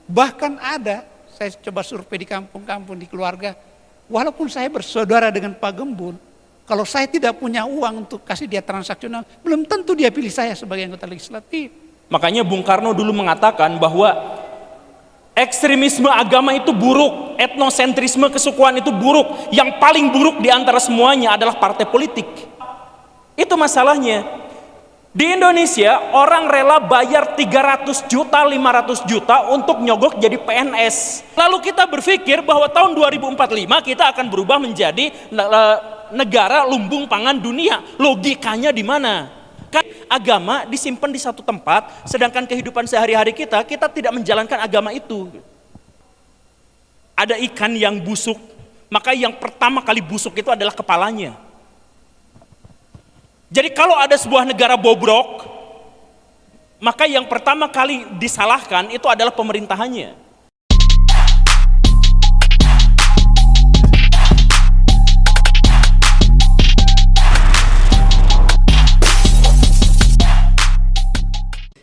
Bahkan ada, saya coba survei di kampung-kampung, di keluarga, walaupun saya bersaudara dengan Pak Gembul, kalau saya tidak punya uang untuk kasih dia transaksional, belum tentu dia pilih saya sebagai anggota legislatif. Makanya Bung Karno dulu mengatakan bahwa ekstremisme agama itu buruk, etnosentrisme kesukuan itu buruk. Yang paling buruk di antara semuanya adalah partai politik. Itu masalahnya. Di Indonesia orang rela bayar 300 juta, 500 juta untuk nyogok jadi PNS. Lalu kita berpikir bahwa tahun 2045 kita akan berubah menjadi negara lumbung pangan dunia. Logikanya di mana? Kan agama disimpan di satu tempat, sedangkan kehidupan sehari-hari kita tidak menjalankan agama itu. Ada ikan yang busuk, maka yang pertama kali busuk itu adalah kepalanya. Jadi kalau ada sebuah negara bobrok, maka yang pertama kali disalahkan itu adalah pemerintahannya.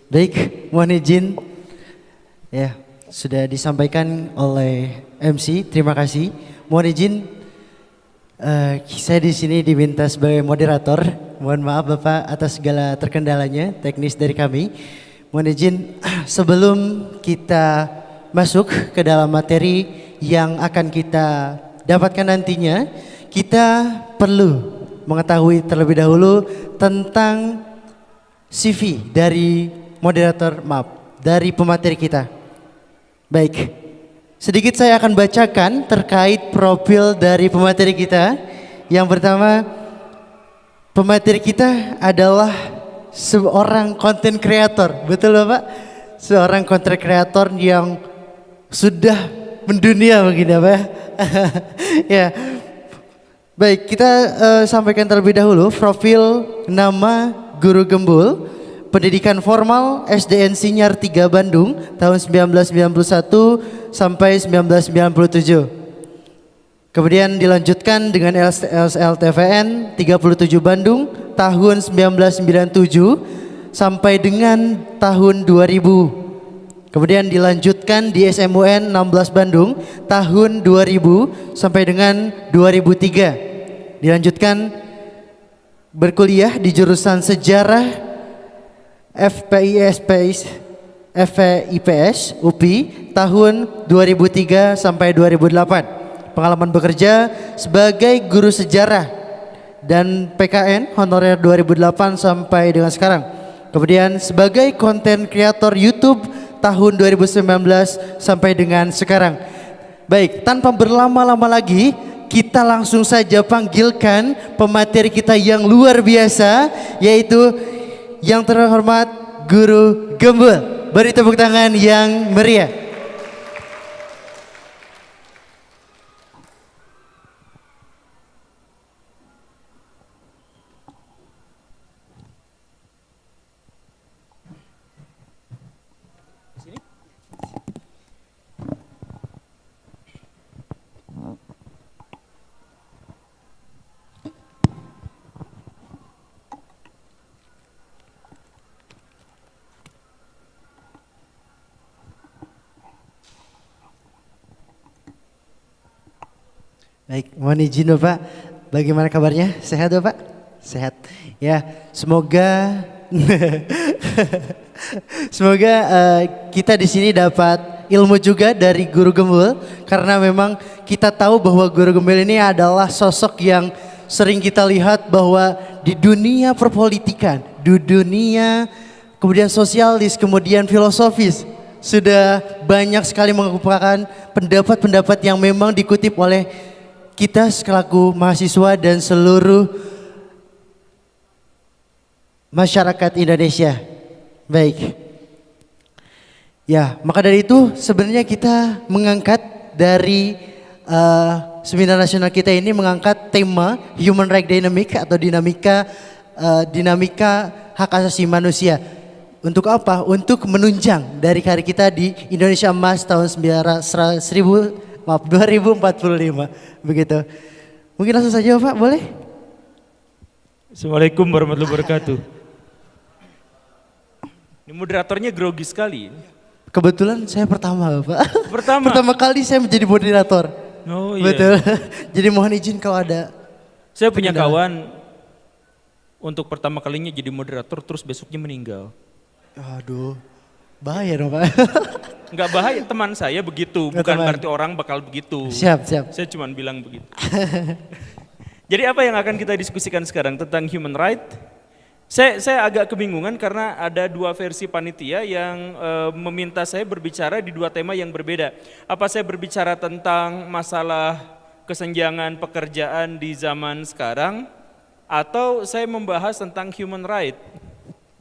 Baik, mohon izin ya, sudah disampaikan oleh MC, terima kasih. Mohon izin saya di sini diminta sebagai moderator. Mohon maaf Bapak atas segala terkendalanya teknis dari kami. Mohon izin sebelum kita masuk ke dalam materi yang akan kita dapatkan nantinya, kita perlu mengetahui terlebih dahulu tentang CV dari moderator, maaf, dari pemateri kita. Baik, sedikit saya akan bacakan terkait profil dari pemateri kita. Yang pertama, pemateri kita adalah seorang content creator, betul Bapak? Seorang content creator yang sudah mendunia begini Bapak ya. Ya. Baik, kita sampaikan terlebih dahulu profil nama Guru Gembul. Pendidikan formal SDN Sinyar 3 Bandung tahun 1991 sampai 1997. Kemudian dilanjutkan dengan LSLTVN 37 Bandung tahun 1997 sampai dengan tahun 2000. Kemudian dilanjutkan di SMUN 16 Bandung tahun 2000 sampai dengan 2003. Dilanjutkan berkuliah di jurusan Sejarah FPIPS UPI tahun 2003 sampai 2008. Pengalaman bekerja sebagai guru sejarah dan PKN honorer 2008 sampai dengan sekarang. Kemudian sebagai konten kreator YouTube tahun 2019 sampai dengan sekarang. Baik, tanpa berlama-lama lagi, kita langsung saja panggilkan pemateri kita yang luar biasa, yaitu yang terhormat Guru Gembul. Beri tepuk tangan yang meriah. Baik, mohon izin Bapak, bagaimana kabarnya? Sehat Bapak? Sehat. Ya, semoga semoga kita di sini dapat ilmu juga dari Guru Gembul, karena memang kita tahu bahwa Guru Gembul ini adalah sosok yang sering kita lihat bahwa di dunia perpolitikan, di dunia kemudian sosialis, kemudian filosofis, sudah banyak sekali mengemukakan pendapat-pendapat yang memang dikutip oleh kita selaku mahasiswa dan seluruh masyarakat Indonesia. Baik. Ya, maka dari itu sebenarnya kita mengangkat dari seminar nasional kita ini mengangkat tema Human Right Dynamic atau dinamika hak asasi manusia. Untuk apa? Untuk menunjang dari hari kita di Indonesia Emas tahun 2045 begitu. Mungkin langsung saja Pak, boleh? Assalamualaikum warahmatullahi wabarakatuh. Ini moderatornya grogi sekali. Kebetulan saya pertama Bapak. Pertama? Pertama kali saya menjadi moderator. Oh iya. Betul. Jadi mohon izin kalau ada. Saya punya kendala. kawan untuk pertama kalinya jadi moderator terus besoknya meninggal. Aduh, bahaya dong Pak. Enggak bahaya, teman saya begitu, bukan teman. berarti orang bakal begitu. Siap, siap. Saya cuma bilang begitu. Jadi apa yang akan kita diskusikan sekarang tentang human right? Saya agak kebingungan karena ada dua versi panitia yang meminta saya berbicara di dua tema yang berbeda. Apa saya berbicara tentang masalah kesenjangan pekerjaan di zaman sekarang atau saya membahas tentang human right?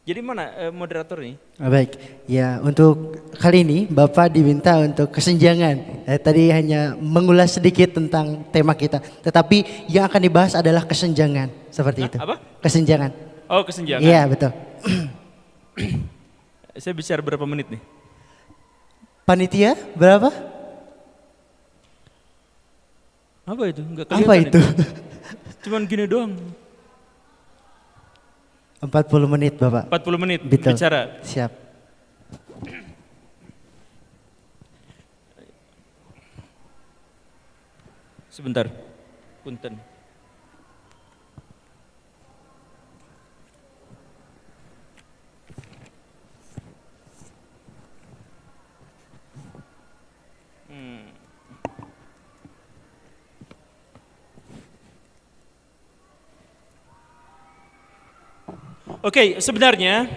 Jadi mana moderator nih? Baik, ya untuk kali ini Bapak diminta untuk kesenjangan. Tadi hanya mengulas sedikit tentang tema kita, tetapi yang akan dibahas adalah kesenjangan seperti itu. Apa? Kesenjangan. Oh, kesenjangan. Iya betul. Saya bicara berapa menit nih? Panitia berapa? Apa itu? Enggak kelihatan. Apa itu? Cuman gini doang. 40 menit Bapak. 40 menit Betul. bicara. Siap. Sebentar. Punten. Oke, sebenarnya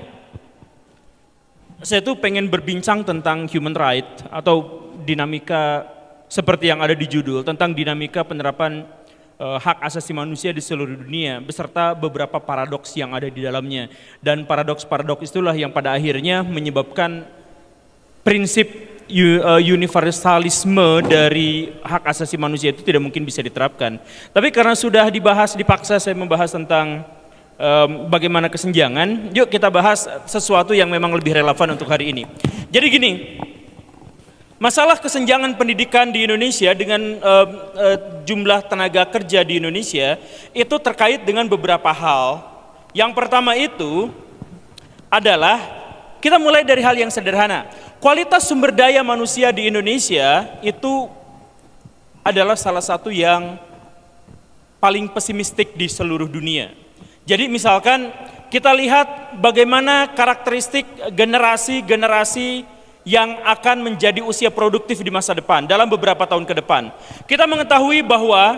saya tuh pengen berbincang tentang human right atau dinamika seperti yang ada di judul tentang dinamika penerapan hak asasi manusia di seluruh dunia beserta beberapa paradoks yang ada di dalamnya, dan paradoks-paradoks itulah yang pada akhirnya menyebabkan prinsip universalisme dari hak asasi manusia itu tidak mungkin bisa diterapkan. Tapi karena sudah dipaksa saya membahas tentang bagaimana kesenjangan, yuk kita bahas sesuatu yang memang lebih relevan untuk hari ini. Jadi gini, masalah kesenjangan pendidikan di Indonesia dengan jumlah tenaga kerja di Indonesia itu terkait dengan beberapa hal. Yang pertama itu adalah, kita mulai dari hal yang sederhana. Kualitas sumber daya manusia di Indonesia itu adalah salah satu yang paling pesimistik di seluruh dunia. Jadi misalkan kita lihat bagaimana karakteristik generasi-generasi yang akan menjadi usia produktif di masa depan dalam beberapa tahun ke depan. Kita mengetahui bahwa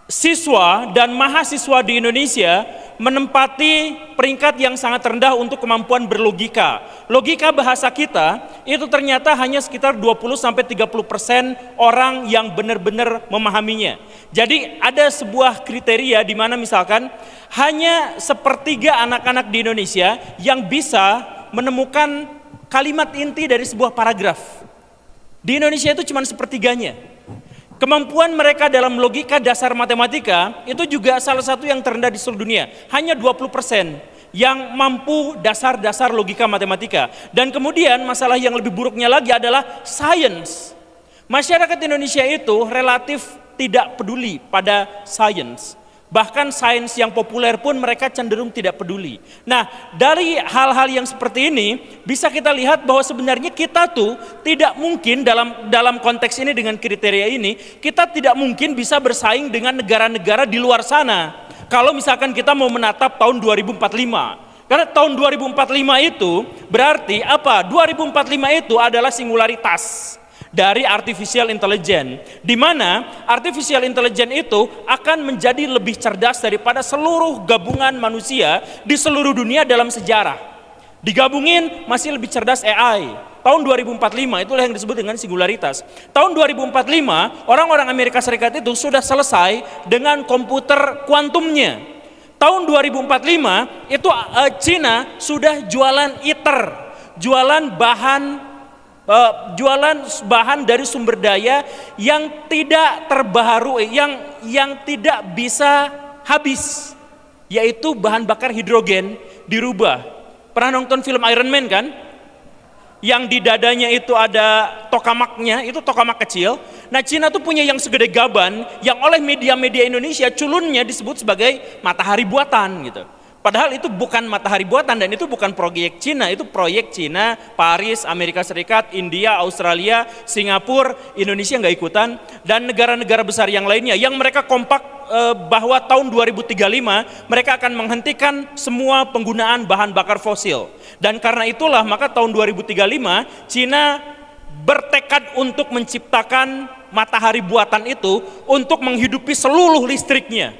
siswa dan mahasiswa di Indonesia menempati peringkat yang sangat rendah untuk kemampuan berlogika. Logika bahasa kita itu ternyata hanya sekitar 20-30% orang yang benar-benar memahaminya. Jadi ada sebuah kriteria di mana misalkan hanya sepertiga anak-anak di Indonesia yang bisa menemukan kalimat inti dari sebuah paragraf. Di Indonesia itu cuma sepertiganya. Kemampuan mereka dalam logika dasar matematika itu juga salah satu yang terendah di seluruh dunia. Hanya 20% yang mampu dasar-dasar logika matematika. Dan kemudian masalah yang lebih buruknya lagi adalah sains. Masyarakat Indonesia itu relatif tidak peduli pada sains. Bahkan sains yang populer pun mereka cenderung tidak peduli. Nah, dari hal-hal yang seperti ini bisa kita lihat bahwa sebenarnya kita tuh tidak mungkin dalam konteks ini dengan kriteria ini, kita tidak mungkin bisa bersaing dengan negara-negara di luar sana. Kalau misalkan kita mau menatap tahun 2045. Karena tahun 2045 itu berarti apa? 2045 itu adalah singularitas dari artificial intelligence, di mana artificial intelligence itu akan menjadi lebih cerdas daripada seluruh gabungan manusia di seluruh dunia dalam sejarah. Digabungin masih lebih cerdas AI. Tahun 2045 itulah yang disebut dengan singularitas. Tahun 2045 orang-orang Amerika Serikat itu sudah selesai dengan komputer kuantumnya. Tahun 2045 itu Cina sudah jualan ITER, jualan bahan dari sumber daya yang tidak terbaharui, yang tidak bisa habis, yaitu bahan bakar hidrogen dirubah. Pernah nonton film Iron Man kan? Yang di dadanya itu ada tokamaknya, itu tokamak kecil. Nah, Cina tuh punya yang segede gaban, yang oleh media-media Indonesia culunnya disebut sebagai matahari buatan gitu. Padahal itu bukan matahari buatan dan itu bukan proyek Cina, itu proyek Cina, Paris, Amerika Serikat, India, Australia, Singapura, Indonesia nggak ikutan, dan negara-negara besar yang lainnya yang mereka kompak bahwa tahun 2035 mereka akan menghentikan semua penggunaan bahan bakar fosil. Dan karena itulah maka tahun 2035 Cina bertekad untuk menciptakan matahari buatan itu untuk menghidupi seluruh listriknya.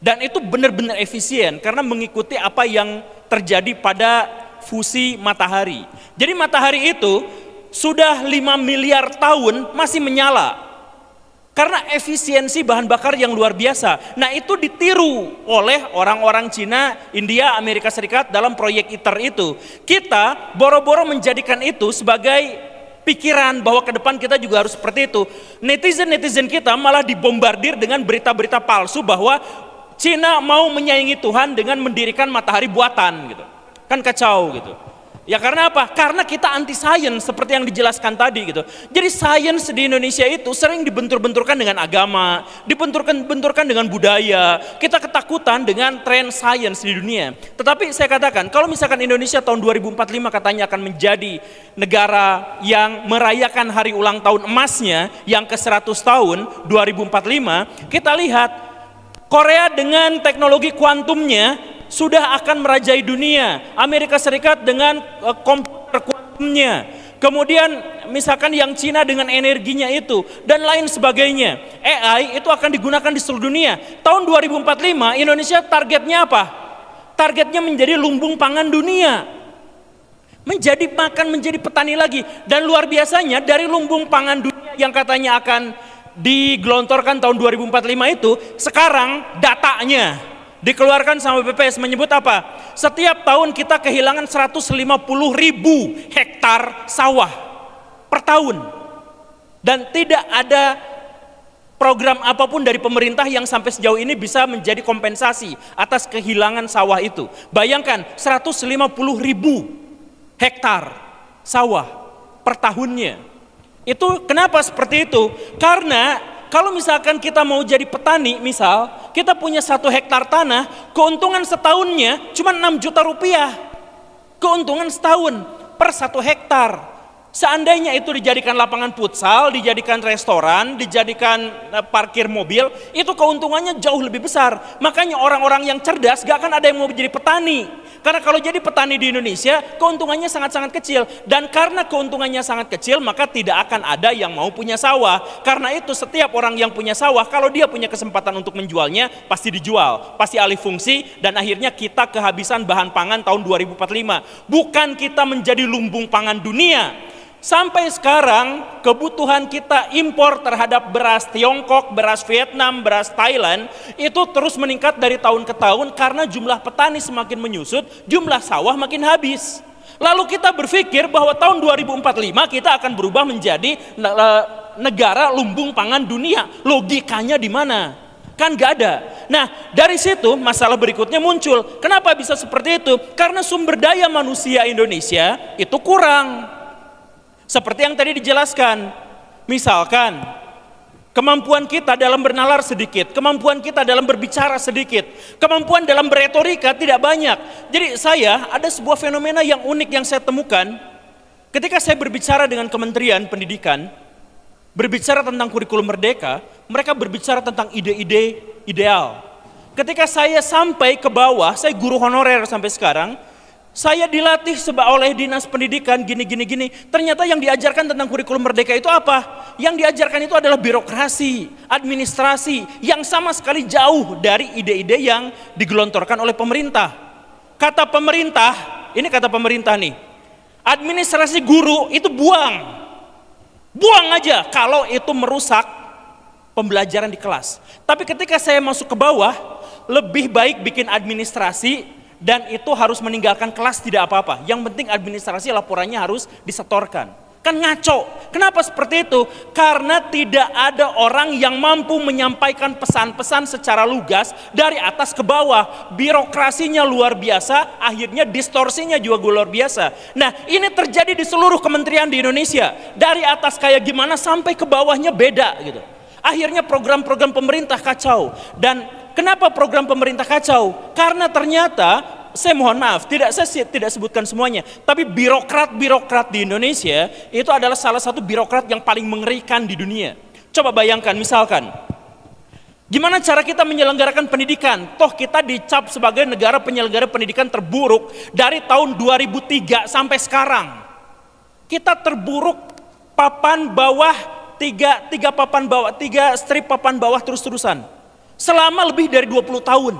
Dan itu benar-benar efisien karena mengikuti apa yang terjadi pada fusi matahari. Jadi matahari itu sudah 5 miliar tahun masih menyala. Karena efisiensi bahan bakar yang luar biasa. Nah itu ditiru oleh orang-orang Cina, India, Amerika Serikat dalam proyek ITER itu. Kita boro-boro menjadikan itu sebagai pikiran bahwa ke depan kita juga harus seperti itu. Netizen-netizen kita malah dibombardir dengan berita-berita palsu bahwa Cina mau menyaingi Tuhan dengan mendirikan matahari buatan gitu. Kan kacau gitu. Ya karena apa? Karena kita anti sains seperti yang dijelaskan tadi gitu. Jadi sains di Indonesia itu sering dibentur-benturkan dengan agama, dibenturkan dengan budaya. Kita ketakutan dengan tren sains di dunia. Tetapi saya katakan, kalau misalkan Indonesia tahun 2045 katanya akan menjadi negara yang merayakan hari ulang tahun emasnya yang ke-100 tahun 2045, kita lihat Korea dengan teknologi kuantumnya sudah akan merajai dunia. Amerika Serikat dengan komputer kuantumnya. Kemudian misalkan yang Cina dengan energinya itu dan lain sebagainya. AI itu akan digunakan di seluruh dunia. Tahun 2045 Indonesia targetnya apa? Targetnya menjadi lumbung pangan dunia. Menjadi petani lagi. Dan luar biasanya dari lumbung pangan dunia yang katanya akan digelontorkan tahun 2045 itu, sekarang datanya dikeluarkan sama BPS menyebut apa? Setiap tahun kita kehilangan 150.000 hektar sawah per tahun. Dan tidak ada program apapun dari pemerintah yang sampai sejauh ini bisa menjadi kompensasi atas kehilangan sawah itu. Bayangkan 150.000 hektar sawah per tahunnya. Itu kenapa seperti itu? Karena kalau misalkan kita mau jadi petani, misal kita punya 1 hektar tanah, keuntungan setahunnya cuma 6 juta rupiah. Keuntungan setahun per 1 hektar. Seandainya itu dijadikan lapangan futsal, dijadikan restoran, dijadikan parkir mobil, itu keuntungannya jauh lebih besar. Makanya orang-orang yang cerdas gak akan ada yang mau jadi petani. Karena kalau jadi petani di Indonesia, keuntungannya sangat-sangat kecil. Dan karena keuntungannya sangat kecil, maka tidak akan ada yang mau punya sawah. Karena itu setiap orang yang punya sawah, kalau dia punya kesempatan untuk menjualnya, pasti dijual. Pasti alih fungsi, dan akhirnya kita kehabisan bahan pangan tahun 2045. Bukan kita menjadi lumbung pangan dunia. Sampai sekarang kebutuhan kita impor terhadap beras Tiongkok, beras Vietnam, beras Thailand itu terus meningkat dari tahun ke tahun karena jumlah petani semakin menyusut, jumlah sawah makin habis. Lalu kita berpikir bahwa tahun 2045 kita akan berubah menjadi negara lumbung pangan dunia. Logikanya di mana? Kan gak ada. Nah dari situ masalah berikutnya muncul. Kenapa bisa seperti itu? Karena sumber daya manusia Indonesia itu kurang. Seperti yang tadi dijelaskan, misalkan kemampuan kita dalam bernalar sedikit, kemampuan kita dalam berbicara sedikit, kemampuan dalam beretorika tidak banyak. Jadi ada sebuah fenomena yang unik yang saya temukan ketika saya berbicara dengan Kementerian Pendidikan, berbicara tentang kurikulum merdeka, mereka berbicara tentang ide-ide ideal. Ketika saya sampai ke bawah, saya guru honorer sampai sekarang, saya dilatih oleh dinas pendidikan gini. Ternyata yang diajarkan tentang kurikulum merdeka itu apa? Yang diajarkan itu adalah birokrasi, administrasi yang sama sekali jauh dari ide-ide yang digelontorkan oleh pemerintah. Kata pemerintah, ini kata pemerintah nih, administrasi guru itu buang aja kalau itu merusak pembelajaran di kelas. Tapi ketika saya masuk ke bawah, lebih baik bikin administrasi. Dan itu harus meninggalkan kelas tidak apa-apa. Yang penting administrasi laporannya harus disetorkan. Kan ngaco. Kenapa seperti itu? Karena tidak ada orang yang mampu menyampaikan pesan-pesan secara lugas dari atas ke bawah. Birokrasinya luar biasa, akhirnya distorsinya juga luar biasa. Nah ini terjadi di seluruh kementerian di Indonesia. Dari atas kayak gimana sampai ke bawahnya beda gitu. Akhirnya program-program pemerintah kacau. Dan kenapa program pemerintah kacau? Karena ternyata, saya mohon maaf, saya tidak sebutkan semuanya, tapi birokrat-birokrat di Indonesia itu adalah salah satu birokrat yang paling mengerikan di dunia. Coba bayangkan, misalkan, gimana cara kita menyelenggarakan pendidikan? Toh kita dicap sebagai negara penyelenggara pendidikan terburuk dari tahun 2003 sampai sekarang. Kita terburuk papan bawah, tiga strip papan bawah terus-terusan. Selama lebih dari 20 tahun.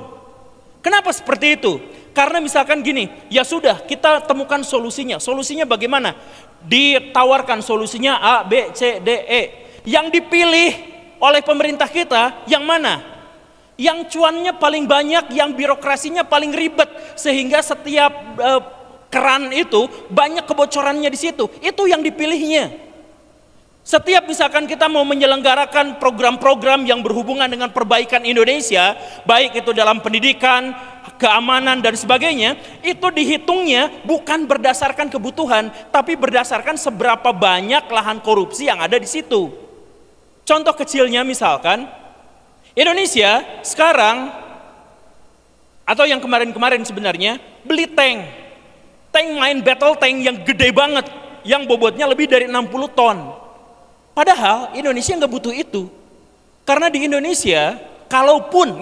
Kenapa seperti itu? Karena misalkan gini, ya sudah kita temukan solusinya. Solusinya bagaimana? Ditawarkan solusinya A, B, C, D, E. Yang dipilih oleh pemerintah kita yang mana? Yang cuannya paling banyak, yang birokrasinya paling ribet, sehingga setiap keran itu banyak kebocorannya di situ. Itu yang dipilihnya. Setiap misalkan kita mau menyelenggarakan program-program yang berhubungan dengan perbaikan Indonesia, baik itu dalam pendidikan, keamanan dan sebagainya, itu dihitungnya bukan berdasarkan kebutuhan, tapi berdasarkan seberapa banyak lahan korupsi yang ada di situ. Contoh kecilnya misalkan, Indonesia sekarang, atau yang kemarin-kemarin sebenarnya, beli tank main battle tank yang gede banget, yang bobotnya lebih dari 60 ton. Padahal Indonesia nggak butuh itu. Karena di Indonesia, kalaupun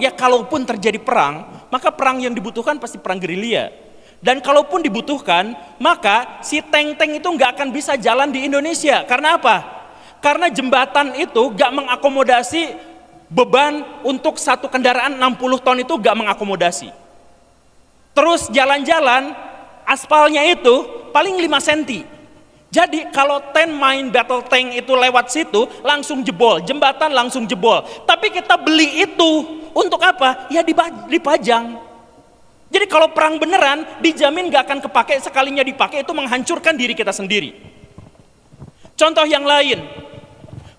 terjadi perang, maka perang yang dibutuhkan pasti perang gerilya. Dan kalaupun dibutuhkan, maka si tank-tank itu nggak akan bisa jalan di Indonesia. Karena apa? Karena jembatan itu nggak mengakomodasi beban untuk satu kendaraan 60 ton itu nggak mengakomodasi. Terus jalan-jalan, aspalnya itu paling 5 cm. Jadi kalau main battle tank itu lewat situ langsung jebol, jembatan langsung jebol. Tapi kita beli itu untuk apa? Ya dipajang. Jadi kalau perang beneran dijamin gak akan kepake, sekalinya dipakai itu menghancurkan diri kita sendiri. Contoh yang lain,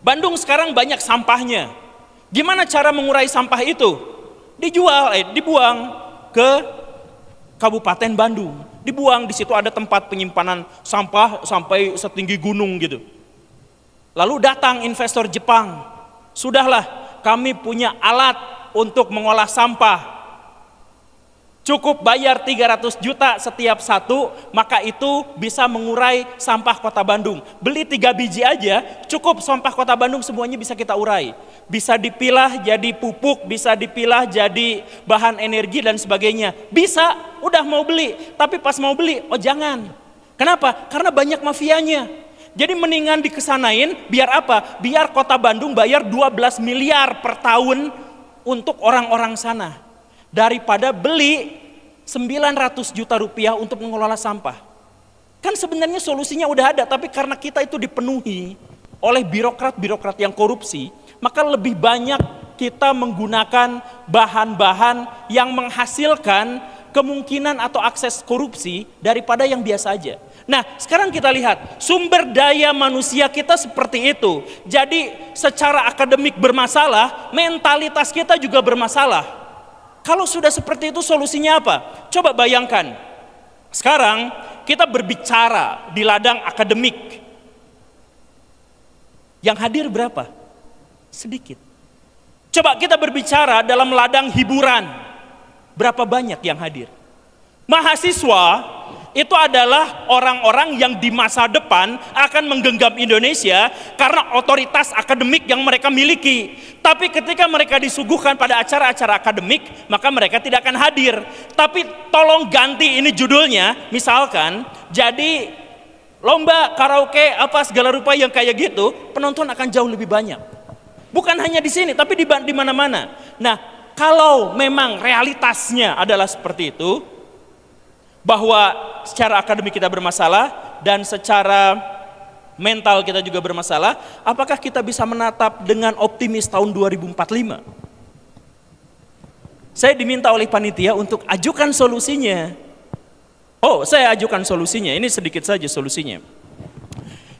Bandung sekarang banyak sampahnya. Gimana cara mengurai sampah itu? Dibuang ke Kabupaten Bandung. Dibuang, di situ ada tempat penyimpanan sampah sampai setinggi gunung gitu. Lalu datang investor Jepang. Sudahlah, kami punya alat untuk mengolah sampah. Cukup bayar 300 juta setiap satu, maka itu bisa mengurai sampah kota Bandung. Beli 3 biji aja, cukup sampah kota Bandung semuanya bisa kita urai. Bisa dipilah jadi pupuk, bisa dipilah jadi bahan energi dan sebagainya. Bisa, udah mau beli, tapi pas mau beli, oh jangan. Kenapa? Karena banyak mafianya. Jadi mendingan dikesanain, biar apa? Biar kota Bandung bayar 12 miliar per tahun untuk orang-orang sana. Daripada beli 900 juta rupiah untuk mengelola sampah. Kan sebenarnya solusinya udah ada, tapi karena kita itu dipenuhi oleh birokrat-birokrat yang korupsi, maka lebih banyak kita menggunakan bahan-bahan yang menghasilkan kemungkinan atau akses korupsi daripada yang biasa aja. Nah, sekarang kita lihat sumber daya manusia kita seperti itu. Jadi secara akademik bermasalah, mentalitas kita juga bermasalah. Kalau sudah seperti itu solusinya apa? Coba bayangkan. Sekarang kita berbicara di ladang akademik. Yang hadir berapa? Sedikit. Coba kita berbicara dalam ladang hiburan. Berapa banyak yang hadir? Mahasiswa itu adalah orang-orang yang di masa depan akan menggenggam Indonesia karena otoritas akademik yang mereka miliki. Tapi ketika mereka disuguhkan pada acara-acara akademik, maka mereka tidak akan hadir. Tapi tolong ganti ini judulnya, misalkan jadi lomba karaoke apa segala rupa yang kayak gitu, penonton akan jauh lebih banyak. Bukan hanya di sini, tapi di mana-mana. Nah, kalau memang realitasnya adalah seperti itu, bahwa secara akademik kita bermasalah dan secara mental kita juga bermasalah, apakah kita bisa menatap dengan optimis tahun 2045? Saya diminta oleh panitia untuk ajukan solusinya. Oh, saya ajukan solusinya, ini sedikit saja solusinya.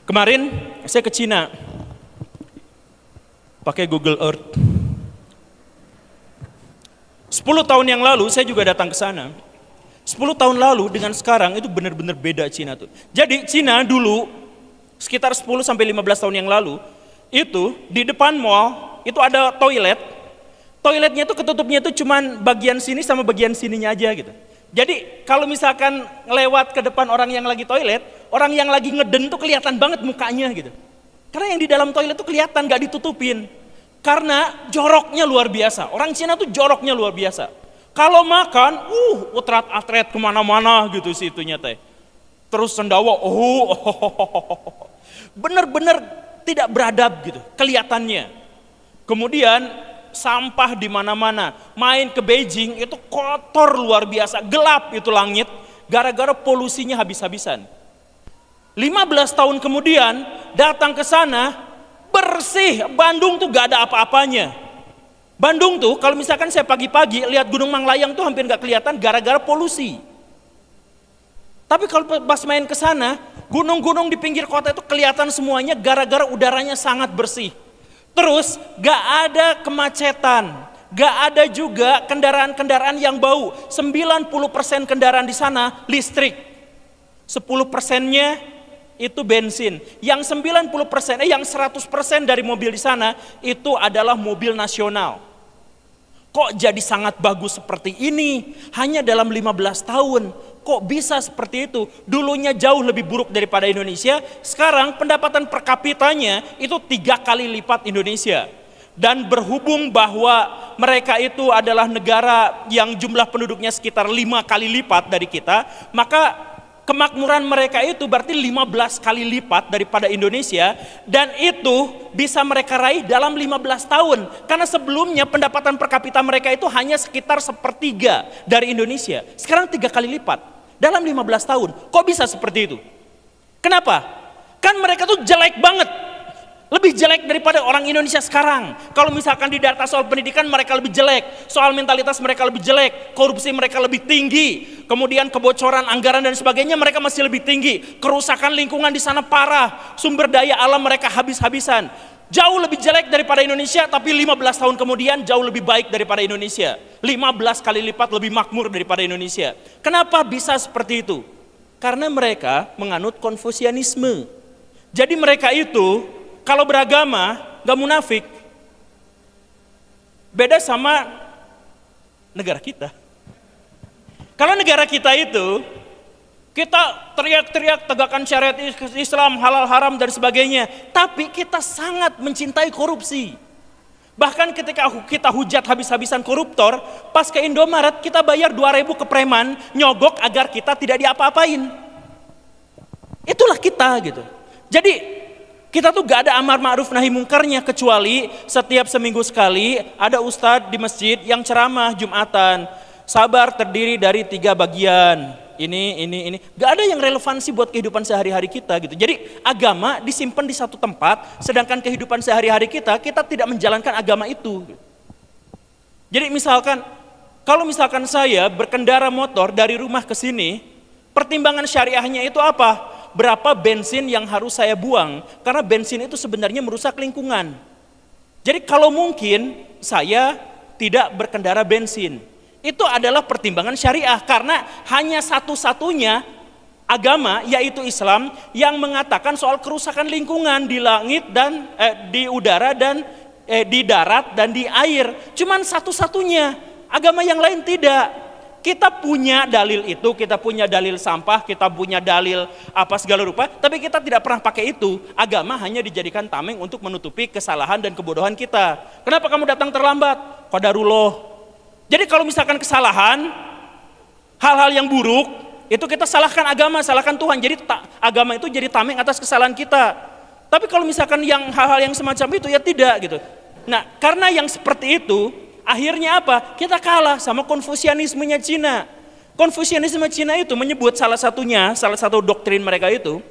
Kemarin saya ke Cina, pakai Google Earth. 10 tahun yang lalu saya juga datang ke sana. 10 tahun lalu dengan sekarang itu benar-benar beda Cina tuh. Jadi Cina dulu sekitar 10 sampai 15 tahun yang lalu itu di depan mall itu ada toilet. toiletnya itu ketutupnya itu cuman bagian sini sama bagian sininya aja gitu. Jadi kalau misalkan lewat ke depan orang yang lagi toilet, orang yang lagi ngeden tuh kelihatan banget mukanya gitu. Karena yang di dalam toilet tuh kelihatan, gak ditutupin. Karena joroknya luar biasa. Orang Cina tuh joroknya luar biasa. Kalau makan, utrat-atret kemana-mana gitu sih itunya teh. Terus sendawa, bener-bener tidak beradab gitu, kelihatannya. Kemudian sampah di mana-mana. Main ke Beijing itu kotor luar biasa, gelap itu langit, gara-gara polusinya habis-habisan. 15 tahun kemudian datang ke sana, bersih. Bandung tuh gak ada apa-apanya. Bandung tuh kalau misalkan saya pagi-pagi lihat Gunung Manglayang tuh hampir gak kelihatan gara-gara polusi. Tapi kalau pas main ke sana, gunung-gunung di pinggir kota itu kelihatan semuanya gara-gara udaranya sangat bersih. Terus gak ada kemacetan, gak ada juga kendaraan-kendaraan yang bau. 90% kendaraan di sana listrik, 10%-nya itu bensin. Yang 100% dari mobil di sana itu adalah mobil nasional. Kok jadi sangat bagus seperti ini hanya dalam 15 tahun? Kok bisa seperti itu? Dulunya jauh lebih buruk daripada Indonesia, sekarang pendapatan per kapitanya itu 3 kali lipat Indonesia. Dan berhubung bahwa mereka itu adalah negara yang jumlah penduduknya sekitar 5 kali lipat dari kita, maka kemakmuran mereka itu berarti 15 kali lipat daripada Indonesia, dan itu bisa mereka raih dalam 15 tahun. Karena sebelumnya pendapatan per kapita mereka itu hanya sekitar 1/3 dari Indonesia. Sekarang 3 kali lipat dalam 15 tahun. Kok bisa seperti itu? Kenapa? Kan mereka tuh jelek banget. Lebih jelek daripada orang Indonesia sekarang. Kalau misalkan di data soal pendidikan mereka lebih jelek, soal mentalitas mereka lebih jelek, korupsi mereka lebih tinggi, kemudian kebocoran anggaran dan sebagainya mereka masih lebih tinggi, kerusakan lingkungan di sana parah, sumber daya alam mereka habis-habisan. Jauh lebih jelek daripada Indonesia, tapi 15 tahun kemudian jauh lebih baik daripada Indonesia. 15 kali lipat lebih makmur daripada Indonesia. Kenapa bisa seperti itu? Karena mereka menganut Konfusianisme. Jadi mereka itu kalau beragama gak munafik. Beda sama negara kita. Kalau negara kita itu, kita teriak-teriak tegakkan syariat Islam, halal haram dan sebagainya. Tapi kita sangat mencintai korupsi. Bahkan ketika kita hujat habis-habisan koruptor, pas ke Indomaret kita bayar 2.000 ke preman, nyogok agar kita tidak diapa-apain. Itulah kita gitu. Jadi kita tuh gak ada amar ma'ruf nahi mungkarnya, kecuali setiap seminggu sekali ada ustadz di masjid yang ceramah Jumatan. Sabar terdiri dari 3 bagian. Ini. Gak ada yang relevansi buat kehidupan sehari-hari kita gitu. Jadi agama disimpan di satu tempat, sedangkan kehidupan sehari-hari kita tidak menjalankan agama itu. Jadi misalkan, kalau misalkan saya berkendara motor dari rumah ke sini, pertimbangan syariahnya itu apa? Berapa bensin yang harus saya buang, karena bensin itu sebenarnya merusak lingkungan. Jadi kalau mungkin saya tidak berkendara bensin, itu adalah pertimbangan syariah, karena hanya satu-satunya agama yaitu Islam yang mengatakan soal kerusakan lingkungan di langit dan di udara dan di darat dan di air. Cuman satu-satunya, agama yang lain tidak. Kita punya dalil itu, kita punya dalil sampah, kita punya dalil apa segala rupa, tapi kita tidak pernah pakai itu. Agama hanya dijadikan tameng untuk menutupi kesalahan dan kebodohan kita. Kenapa kamu datang terlambat? Qadarullah. Jadi kalau misalkan kesalahan, hal-hal yang buruk, itu kita salahkan agama, salahkan Tuhan. Jadi agama itu jadi tameng atas kesalahan kita. Tapi kalau misalkan yang hal-hal yang semacam itu ya tidak gitu. Nah, karena yang seperti itu, akhirnya apa? Kita kalah sama Konfusianismenya Cina. Konfusianisme Cina itu menyebut salah satu doktrin mereka itu,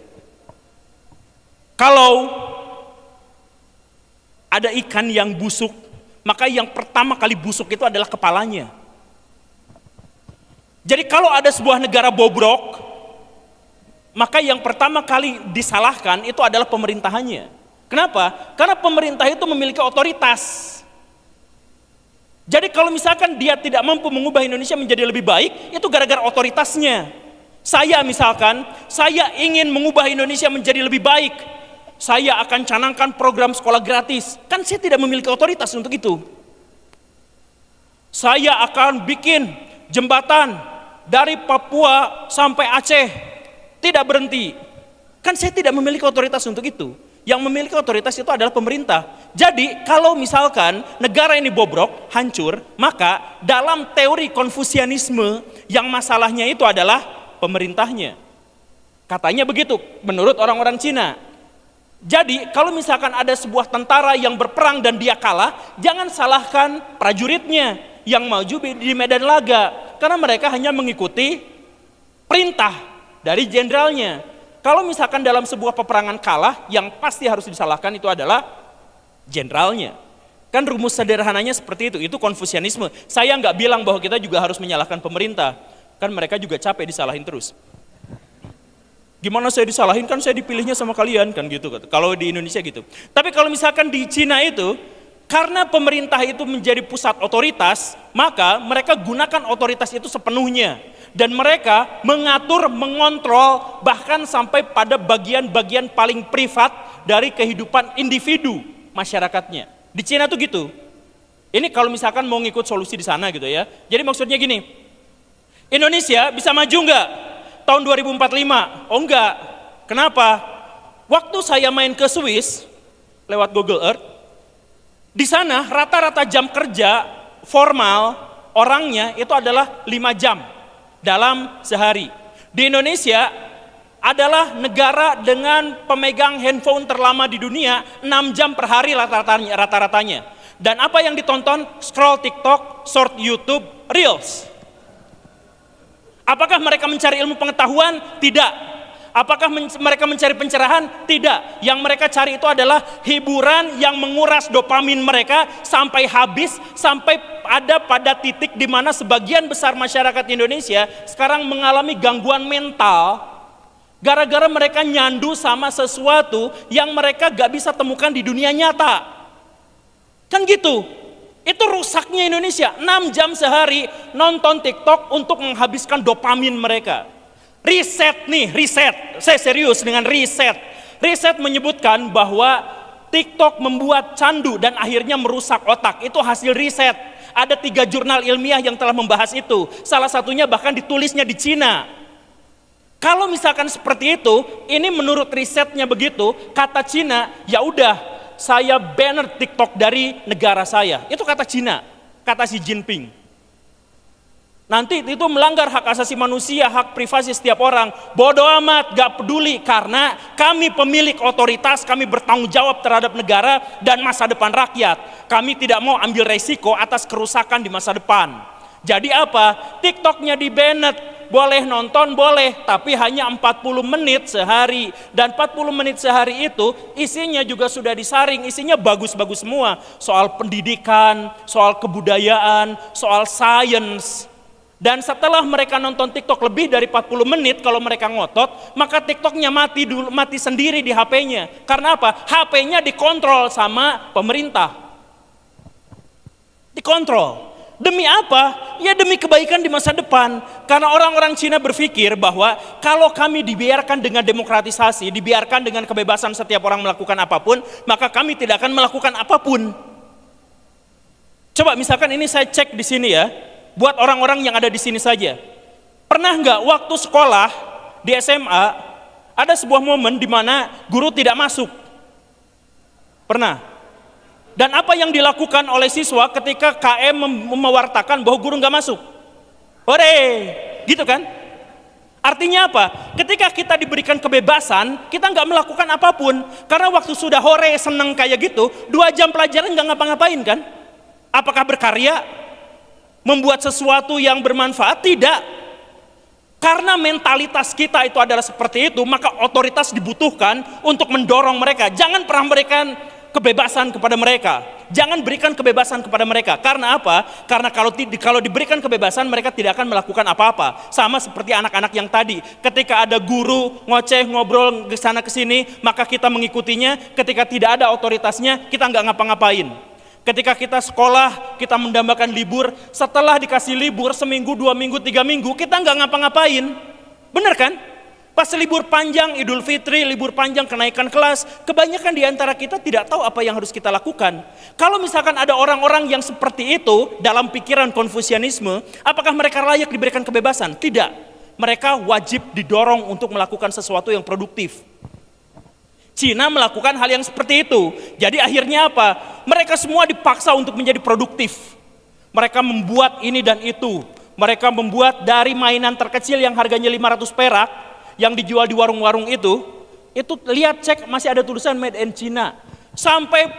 kalau ada ikan yang busuk, maka yang pertama kali busuk itu adalah kepalanya. Jadi kalau ada sebuah negara bobrok, maka yang pertama kali disalahkan itu adalah pemerintahannya. Kenapa? Karena pemerintah itu memiliki otoritas. Jadi kalau misalkan dia tidak mampu mengubah Indonesia menjadi lebih baik, itu gara-gara otoritasnya. Saya misalkan, saya ingin mengubah Indonesia menjadi lebih baik, saya akan canangkan program sekolah gratis. Kan saya tidak memiliki otoritas untuk itu. Saya akan bikin jembatan dari Papua sampai Aceh. Tidak berhenti. Kan saya tidak memiliki otoritas untuk itu. Yang memiliki otoritas itu adalah pemerintah. Jadi kalau misalkan negara ini bobrok, hancur, maka dalam teori Konfusianisme yang masalahnya itu adalah pemerintahnya. Katanya begitu menurut orang-orang Cina. Jadi kalau misalkan ada sebuah tentara yang berperang dan dia kalah, jangan salahkan prajuritnya yang maju di medan laga. Karena mereka hanya mengikuti perintah dari jenderalnya. Kalau misalkan dalam sebuah peperangan kalah, yang pasti harus disalahkan itu adalah jenderalnya. Kan rumus sederhananya seperti itu Konfusianisme. Saya nggak bilang bahwa kita juga harus menyalahkan pemerintah. Kan mereka juga capek disalahin terus. Gimana saya disalahin, kan saya dipilihnya sama kalian, kan gitu. Kalau di Indonesia gitu. Tapi kalau misalkan di Cina itu, karena pemerintah itu menjadi pusat otoritas, maka mereka gunakan otoritas itu sepenuhnya. Dan mereka mengatur, mengontrol, bahkan sampai pada bagian-bagian paling privat dari kehidupan individu masyarakatnya. Di Cina tuh gitu. Ini kalau misalkan mau ngikut solusi di sana gitu ya. Jadi maksudnya gini, Indonesia bisa maju nggak tahun 2045? Oh enggak. Kenapa? Waktu saya main ke Swiss lewat Google Earth, di sana rata-rata jam kerja formal orangnya itu adalah 5 jam dalam sehari. Di Indonesia adalah negara dengan pemegang handphone terlama di dunia, 6 jam per hari rata-ratanya. Dan apa yang ditonton? Scroll TikTok, short YouTube, Reels. Apakah mereka mencari ilmu pengetahuan? Tidak. Apakah mereka mencari pencerahan? Tidak. Yang mereka cari itu adalah hiburan yang menguras dopamin mereka sampai habis, sampai ada pada titik di mana sebagian besar masyarakat Indonesia sekarang mengalami gangguan mental gara-gara mereka nyandu sama sesuatu yang mereka gak bisa temukan di dunia nyata. Kan gitu. Itu rusaknya Indonesia. 6 jam sehari nonton TikTok untuk menghabiskan dopamin mereka. Riset nih, riset. Saya serius dengan riset. Riset menyebutkan bahwa TikTok membuat candu dan akhirnya merusak otak. Itu hasil riset. Ada 3 jurnal ilmiah yang telah membahas itu. Salah satunya bahkan ditulisnya di Cina. Kalau misalkan seperti itu, ini menurut risetnya begitu, kata Cina, ya udah, saya banner TikTok dari negara saya. Itu kata Cina, kata Xi Jinping. Nanti itu melanggar hak asasi manusia, hak privasi setiap orang. Bodoh amat, gak peduli, karena kami pemilik otoritas, kami bertanggung jawab terhadap negara dan masa depan rakyat. Kami tidak mau ambil resiko atas kerusakan di masa depan. Jadi apa? TikToknya di banned. Boleh nonton, boleh, tapi hanya 40 menit sehari. Dan 40 menit sehari itu isinya juga sudah disaring, isinya bagus-bagus semua. Soal pendidikan, soal kebudayaan, soal sains. Dan setelah mereka nonton TikTok lebih dari 40 menit, kalau mereka ngotot, maka TikToknya mati sendiri di HP-nya. Karena apa? HP-nya dikontrol sama pemerintah. Dikontrol. Demi apa? Ya demi kebaikan di masa depan. Karena orang-orang Cina berpikir bahwa kalau kami dibiarkan dengan demokratisasi, dibiarkan dengan kebebasan setiap orang melakukan apapun, maka kami tidak akan melakukan apapun. Coba misalkan ini saya cek di sini ya. Buat orang-orang yang ada di sini saja. Pernah nggak waktu sekolah di SMA ada sebuah momen di mana guru tidak masuk? Pernah? Dan apa yang dilakukan oleh siswa ketika KM mewartakan bahwa guru nggak masuk? Hore, gitu kan? Artinya apa? Ketika kita diberikan kebebasan, kita nggak melakukan apapun. Karena waktu sudah hore seneng kayak gitu, 2 jam pelajaran nggak ngapa-ngapain kan? Apakah berkarya? Membuat sesuatu yang bermanfaat? Tidak. Karena mentalitas kita itu adalah seperti itu, maka otoritas dibutuhkan untuk mendorong mereka. Jangan pernah berikan kebebasan kepada mereka. Jangan berikan kebebasan kepada mereka. Karena apa? Karena kalau diberikan kebebasan, mereka tidak akan melakukan apa-apa. Sama seperti anak-anak yang tadi. Ketika ada guru ngoceh, ngobrol ke sana ke sini, maka kita mengikutinya. Ketika tidak ada otoritasnya, kita nggak ngapa-ngapain. Ketika kita sekolah, kita mendambakan libur, setelah dikasih libur seminggu, 2 minggu, 3 minggu, kita nggak ngapa-ngapain. Bener kan? Pas libur panjang Idul Fitri, libur panjang kenaikan kelas, kebanyakan di antara kita tidak tahu apa yang harus kita lakukan. Kalau misalkan ada orang-orang yang seperti itu dalam pikiran Konfusianisme, apakah mereka layak diberikan kebebasan? Tidak. Mereka wajib didorong untuk melakukan sesuatu yang produktif. Cina melakukan hal yang seperti itu. Jadi akhirnya apa? Mereka semua dipaksa untuk menjadi produktif. Mereka membuat ini dan itu. Mereka membuat dari mainan terkecil yang harganya 500 perak, yang dijual di warung-warung itu lihat cek masih ada tulisan made in China. Sampai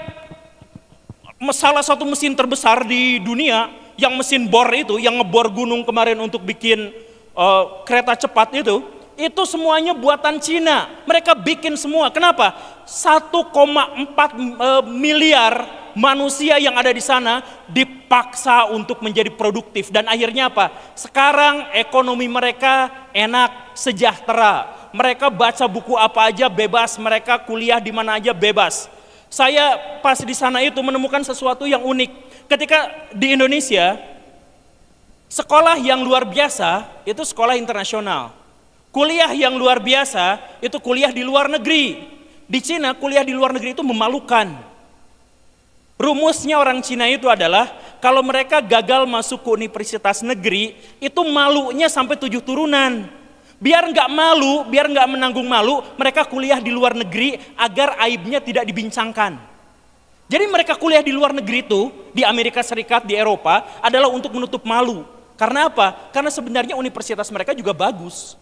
salah satu mesin terbesar di dunia, yang mesin bor itu, yang ngebor gunung kemarin untuk bikin kereta cepat itu semuanya buatan Cina. Mereka bikin semua. Kenapa? 1,4 miliar manusia yang ada di sana dipaksa untuk menjadi produktif. Dan akhirnya apa? Sekarang ekonomi mereka enak, sejahtera. Mereka baca buku apa aja bebas, mereka kuliah di mana aja bebas. Saya pas di sana itu menemukan sesuatu yang unik. Ketika di Indonesia, sekolah yang luar biasa itu sekolah internasional. Kuliah yang luar biasa itu kuliah di luar negeri. Di Cina kuliah di luar negeri itu memalukan. Rumusnya orang Cina itu adalah kalau mereka gagal masuk ke universitas negeri, itu malunya sampai 7 turunan. Biar nggak malu, biar nggak menanggung malu, mereka kuliah di luar negeri agar aibnya tidak dibincangkan. Jadi mereka kuliah di luar negeri itu, di Amerika Serikat, di Eropa, adalah untuk menutup malu. Karena apa? Karena sebenarnya universitas mereka juga bagus.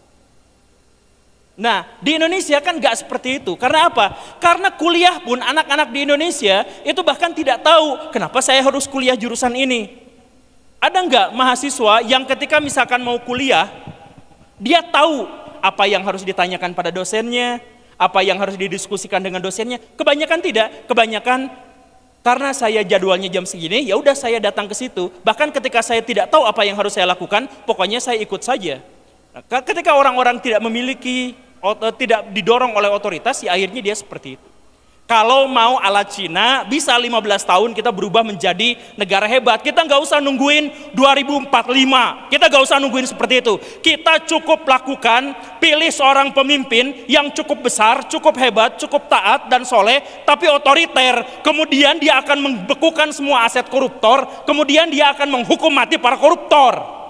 Nah, di Indonesia kan nggak seperti itu. Karena apa? Karena kuliah pun anak-anak di Indonesia itu bahkan tidak tahu kenapa saya harus kuliah jurusan ini. Ada nggak mahasiswa yang ketika misalkan mau kuliah, dia tahu apa yang harus ditanyakan pada dosennya, apa yang harus didiskusikan dengan dosennya? Kebanyakan tidak. Kebanyakan karena saya jadwalnya jam segini, ya udah saya datang ke situ. Bahkan ketika saya tidak tahu apa yang harus saya lakukan, pokoknya saya ikut saja. Nah, ketika orang-orang tidak memiliki, tidak didorong oleh otoritas, ya akhirnya dia seperti itu. Kalau mau ala Cina, bisa 15 tahun kita berubah menjadi negara hebat. Kita nggak usah nungguin 2045, kita nggak usah nungguin seperti itu. Kita cukup lakukan, pilih seorang pemimpin yang cukup besar, cukup hebat, cukup taat dan soleh, tapi otoriter. Kemudian dia akan membekukan semua aset koruptor, kemudian dia akan menghukum mati para koruptor.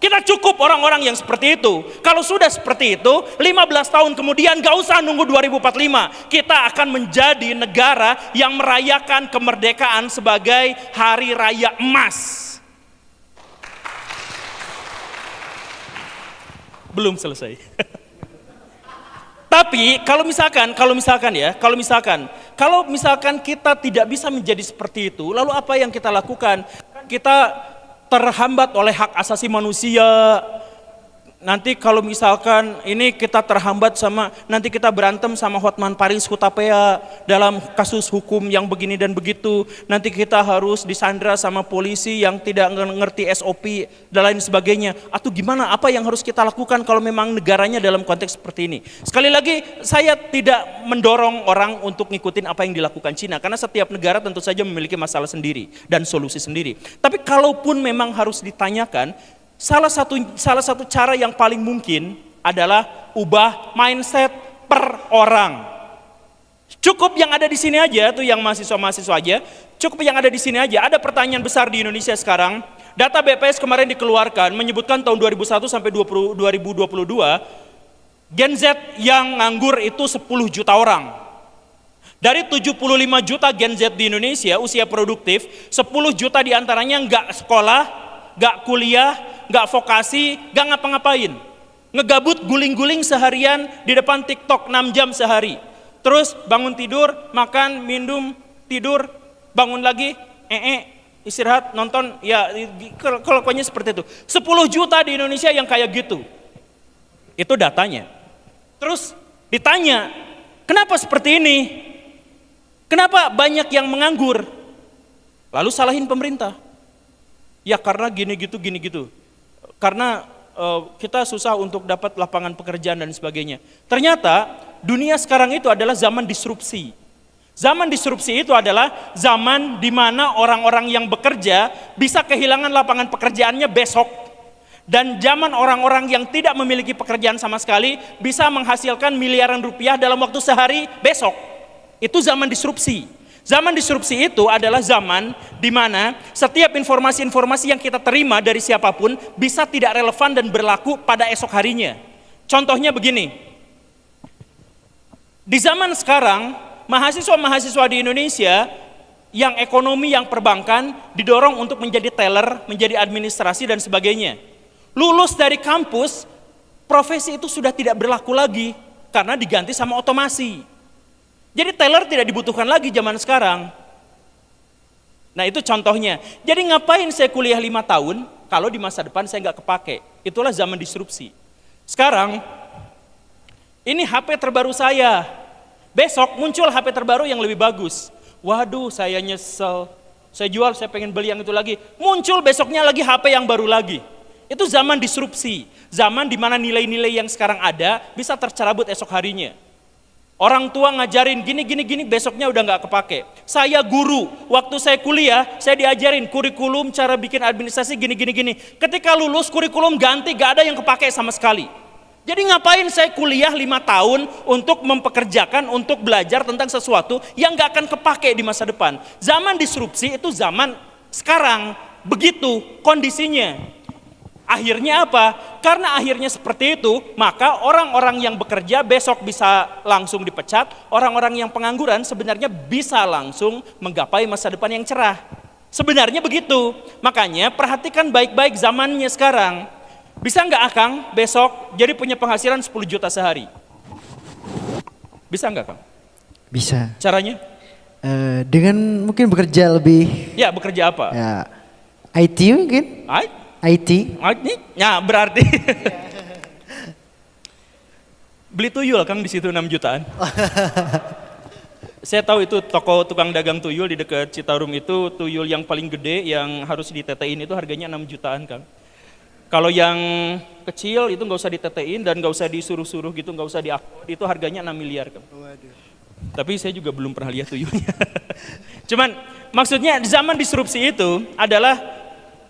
Kita cukup orang-orang yang seperti itu. Kalau sudah seperti itu, 15 tahun kemudian gak usah nunggu 2045. Kita akan menjadi negara yang merayakan kemerdekaan sebagai hari raya emas. Belum selesai. Tapi kalau misalkan kita tidak bisa menjadi seperti itu, lalu apa yang kita lakukan? Kita terhambat oleh hak asasi manusia. Nanti kalau misalkan ini kita terhambat nanti kita berantem sama Hotman Paris Hutapea dalam kasus hukum yang begini dan begitu. Nanti kita harus disandra sama polisi yang tidak ngerti SOP dan lain sebagainya. Atau gimana, apa yang harus kita lakukan kalau memang negaranya dalam konteks seperti ini? Sekali lagi, saya tidak mendorong orang untuk ngikutin apa yang dilakukan Cina, karena setiap negara tentu saja memiliki masalah sendiri dan solusi sendiri. Tapi kalaupun memang harus ditanyakan, salah satu cara yang paling mungkin adalah ubah mindset per orang. Cukup yang ada di sini aja, tuh yang mahasiswa-mahasiswa aja, cukup yang ada di sini aja. Ada pertanyaan besar di Indonesia sekarang. Data BPS kemarin dikeluarkan menyebutkan tahun 2001 sampai 2022, Gen Z yang nganggur itu 10 juta orang. Dari 75 juta Gen Z di Indonesia usia produktif, 10 juta diantaranya nggak sekolah, nggak kuliah, nggak vokasi, nggak ngapa-ngapain. Ngegabut guling-guling seharian di depan TikTok 6 jam sehari. Terus bangun tidur, makan, minum, tidur, bangun lagi, istirahat, nonton, ya kelakuannya seperti itu. 10 juta di Indonesia yang kayak gitu. Itu datanya. Terus ditanya, kenapa seperti ini? Kenapa banyak yang menganggur? Lalu salahin pemerintah. Ya karena gini gitu. Karena kita susah untuk dapat lapangan pekerjaan dan sebagainya. Ternyata dunia sekarang itu adalah zaman disrupsi. Zaman disrupsi itu adalah zaman di mana orang-orang yang bekerja bisa kehilangan lapangan pekerjaannya besok. Dan zaman orang-orang yang tidak memiliki pekerjaan sama sekali bisa menghasilkan miliaran rupiah dalam waktu sehari besok. Itu zaman disrupsi. Zaman disrupsi itu adalah zaman di mana setiap informasi-informasi yang kita terima dari siapapun bisa tidak relevan dan berlaku pada esok harinya. Contohnya begini. Di zaman sekarang, mahasiswa-mahasiswa di Indonesia yang ekonomi, yang perbankan didorong untuk menjadi teller, menjadi administrasi dan sebagainya. Lulus dari kampus, profesi itu sudah tidak berlaku lagi karena diganti sama otomasi. Jadi teller tidak dibutuhkan lagi zaman sekarang. Nah itu contohnya. Jadi ngapain saya kuliah 5 tahun kalau di masa depan saya nggak kepake? Itulah zaman disrupsi. Sekarang, ini HP terbaru saya. Besok muncul HP terbaru yang lebih bagus. Waduh saya nyesel. Saya jual, saya pengen beli yang itu lagi. Muncul besoknya lagi HP yang baru lagi. Itu zaman disrupsi, zaman di mana nilai-nilai yang sekarang ada bisa tercerabut esok harinya. Orang tua ngajarin gini, besoknya udah nggak kepake. Saya guru, waktu saya kuliah, saya diajarin kurikulum cara bikin administrasi gini. Ketika lulus kurikulum ganti, gak ada yang kepake sama sekali. Jadi ngapain saya kuliah 5 tahun untuk mempekerjakan, untuk belajar tentang sesuatu yang gak akan kepake di masa depan. Zaman disrupsi itu zaman sekarang, begitu kondisinya. Akhirnya apa? Karena akhirnya seperti itu, maka orang-orang yang bekerja besok bisa langsung dipecat, orang-orang yang pengangguran sebenarnya bisa langsung menggapai masa depan yang cerah. Sebenarnya begitu, makanya perhatikan baik-baik zamannya sekarang. Bisa nggak Akang besok jadi punya penghasilan 10 juta sehari? Bisa nggak Kang? Bisa. Caranya? Dengan mungkin bekerja lebih. Ya bekerja apa? Ya, IT mungkin. IT. Ya berarti beli tuyul Kang di situ 6 jutaan. Saya tahu itu toko tukang dagang tuyul di dekat Citarum itu tuyul yang paling gede yang harus ditetein itu harganya 6 jutaan Kang. Kalau yang kecil itu nggak usah ditetein dan nggak usah disuruh-suruh gitu, nggak usah diakut, itu harganya 6 miliar Kang. Waduh. Tapi saya juga belum pernah lihat tuyulnya. Cuman maksudnya zaman disrupsi itu adalah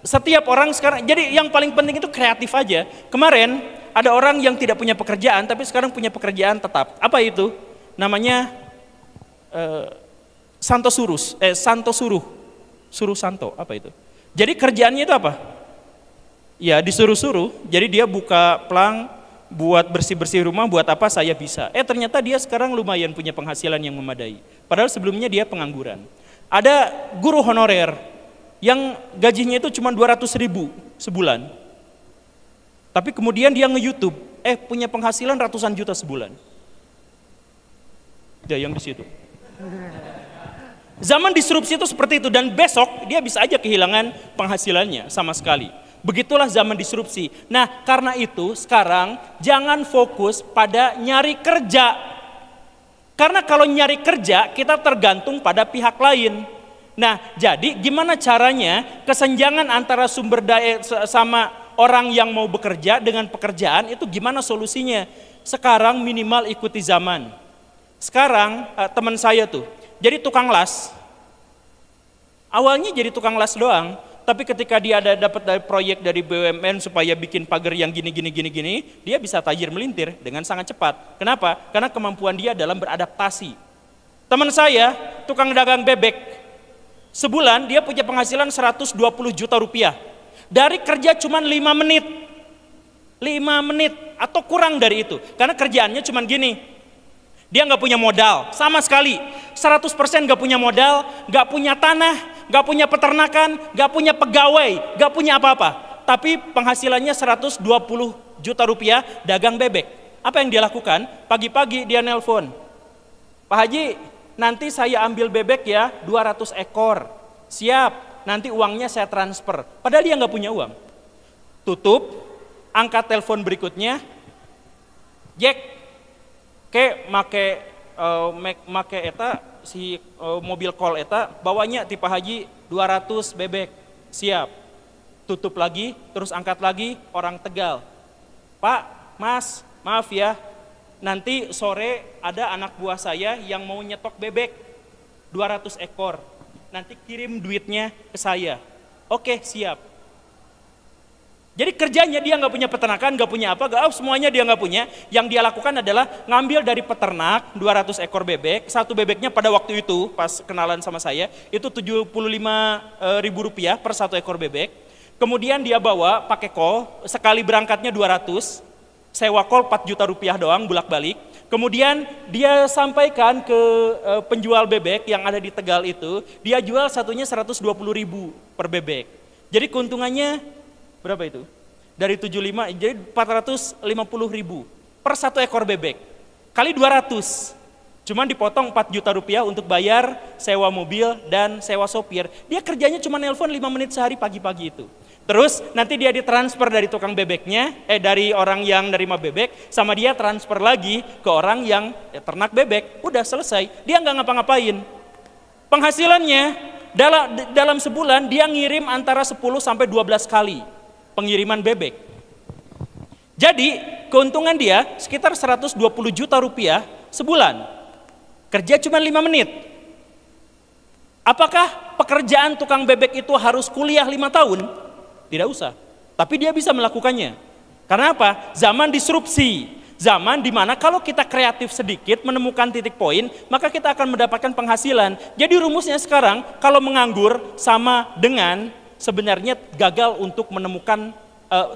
setiap orang sekarang, jadi yang paling penting itu kreatif aja. Kemarin ada orang yang tidak punya pekerjaan tapi sekarang punya pekerjaan tetap. Apa itu? Namanya Santo Suruh. Suruh Santo, apa itu? Jadi kerjaannya itu apa? Ya disuruh-suruh, jadi dia buka plang buat bersih-bersih rumah, buat apa saya bisa. Ternyata dia sekarang lumayan punya penghasilan yang memadai. Padahal sebelumnya dia pengangguran. Ada guru honorer yang gajinya itu cuma 200.000 sebulan. Tapi kemudian dia nge-YouTube, punya penghasilan ratusan juta sebulan. Ya yang di situ. Zaman disrupsi itu seperti itu dan besok dia bisa aja kehilangan penghasilannya sama sekali. Begitulah zaman disrupsi. Nah, karena itu sekarang jangan fokus pada nyari kerja. Karena kalau nyari kerja kita tergantung pada pihak lain. Nah, jadi gimana caranya kesenjangan antara sumber daya sama orang yang mau bekerja dengan pekerjaan itu gimana solusinya? Sekarang minimal ikuti zaman. Sekarang teman saya tuh jadi tukang las. Awalnya jadi tukang las doang, tapi ketika dia dapat proyek dari BUMN supaya bikin pagar yang gini, dia bisa tajir melintir dengan sangat cepat. Kenapa? Karena kemampuan dia dalam beradaptasi. Teman saya tukang dagang bebek. Sebulan dia punya penghasilan 120 juta rupiah. Dari kerja cuma 5 menit. 5 menit atau kurang dari itu. Karena kerjaannya cuma gini. Dia nggak punya modal sama sekali. 100% nggak punya modal, nggak punya tanah, nggak punya peternakan, nggak punya pegawai, nggak punya apa-apa. Tapi penghasilannya 120 juta rupiah dagang bebek. Apa yang dia lakukan? Pagi-pagi dia nelpon. Pak Haji, nanti saya ambil bebek ya 200 ekor. Siap, nanti uangnya saya transfer. Padahal dia nggak punya uang. Tutup, angkat telepon berikutnya. Jack, make eta si mobil call eta bawanya tipe Haji 200 bebek. Siap. Tutup lagi, terus angkat lagi orang Tegal. Pak, Mas, maaf ya. Nanti sore ada anak buah saya yang mau nyetok bebek 200 ekor. Nanti kirim duitnya ke saya. Oke, siap. Jadi kerjanya dia nggak punya peternakan, nggak punya apa, semuanya dia nggak punya. Yang dia lakukan adalah ngambil dari peternak 200 ekor bebek. Satu bebeknya pada waktu itu pas kenalan sama saya itu 75.000 rupiah per satu ekor bebek. Kemudian dia bawa pakai kol, sekali berangkatnya 200, sewa kol 4 juta rupiah doang bolak balik. Kemudian dia sampaikan ke penjual bebek yang ada di Tegal itu, dia jual satunya 120.000 per bebek. Jadi keuntungannya berapa itu? Dari 75 jadi 450.000 per satu ekor bebek. Kali 200. Cuman dipotong 4 juta rupiah untuk bayar sewa mobil dan sewa sopir. Dia kerjanya cuma nelpon 5 menit sehari pagi-pagi itu. Terus nanti dia ditransfer dari tukang bebeknya, dari orang yang nerima bebek, sama dia transfer lagi ke orang yang ternak bebek. Udah selesai, dia nggak ngapa-ngapain. Penghasilannya dalam sebulan dia ngirim antara 10 sampai 12 kali pengiriman bebek. Jadi keuntungan dia sekitar 120 juta rupiah sebulan. Kerja cuma 5 menit. Apakah pekerjaan tukang bebek itu harus kuliah 5 tahun? Tidak usah. Tapi dia bisa melakukannya. Karena apa? Zaman disrupsi. Zaman dimana kalau kita kreatif sedikit menemukan titik poin, maka kita akan mendapatkan penghasilan. Jadi rumusnya sekarang kalau menganggur sama dengan sebenarnya gagal untuk menemukan,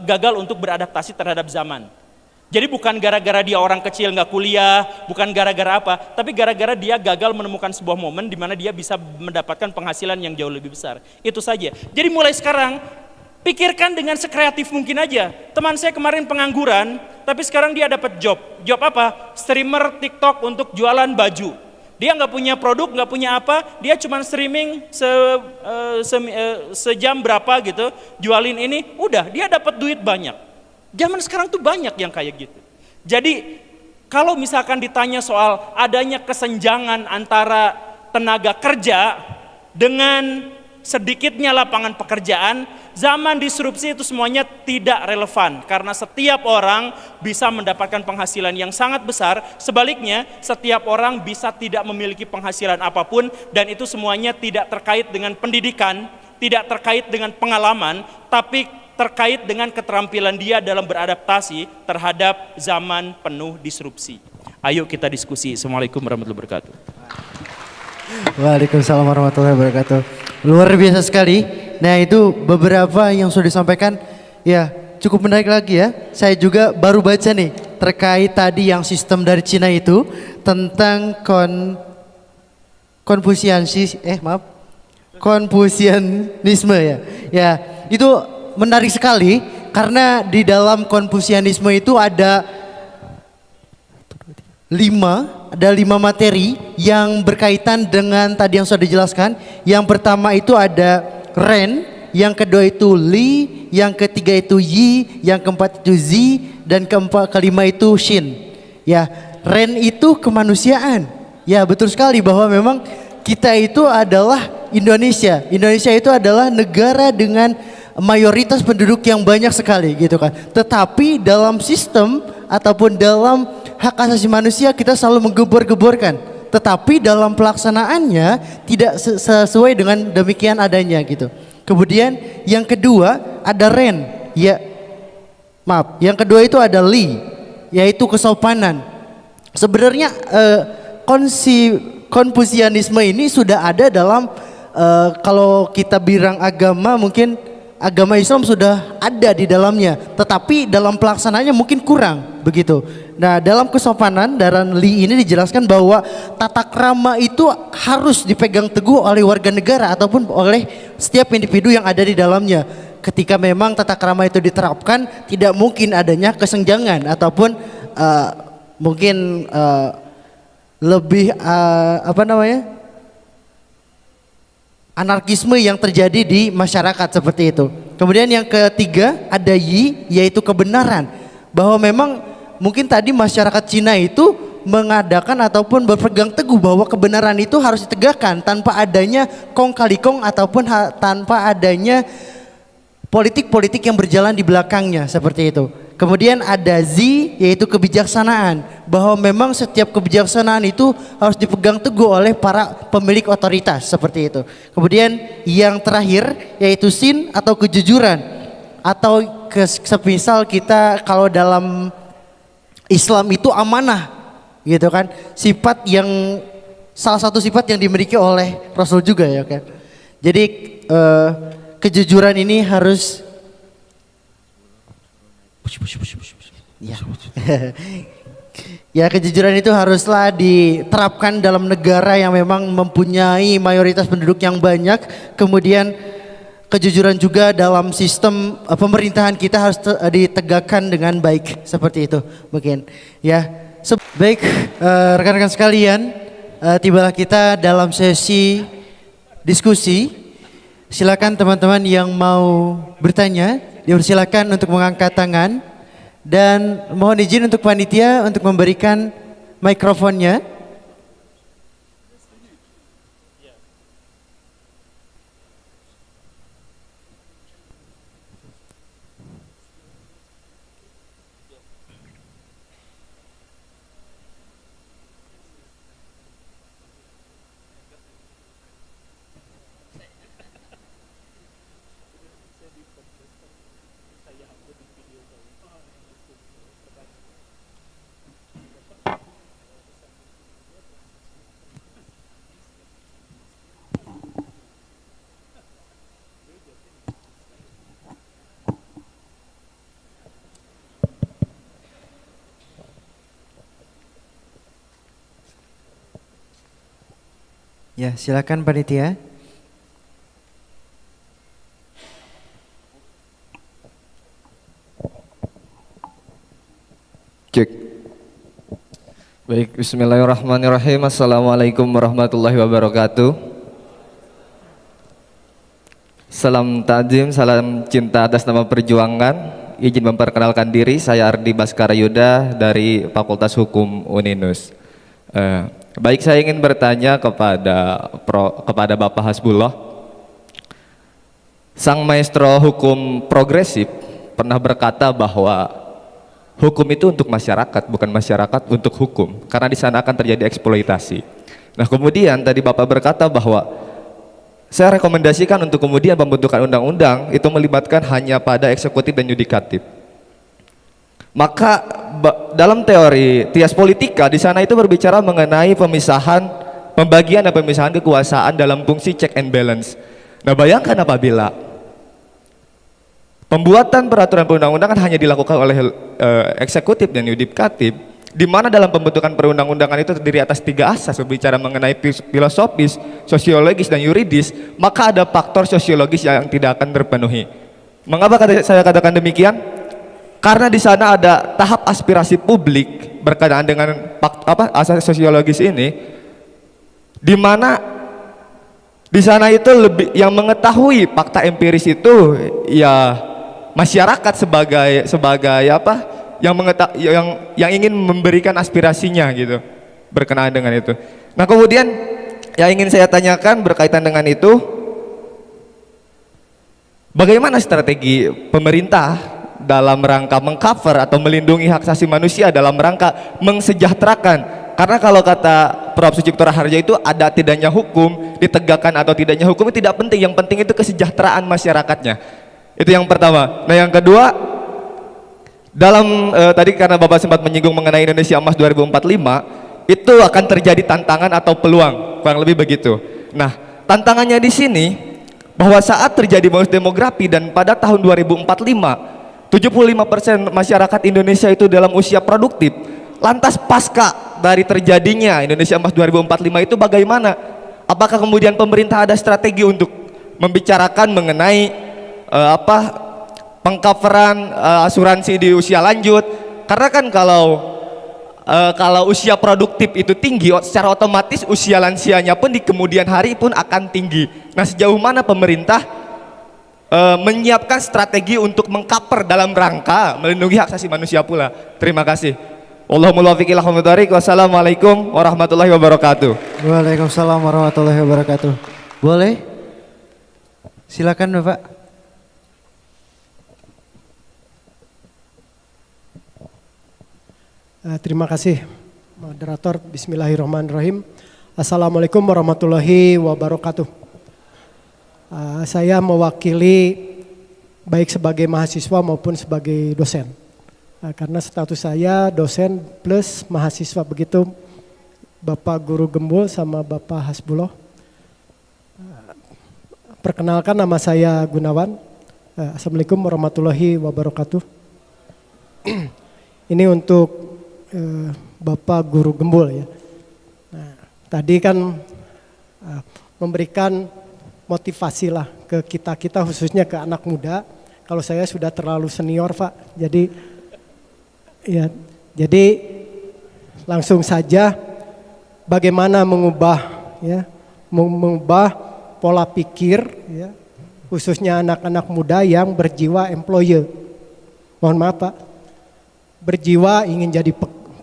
gagal untuk beradaptasi terhadap zaman. Jadi bukan gara-gara dia orang kecil nggak kuliah, bukan gara-gara apa, tapi gara-gara dia gagal menemukan sebuah momen di mana dia bisa mendapatkan penghasilan yang jauh lebih besar. Itu saja. Jadi mulai sekarang pikirkan dengan sekreatif mungkin aja. Teman saya kemarin pengangguran, tapi sekarang dia dapat job. Job apa? Streamer TikTok untuk jualan baju. Dia nggak punya produk, nggak punya apa, dia cuma streaming sejam berapa gitu, jualin ini, udah dia dapat duit banyak. Zaman sekarang tuh banyak yang kayak gitu. Jadi kalau misalkan ditanya soal adanya kesenjangan antara tenaga kerja dengan sedikitnya lapangan pekerjaan, zaman disrupsi itu semuanya tidak relevan karena setiap orang bisa mendapatkan penghasilan yang sangat besar. Sebaliknya, setiap orang bisa tidak memiliki penghasilan apapun dan itu semuanya tidak terkait dengan pendidikan, tidak terkait dengan pengalaman, tapi terkait dengan keterampilan dia dalam beradaptasi terhadap zaman penuh disrupsi. Ayo kita diskusi. Assalamualaikum warahmatullahi wabarakatuh. Waalaikumsalam warahmatullahi wabarakatuh. Luar biasa sekali. Nah itu beberapa yang sudah disampaikan, ya cukup menarik lagi ya. Saya juga baru baca nih terkait tadi yang sistem dari Cina itu tentang Konfusianisme ya. Ya itu menarik sekali karena di dalam Konfusianisme itu ada 5 materi yang berkaitan dengan tadi yang sudah dijelaskan. Yang pertama itu ada Ren, yang kedua itu Li, yang ketiga itu Yi, yang keempat itu Zi, dan kelima itu Shin. Ya, Ren itu kemanusiaan. Ya, betul sekali bahwa memang kita itu adalah Indonesia. Indonesia itu adalah negara dengan mayoritas penduduk yang banyak sekali gitu kan. Tetapi dalam sistem ataupun dalam hak asasi manusia kita selalu menggembor-gemborkan, tetapi dalam pelaksanaannya tidak sesuai dengan demikian adanya gitu. Kemudian yang kedua ada Ren, yang kedua itu ada Li, yaitu kesopanan. Sebenarnya Konfusianisme ini sudah ada dalam kalau kita bilang agama, mungkin agama Islam sudah ada di dalamnya, tetapi dalam pelaksanaannya mungkin kurang begitu. Nah, dalam kesopanan dalam Li ini dijelaskan bahwa tata krama itu harus dipegang teguh oleh warga negara ataupun oleh setiap individu yang ada di dalamnya. Ketika memang tata krama itu diterapkan, tidak mungkin adanya kesenjangan ataupun mungkin lebih anarkisme yang terjadi di masyarakat seperti itu. Kemudian yang ketiga ada Yi, yaitu kebenaran, bahwa memang mungkin tadi masyarakat Cina itu mengadakan ataupun berpegang teguh bahwa kebenaran itu harus ditegakkan tanpa adanya kong kali kong ataupun tanpa adanya politik-politik yang berjalan di belakangnya seperti itu. Kemudian ada Z, yaitu kebijaksanaan, bahwa memang setiap kebijaksanaan itu harus dipegang teguh oleh para pemilik otoritas seperti itu. Kemudian yang terakhir yaitu Sin atau kejujuran. atau semisal kita kalau dalam Islam itu amanah gitu kan, sifat yang salah satu sifat yang dimiliki oleh Rasul juga ya kan. Jadi kejujuran ini harus ya. Ya, kejujuran itu haruslah diterapkan dalam negara yang memang mempunyai mayoritas penduduk yang banyak. Kemudian kejujuran juga dalam sistem pemerintahan kita harus ditegakkan dengan baik, seperti itu mungkin ya. Baik, rekan-rekan sekalian, tibalah kita dalam sesi diskusi. Silakan teman-teman yang mau bertanya dipersilakan untuk mengangkat tangan. Dan mohon izin untuk panitia untuk memberikan mikrofonnya. Ya, silakan panitia. Cek. Baik, bismillahirrahmanirrahim. Assalamualaikum warahmatullahi wabarakatuh. Salam takzim, salam cinta atas nama perjuangan. Izin memperkenalkan diri, saya Ardi Baskara Yuda dari Fakultas Hukum Uninus. Baik, saya ingin bertanya kepada Bapak Hasbullah. Sang maestro hukum progresif pernah berkata bahwa hukum itu untuk masyarakat, bukan masyarakat untuk hukum, karena di sana akan terjadi eksploitasi. Nah, kemudian tadi Bapak berkata bahwa saya rekomendasikan untuk kemudian pembentukan undang-undang itu melibatkan hanya pada eksekutif dan yudikatif. Maka dalam teori Thias Politika di sana itu berbicara mengenai pembagian dan pemisahan kekuasaan dalam fungsi check and balance. Nah, bayangkan apabila pembuatan peraturan perundang-undangan hanya dilakukan oleh eksekutif dan yudikatif, di mana dalam pembentukan perundang-undangan itu terdiri atas 3 asas berbicara mengenai filosofis, sosiologis, dan yuridis, maka ada faktor sosiologis yang tidak akan terpenuhi. Mengapa saya katakan demikian? Karena di sana ada tahap aspirasi publik berkaitan dengan asas sosiologis ini, di mana di sana itu lebih yang mengetahui fakta empiris itu ya masyarakat sebagai apa yang ingin memberikan aspirasinya gitu berkenaan dengan itu. Nah, kemudian yang ingin saya tanyakan berkaitan dengan itu, bagaimana strategi pemerintah dalam rangka mengcover atau melindungi hak asasi manusia dalam rangka mensejahterakan? Karena kalau kata Prof. Sucipto Raharjo itu ada tidaknya hukum, ditegakkan atau tidaknya hukum itu tidak penting, yang penting itu kesejahteraan masyarakatnya. Itu yang pertama. Nah, yang kedua, dalam tadi karena Bapak sempat menyinggung mengenai Indonesia Emas 2045, itu akan terjadi tantangan atau peluang, kurang lebih begitu. Nah, tantangannya di sini bahwa saat terjadi bonus demografi dan pada tahun 2045 75% masyarakat Indonesia itu dalam usia produktif. Lantas pasca dari terjadinya Indonesia Emas 2045 itu bagaimana? Apakah kemudian pemerintah ada strategi untuk membicarakan mengenai pengcoveran asuransi di usia lanjut? Karena kan kalau usia produktif itu tinggi, secara otomatis usia lansianya pun di kemudian hari pun akan tinggi. Nah, sejauh mana pemerintah menyiapkan strategi untuk mengcover dalam rangka melindungi hak asasi manusia pula? Terima kasih. Wallahul muwaffiq ila aqwamit thoriq. Wassalamualaikum warahmatullahi wabarakatuh. Waalaikumsalam warahmatullahi wabarakatuh. Boleh? Silakan Bapak. Terima kasih moderator. Bismillahirrahmanirrahim. Assalamualaikum warahmatullahi wabarakatuh. Saya mewakili baik sebagai mahasiswa maupun sebagai dosen. Karena status saya dosen plus mahasiswa, begitu Bapak Guru Gembul sama Bapak Hasbullah. Perkenalkan, nama saya Gunawan. Assalamualaikum warahmatullahi wabarakatuh. Ini untuk Bapak Guru Gembul ya. Nah, tadi kan memberikan motivasi lah ke kita khususnya ke anak muda. Kalau saya sudah terlalu senior Pak, jadi langsung saja bagaimana mengubah pola pikir ya, khususnya anak-anak muda yang berjiwa employer. Mohon maaf Pak, berjiwa ingin jadi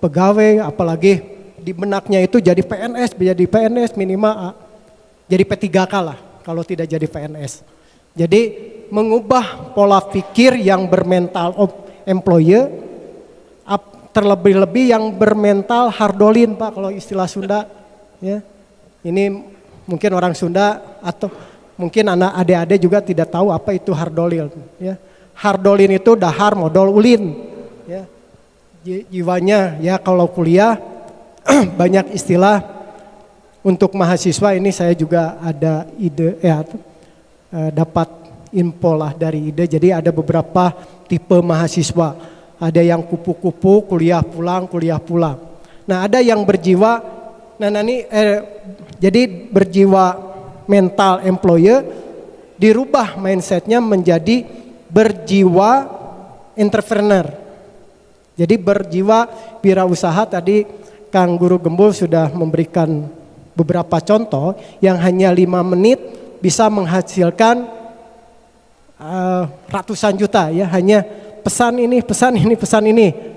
pegawai, apalagi di benaknya itu jadi PNS minimal jadi P3K lah kalau tidak jadi PNS. Jadi mengubah pola pikir yang bermental employer, terlebih-lebih yang bermental hardolin Pak kalau istilah Sunda ya. Ini mungkin orang Sunda atau mungkin anak adik-adik juga tidak tahu apa itu hardolin ya. Hardolin itu dahar modal ulin ya. Jiwanya ya kalau kuliah banyak istilah. Untuk mahasiswa ini saya juga ada ide dapat info lah dari ide. Jadi ada beberapa tipe mahasiswa. Ada yang kupu-kupu kuliah pulang. Nah ada yang berjiwa, jadi berjiwa mental employer, dirubah mindsetnya menjadi berjiwa entrepreneur. Jadi berjiwa wirausaha. Tadi Kang Guru Gembul sudah memberikan beberapa contoh yang hanya 5 menit bisa menghasilkan ratusan juta ya, hanya pesan ini.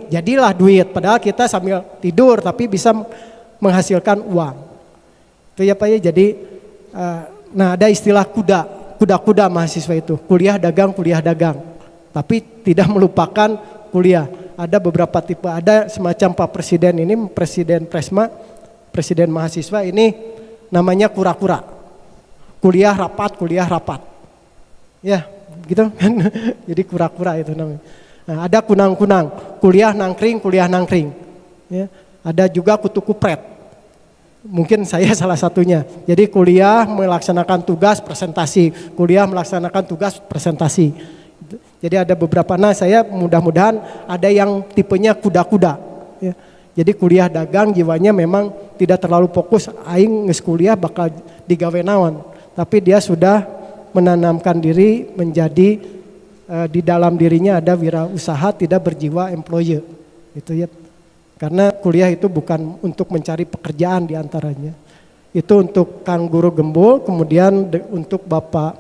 Jadilah duit, padahal kita sambil tidur tapi bisa menghasilkan uang. Itu ya Pak ya, jadi ada istilah kuda mahasiswa itu, kuliah dagang, tapi tidak melupakan kuliah. Ada beberapa tipe, ada semacam Pak Presiden ini, Presiden Presma, Presiden mahasiswa ini namanya kura-kura. Kuliah rapat. Ya, gitu kan. Jadi kura-kura itu namanya. Nah, ada kunang-kunang, kuliah nangkring. Ya, ada juga kutu kupret. Mungkin saya salah satunya. Jadi kuliah melaksanakan tugas presentasi. Jadi ada beberapa. Nah, saya mudah-mudahan ada yang tipenya kuda-kuda. Ya. Jadi kuliah dagang jiwanya memang tidak terlalu fokus aing geus kuliah bakal digawe naon, tapi dia sudah menanamkan diri menjadi di dalam dirinya ada wirausaha, tidak berjiwa employer. Gitu ya. Karena kuliah itu bukan untuk mencari pekerjaan diantaranya. Itu untuk Kang Guru Gembul, kemudian untuk Bapak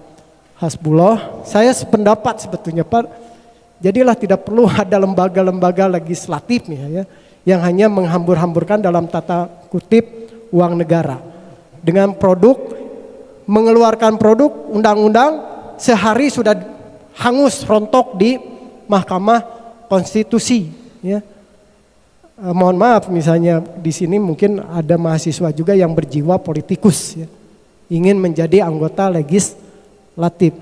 Hasbullah. Saya sependapat sebetulnya Pak. Jadilah tidak perlu ada lembaga-lembaga legislatif nih ya, yang hanya menghambur-hamburkan dalam tata kutip uang negara. Dengan mengeluarkan produk undang-undang sehari sudah hangus rontok di Mahkamah Konstitusi. Ya. Mohon maaf misalnya di sini mungkin ada mahasiswa juga yang berjiwa politikus, ya, ingin menjadi anggota legislatif.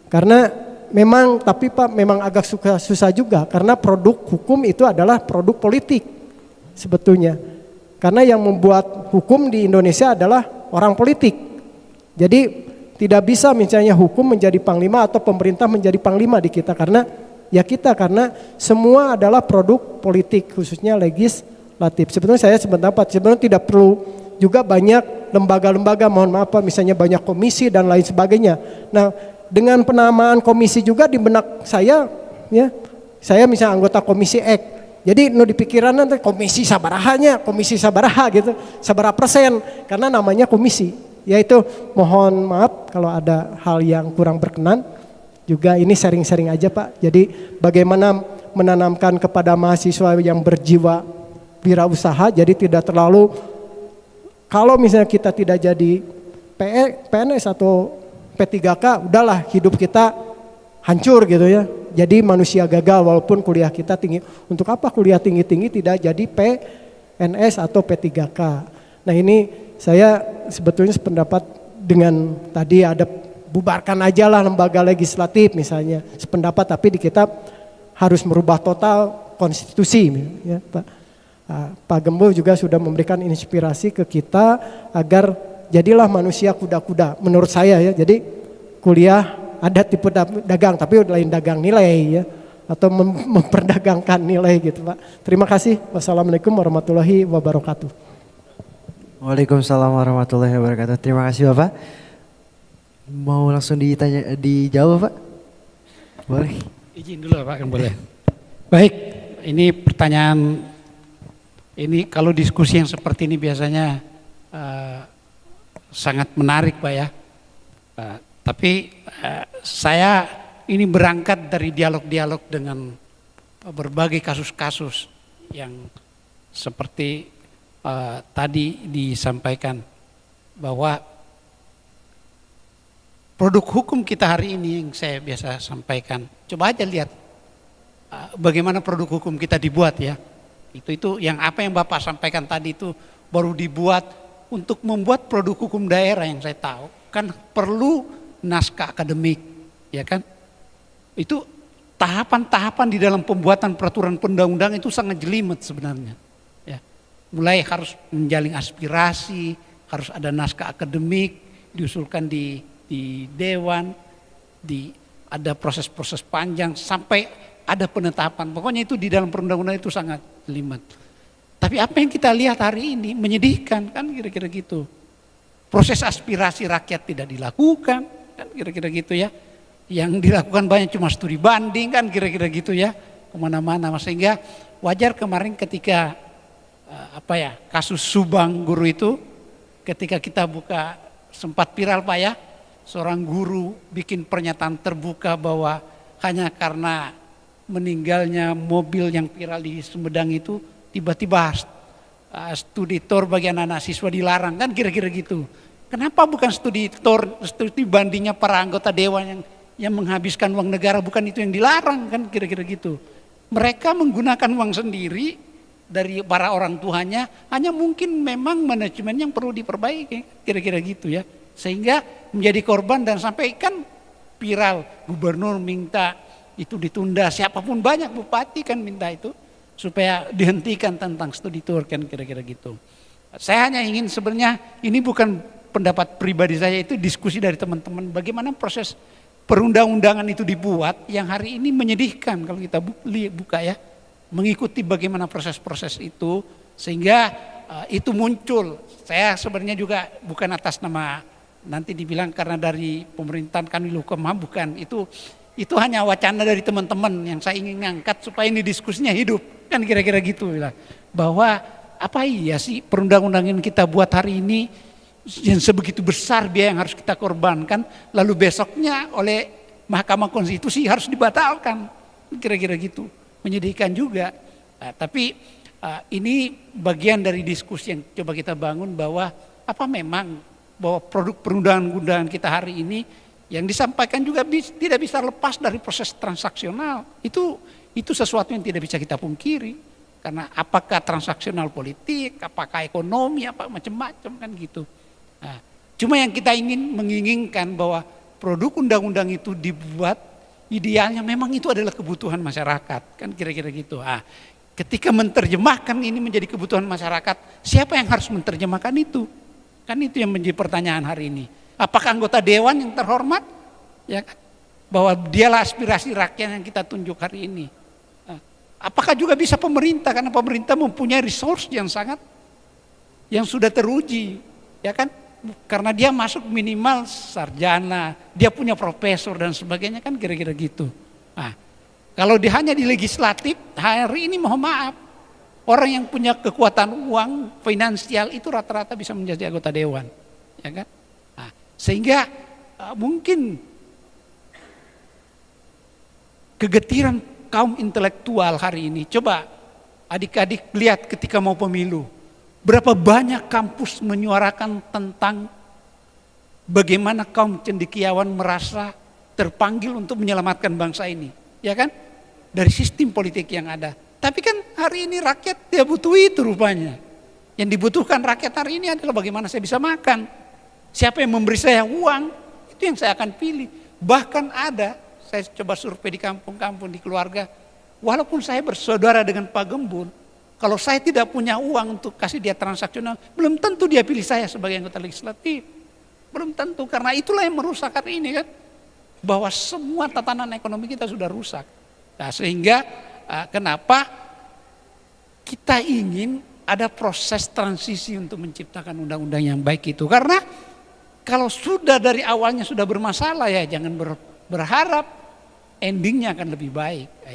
Karena memang, tapi Pak memang agak susah juga karena produk hukum itu adalah produk politik. Sebetulnya karena yang membuat hukum di Indonesia adalah orang politik. Jadi tidak bisa misalnya hukum menjadi panglima atau pemerintah menjadi panglima di kita karena semua adalah produk politik khususnya legislatif. Sebetulnya saya sependapat, sebenarnya tidak perlu juga banyak lembaga-lembaga, mohon maaf Pak, misalnya banyak komisi dan lain sebagainya. Nah, dengan penamaan komisi juga di benak saya ya, saya misalnya anggota komisi X. Jadi di pikiran nanti komisi sabaraha gitu, sabaraha persen, karena namanya komisi. Yaitu mohon maaf kalau ada hal yang kurang berkenan. Juga ini sharing-sharing aja Pak. Jadi bagaimana menanamkan kepada mahasiswa yang berjiwa wirausaha, jadi tidak terlalu, kalau misalnya kita tidak jadi PNS atau P3K, udahlah hidup kita hancur gitu ya. Jadi manusia gagal walaupun kuliah kita tinggi. Untuk apa kuliah tinggi-tinggi tidak jadi PNS atau P3K. Nah ini saya sebetulnya sependapat dengan tadi ada bubarkan aja lah lembaga legislatif misalnya sependapat, tapi di kita harus merubah total konstitusi ya Pak. Pak Gembong juga sudah memberikan inspirasi ke kita agar jadilah manusia kuda-kuda menurut saya ya. Jadi kuliah ada tipe dagang tapi lain dagang nilai ya, atau memperdagangkan nilai gitu Pak. Terima kasih. Wassalamualaikum warahmatullahi wabarakatuh. Waalaikumsalam warahmatullahi wabarakatuh. Terima kasih Bapak. Mau langsung dijawab Pak? Boleh. Izin dulu Pak, kan boleh. Baik, ini pertanyaan, ini kalau diskusi yang seperti ini biasanya sangat menarik Pak ya. Tapi saya ini berangkat dari dialog-dialog dengan berbagai kasus-kasus yang seperti tadi disampaikan bahwa produk hukum kita hari ini yang saya biasa sampaikan, coba aja lihat bagaimana produk hukum kita dibuat ya. Itu yang apa yang Bapak sampaikan tadi itu baru dibuat untuk membuat produk hukum daerah yang saya tahu kan perlu naskah akademik, ya kan? Itu tahapan-tahapan di dalam pembuatan peraturan perundang-undang itu sangat jelimet sebenarnya. Ya. Mulai harus menjalin aspirasi, harus ada naskah akademik, diusulkan di dewan, ada proses-proses panjang sampai ada penetapan. Pokoknya itu di dalam perundang-undang itu sangat jelimet. Tapi apa yang kita lihat hari ini menyedihkan kan kira-kira gitu. Proses aspirasi rakyat tidak dilakukan kan kira-kira gitu ya. Yang dilakukan banyak cuma studi banding kan kira-kira gitu ya. Kemana-mana. Sehingga wajar kemarin ketika kasus Subang guru itu ketika kita buka sempat viral Pak ya. Seorang guru bikin pernyataan terbuka bahwa hanya karena meninggalnya mobil yang viral di Sumedang itu tiba-tiba studi tour bagi anak-anak siswa dilarang kan kira-kira gitu. Kenapa bukan studi tour, studi bandingnya para anggota dewan yang menghabiskan uang negara, bukan itu yang dilarang kan kira-kira gitu. Mereka menggunakan uang sendiri dari para orang tuanya, hanya mungkin memang manajemen yang perlu diperbaiki kira-kira gitu ya. Sehingga menjadi korban dan sampai kan viral, gubernur minta itu ditunda, siapapun banyak bupati kan minta itu supaya dihentikan tentang studi tour kan kira-kira gitu. Saya hanya ingin sebenarnya ini bukan pendapat pribadi saya, itu diskusi dari teman-teman bagaimana proses perundang-undangan itu dibuat yang hari ini menyedihkan kalau kita buka ya, mengikuti bagaimana proses-proses itu sehingga itu muncul. Saya sebenarnya juga bukan atas nama nanti dibilang karena dari pemerintahan Kanwil Hukumham, bukan, itu hanya wacana dari teman-teman yang saya ingin ngangkat supaya ini diskusinya hidup kan kira-kira gitu lah. Bahwa apa iya sih perundang-undangan kita buat hari ini yang sebegitu besar biaya yang harus kita korbankan, lalu besoknya oleh Mahkamah Konstitusi harus dibatalkan kira-kira gitu, menyedihkan juga. Tapi ini bagian dari diskusi yang coba kita bangun bahwa apa memang bahwa produk perundangan-undangan kita hari ini yang disampaikan juga tidak bisa lepas dari proses transaksional. Itu sesuatu yang tidak bisa kita pungkiri. Karena apakah transaksional politik, apakah ekonomi, apa macam-macam kan gitu. Nah, cuma yang kita menginginkan bahwa produk undang-undang itu dibuat idealnya memang itu adalah kebutuhan masyarakat kan kira-kira gitu. Nah, ketika menerjemahkan ini menjadi kebutuhan masyarakat, siapa yang harus menerjemahkan itu? Kan itu yang menjadi pertanyaan hari ini. Apakah anggota dewan yang terhormat? Ya kan? Bahwa dialah aspirasi rakyat yang kita tunjuk hari ini. Apakah juga bisa pemerintah? Karena pemerintah mempunyai resource yang sudah teruji. Ya kan? Karena dia masuk minimal sarjana, dia punya profesor dan sebagainya kan kira-kira gitu. Nah, kalau hanya di legislatif, hari ini mohon maaf, orang yang punya kekuatan uang, finansial itu rata-rata bisa menjadi anggota dewan, ya kan? Nah, sehingga mungkin kegetiran kaum intelektual hari ini, coba adik-adik lihat ketika mau pemilu, berapa banyak kampus menyuarakan tentang bagaimana kaum cendekiawan merasa terpanggil untuk menyelamatkan bangsa ini, ya kan? Dari sistem politik yang ada. Tapi kan hari ini rakyat tidak butuh itu rupanya. Yang dibutuhkan rakyat hari ini adalah bagaimana saya bisa makan. Siapa yang memberi saya uang, itu yang saya akan pilih. Bahkan ada, saya coba survei di kampung-kampung, di keluarga, walaupun saya bersaudara dengan Pak Gembong, kalau saya tidak punya uang untuk kasih dia transaksional, belum tentu dia pilih saya sebagai anggota legislatif. Belum tentu, karena itulah yang merusak hari ini kan. Bahwa semua tatanan ekonomi kita sudah rusak. Nah, sehingga kenapa kita ingin ada proses transisi untuk menciptakan undang-undang yang baik itu. Karena kalau sudah dari awalnya sudah bermasalah ya jangan berharap endingnya akan lebih baik. Nah,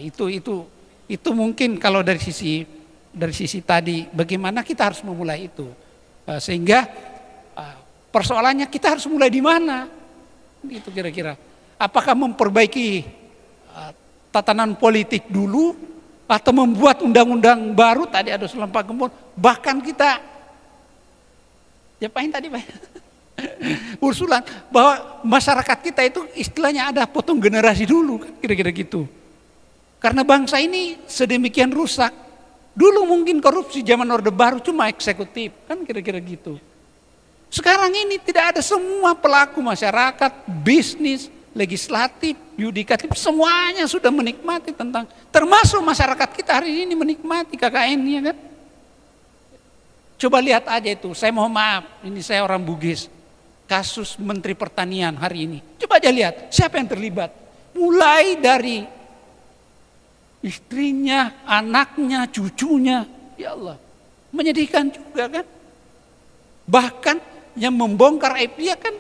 itu mungkin kalau dari sisi tadi bagaimana kita harus memulai itu. Sehingga persoalannya kita harus mulai di mana? Itu kira-kira. Apakah memperbaiki tatanan politik dulu atau membuat undang-undang baru? Tadi ada usulan Pak Gembong. Bahkan kita diapain tadi Pak? Usulan bahwa masyarakat kita itu istilahnya ada potong generasi dulu kan kira-kira gitu. Karena bangsa ini sedemikian rusak. Dulu mungkin korupsi zaman Orde Baru cuma eksekutif kan kira-kira gitu. Sekarang ini tidak ada, semua pelaku masyarakat, bisnis, legislatif, yudikatif, semuanya sudah menikmati tentang, termasuk masyarakat kita hari ini menikmati KKN-nya kan. Coba lihat aja itu, saya mohon maaf, ini saya orang Bugis, kasus Menteri Pertanian hari ini. Coba aja lihat, siapa yang terlibat. Mulai dari istrinya, anaknya, cucunya, ya Allah, menyedihkan juga kan. Bahkan yang membongkar aib dia kan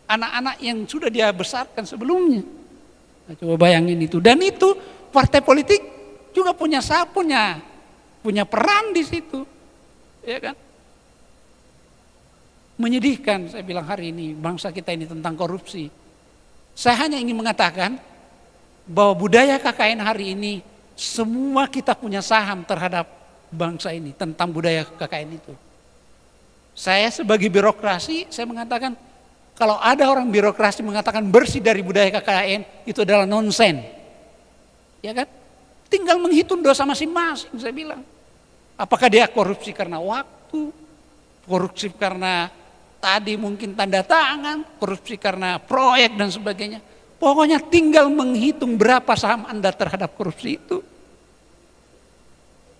anak-anak yang sudah dia besarkan sebelumnya. Nah, coba bayangin itu. Dan itu partai politik juga punya peran di situ, ya kan? Menyedihkan saya bilang hari ini bangsa kita ini tentang korupsi. Saya hanya ingin mengatakan bahwa budaya KKN hari ini semua kita punya saham terhadap bangsa ini tentang budaya KKN itu. Saya sebagai birokrasi saya mengatakan, kalau ada orang birokrasi mengatakan bersih dari budaya KKN, itu adalah nonsen. Ya kan? Tinggal menghitung dosa masing-masing, saya bilang. Apakah dia korupsi karena waktu, korupsi karena tadi mungkin tanda tangan, korupsi karena proyek dan sebagainya. Pokoknya tinggal menghitung berapa saham Anda terhadap korupsi itu.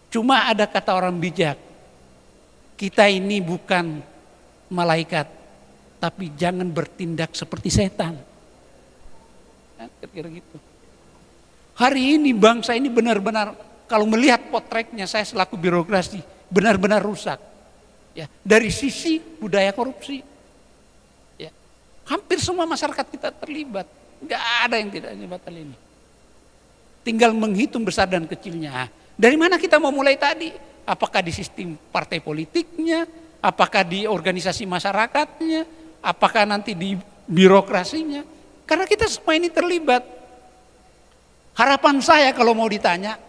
Cuma ada kata orang bijak, kita ini bukan malaikat, tapi jangan bertindak seperti setan. Kira-kira gitu. Hari ini bangsa ini benar-benar, kalau melihat potretnya saya selaku birokrasi, benar-benar rusak. Ya, dari sisi budaya korupsi. Ya, hampir semua masyarakat kita terlibat. Enggak ada yang tidak terlibat hal ini. Tinggal menghitung besar dan kecilnya. Dari mana kita mau mulai tadi? Apakah di sistem partai politiknya? Apakah di organisasi masyarakatnya? Apakah nanti di birokrasinya? Karena kita semua ini terlibat. Harapan saya kalau mau ditanya,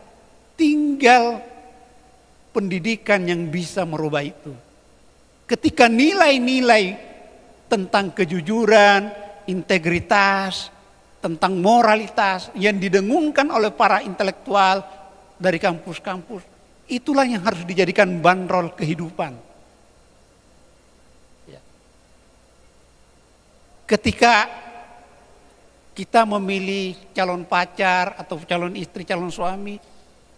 tinggal pendidikan yang bisa merubah itu. Ketika nilai-nilai tentang kejujuran, integritas, tentang moralitas yang didengungkan oleh para intelektual dari kampus-kampus, itulah yang harus dijadikan bandrol kehidupan. Ketika kita memilih calon pacar atau calon istri, calon suami,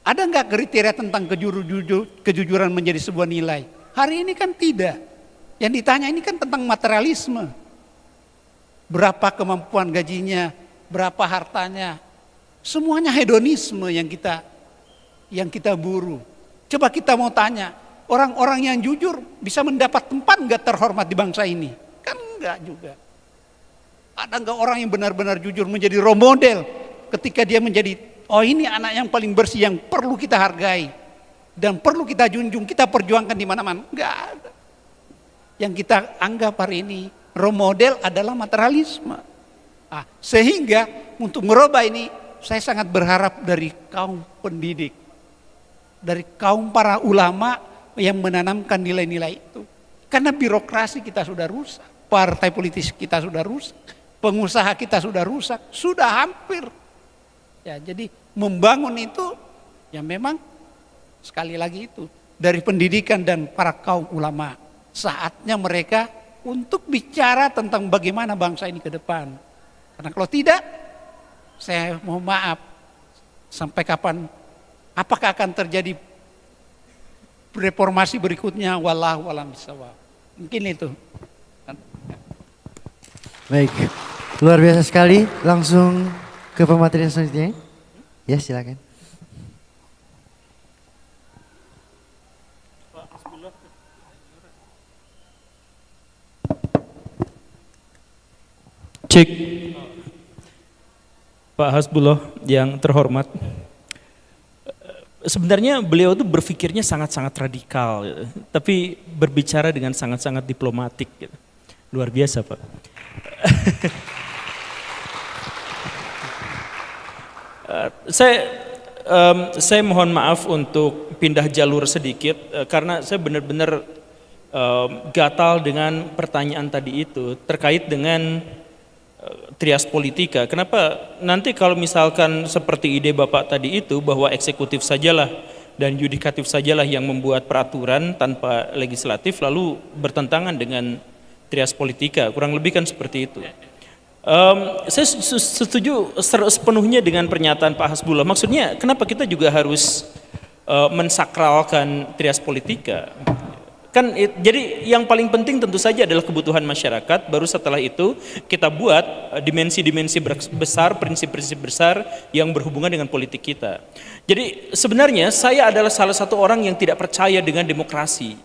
ada enggak kriteria tentang kejujuran menjadi sebuah nilai? Hari ini kan tidak. Yang ditanya ini kan tentang materialisme. Berapa kemampuan gajinya, berapa hartanya. Semuanya hedonisme yang kita buru. Coba kita mau tanya, orang-orang yang jujur bisa mendapat tempat enggak terhormat di bangsa ini? Kan enggak juga. Ada enggak orang yang benar-benar jujur menjadi role model ketika dia menjadi, oh ini anak yang paling bersih yang perlu kita hargai dan perlu kita junjung, kita perjuangkan di mana-mana? Enggak ada. Yang kita anggap hari ini role model adalah materialisme. Sehingga untuk merubah ini saya sangat berharap dari kaum pendidik, dari kaum para ulama yang menanamkan nilai-nilai itu. Karena birokrasi kita sudah rusak, partai politis kita sudah rusak, pengusaha kita sudah rusak, sudah hampir. Ya, jadi membangun itu ya memang sekali lagi itu dari pendidikan dan para kaum ulama. Saatnya mereka untuk bicara tentang bagaimana bangsa ini ke depan. Karena kalau tidak, saya mohon maaf, sampai kapan, apakah akan terjadi reformasi berikutnya, wallahu a'lam bishawab. Mungkin itu. Baik, luar biasa sekali. Langsung ke pemateri selanjutnya. Ya, silakan. Cek. Pak Hasbullah yang terhormat, sebenarnya beliau itu berpikirnya sangat-sangat radikal, gitu, tapi berbicara dengan sangat-sangat diplomatik. Gitu. Luar biasa, Pak. Saya mohon maaf untuk pindah jalur sedikit, karena saya benar-benar gatal dengan pertanyaan tadi itu terkait dengan trias politika. Kenapa nanti kalau misalkan seperti ide Bapak tadi itu bahwa eksekutif sajalah dan yudikatif sajalah yang membuat peraturan tanpa legislatif lalu bertentangan dengan trias politika, kurang lebih kan seperti itu. Saya setuju sepenuhnya dengan pernyataan Pak Hasbullah. Maksudnya kenapa kita juga harus mensakralkan trias politika? Kan jadi yang paling penting tentu saja adalah kebutuhan masyarakat, baru setelah itu kita buat dimensi-dimensi besar, prinsip-prinsip besar yang berhubungan dengan politik kita. Jadi sebenarnya saya adalah salah satu orang yang tidak percaya dengan demokrasi,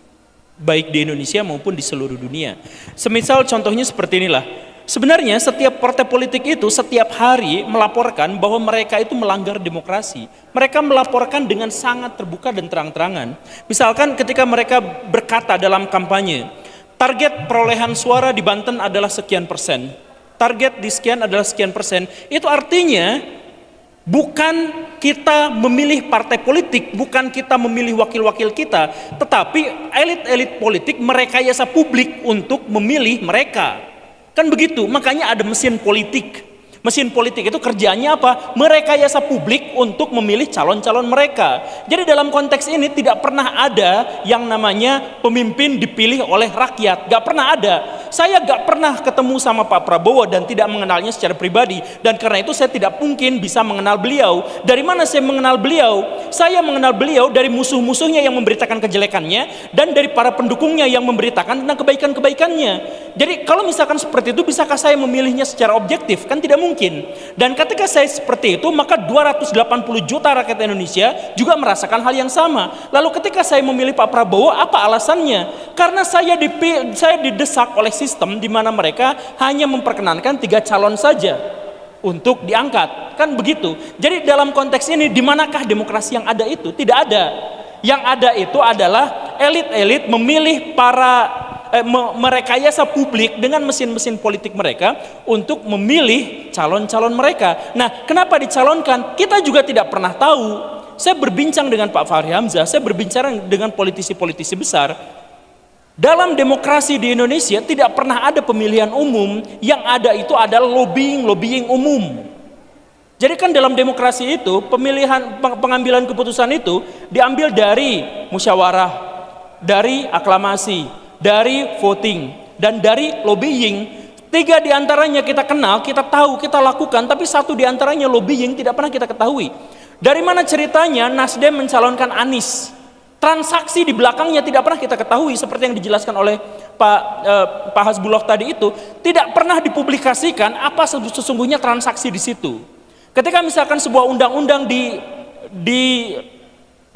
baik di Indonesia maupun di seluruh dunia. Semisal contohnya seperti inilah. Sebenarnya setiap partai politik itu setiap hari melaporkan bahwa mereka itu melanggar demokrasi. Mereka melaporkan dengan sangat terbuka dan terang-terangan. Misalkan ketika mereka berkata dalam kampanye, target perolehan suara di Banten adalah sekian persen, target di sekian adalah sekian persen. Itu artinya bukan kita memilih partai politik, bukan kita memilih wakil-wakil kita, tetapi elit-elit politik merekayasa publik untuk memilih mereka. Kan begitu, makanya ada mesin politik. Mesin politik itu kerjanya apa? Merekayasa publik untuk memilih calon-calon mereka. Jadi dalam konteks ini tidak pernah ada yang namanya pemimpin dipilih oleh rakyat. Gak pernah ada. Saya gak pernah ketemu sama Pak Prabowo dan tidak mengenalnya secara pribadi. Dan karena itu saya tidak mungkin bisa mengenal beliau. Dari mana saya mengenal beliau? Saya mengenal beliau dari musuh-musuhnya yang memberitakan kejelekannya dan dari para pendukungnya yang memberitakan tentang kebaikan-kebaikannya. Jadi kalau misalkan seperti itu, bisakah saya memilihnya secara objektif? Kan tidak mungkin. Dan ketika saya seperti itu, maka 280 juta rakyat Indonesia juga merasakan hal yang sama. Lalu ketika saya memilih Pak Prabowo, apa alasannya? Karena saya didesak oleh sistem di mana mereka hanya memperkenankan 3 calon saja untuk diangkat. Kan begitu. Jadi dalam konteks ini, di manakah demokrasi yang ada itu? Tidak ada. Yang ada itu adalah elit-elit memilih merekayasa publik dengan mesin-mesin politik mereka untuk memilih calon-calon mereka. Nah, kenapa dicalonkan? Kita juga tidak pernah tahu. Saya berbincang dengan Pak Fahri Hamzah, saya berbincang dengan politisi-politisi besar. Dalam demokrasi di Indonesia tidak pernah ada pemilihan umum, yang ada itu adalah lobbying umum. Jadi kan dalam demokrasi itu pengambilan keputusan itu diambil dari musyawarah, dari aklamasi, dari voting, dan dari lobbying. 3 diantaranya kita kenal, kita tahu, kita lakukan, tapi 1 diantaranya lobbying tidak pernah kita ketahui. Dari mana ceritanya Nasdem mencalonkan Anies? Transaksi di belakangnya tidak pernah kita ketahui, seperti yang dijelaskan oleh Pak Hasbullah tadi itu, tidak pernah dipublikasikan apa sesungguhnya transaksi di situ. Ketika misalkan sebuah undang-undang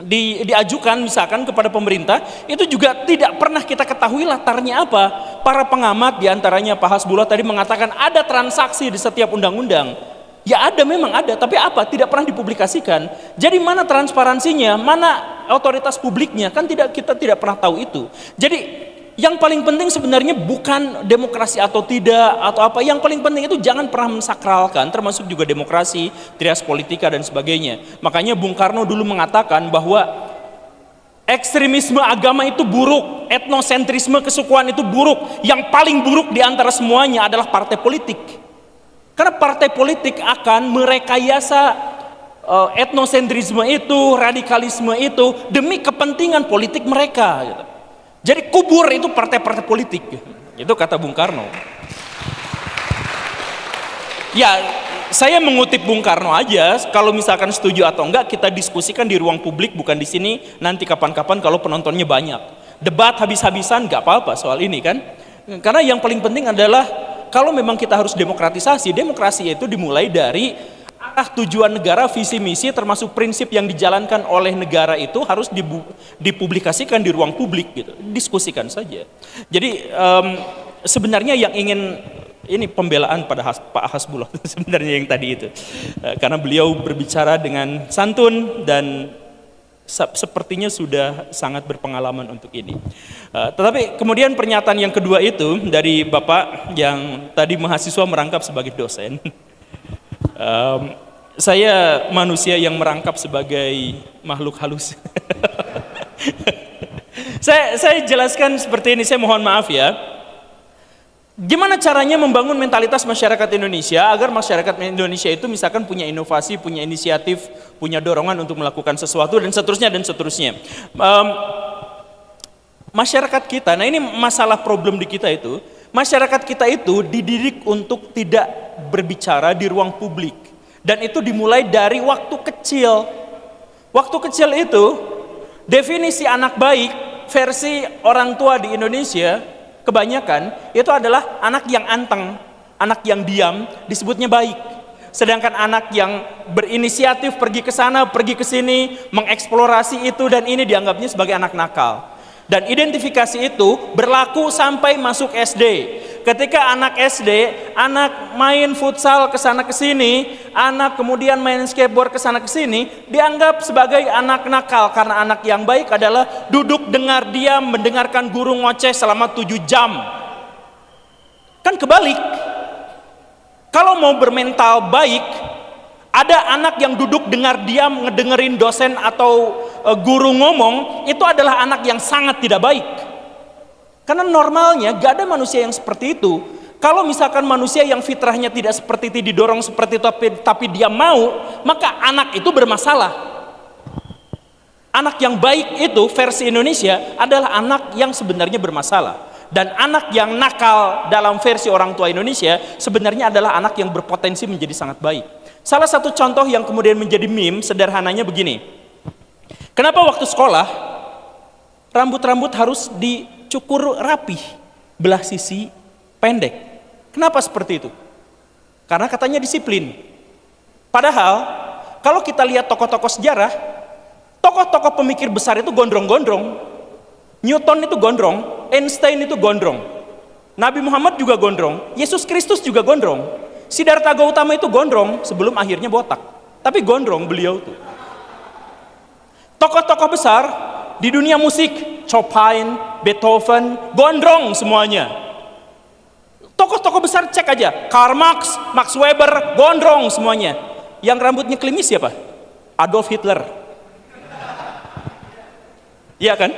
diajukan misalkan kepada pemerintah, itu juga tidak pernah kita ketahui latarnya apa. Para pengamat diantaranya Pak Hasbullah tadi mengatakan ada transaksi di setiap undang-undang. Ya ada, memang ada, tapi apa? Tidak pernah dipublikasikan. Jadi mana transparansinya, mana otoritas publiknya? Kan kita tidak pernah tahu itu. Jadi yang paling penting sebenarnya bukan demokrasi atau tidak atau apa. Yang paling penting itu jangan pernah mensakralkan, termasuk juga demokrasi, trias politika dan sebagainya. Makanya Bung Karno dulu mengatakan bahwa ekstremisme agama itu buruk, etnosentrisme kesukuan itu buruk. Yang paling buruk di antara semuanya adalah partai politik. Karena partai politik akan merekayasa etnosentrisme itu, radikalisme itu demi kepentingan politik mereka. Gitu. Jadi kubur itu partai-partai politik. Itu kata Bung Karno. Ya, saya mengutip Bung Karno aja. Kalau misalkan setuju atau enggak, kita diskusikan di ruang publik, bukan di sini. Nanti kapan-kapan kalau penontonnya banyak. Debat habis-habisan nggak apa-apa soal ini kan. Karena yang paling penting adalah kalau memang kita harus demokratisasi, demokrasi itu dimulai dari arah tujuan negara, visi misi, termasuk prinsip yang dijalankan oleh negara itu harus dipublikasikan di ruang publik gitu, diskusikan saja. Jadi sebenarnya yang ingin ini pembelaan pada Pak Hasbullah sebenarnya yang tadi itu, karena beliau berbicara dengan santun dan sepertinya sudah sangat berpengalaman untuk ini. Tetapi kemudian pernyataan yang kedua itu dari Bapak yang tadi mahasiswa merangkap sebagai dosen. Saya manusia yang merangkap sebagai makhluk halus. Saya jelaskan seperti ini, saya mohon maaf ya. Gimana caranya membangun mentalitas masyarakat Indonesia agar masyarakat Indonesia itu misalkan punya inovasi, punya inisiatif, punya dorongan untuk melakukan sesuatu dan seterusnya dan seterusnya. Masyarakat kita, nah ini masalah problem di kita itu, masyarakat kita itu dididik untuk tidak berbicara di ruang publik. Dan itu dimulai dari waktu kecil. Waktu kecil itu, definisi anak baik versi orang tua di Indonesia, kebanyakan itu adalah anak yang anteng, anak yang diam, disebutnya baik. Sedangkan anak yang berinisiatif pergi ke sana, pergi ke sini, mengeksplorasi itu dan ini dianggapnya sebagai anak nakal. Dan identifikasi itu berlaku sampai masuk SD. Ketika anak SD, anak main futsal ke sana ke sini, anak kemudian main skateboard ke sana ke sini, dianggap sebagai anak nakal karena anak yang baik adalah duduk dengar diam mendengarkan guru ngoceh selama 7 jam. Kan kebalik. Kalau mau bermental baik, ada anak yang duduk dengar diam ngedengerin dosen atau guru ngomong, itu adalah anak yang sangat tidak baik. Karena normalnya gak ada manusia yang seperti itu. Kalau misalkan manusia yang fitrahnya tidak seperti itu, didorong seperti itu tapi dia mau, maka anak itu bermasalah. Anak yang baik itu versi Indonesia adalah anak yang sebenarnya bermasalah. Dan anak yang nakal dalam versi orang tua Indonesia sebenarnya adalah anak yang berpotensi menjadi sangat baik. Salah satu contoh yang kemudian menjadi meme sederhananya begini. Kenapa waktu sekolah rambut-rambut harus dicukur rapih, belah sisi pendek? Kenapa seperti itu? Karena katanya disiplin. Padahal kalau kita lihat tokoh-tokoh sejarah, tokoh-tokoh pemikir besar itu gondrong-gondrong. Newton itu gondrong, Einstein itu gondrong, Nabi Muhammad juga gondrong, Yesus Kristus juga gondrong, Siddhartha Gautama itu gondrong sebelum akhirnya botak. Tapi gondrong beliau tuh. Tokoh-tokoh besar di dunia musik, Chopin, Beethoven, gondrong semuanya. Tokoh-tokoh besar cek aja, Karl Marx, Max Weber, gondrong semuanya. Yang rambutnya klimis siapa? Adolf Hitler. Iya kan?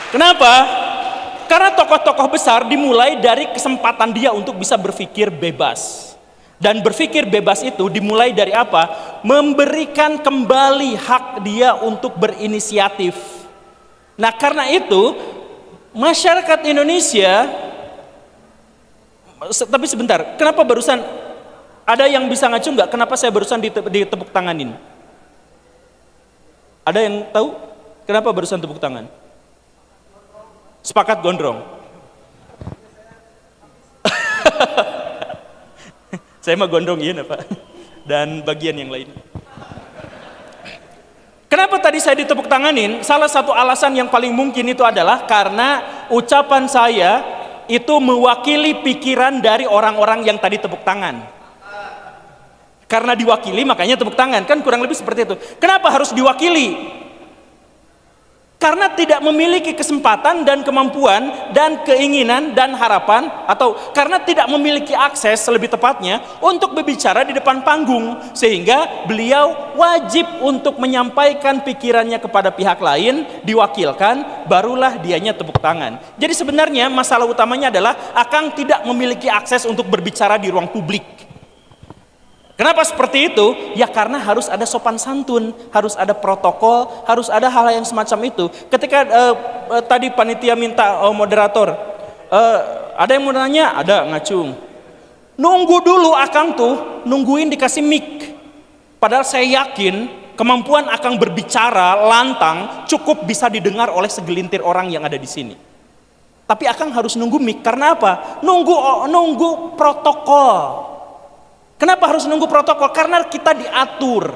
Kenapa? Karena tokoh-tokoh besar dimulai dari kesempatan dia untuk bisa berpikir bebas. Dan berpikir bebas itu dimulai dari apa? Memberikan kembali hak dia untuk berinisiatif. Nah karena itu masyarakat Indonesia, tapi sebentar, kenapa barusan ada yang bisa ngacu nggak? Kenapa saya barusan ditepuk tanganin? Ada yang tahu kenapa barusan tepuk tangan? Sepakat gondrong. Saya mah gondrong iya Pak. Dan bagian yang lain. Kenapa tadi saya ditepuk tanganin? Salah satu alasan yang paling mungkin itu adalah karena ucapan saya itu mewakili pikiran dari orang-orang yang tadi tepuk tangan. Karena diwakili makanya tepuk tangan. Kan kurang lebih seperti itu. Kenapa harus diwakili? Karena tidak memiliki kesempatan dan kemampuan dan keinginan dan harapan, atau karena tidak memiliki akses lebih tepatnya untuk berbicara di depan panggung, sehingga beliau wajib untuk menyampaikan pikirannya kepada pihak lain, diwakilkan, barulah dianya tepuk tangan. Jadi sebenarnya masalah utamanya adalah Akang tidak memiliki akses untuk berbicara di ruang publik. Kenapa seperti itu? Ya karena harus ada sopan santun, harus ada protokol, harus ada hal yang semacam itu. Ketika tadi panitia minta moderator, ada yang mau nanya? Ada, ngacung. Nunggu dulu akang tuh, nungguin dikasih mic. Padahal saya yakin kemampuan akang berbicara lantang cukup bisa didengar oleh segelintir orang yang ada di sini. Tapi akang harus nunggu mic, karena apa? Nunggu protokol. Kenapa harus nunggu protokol? Karena kita diatur.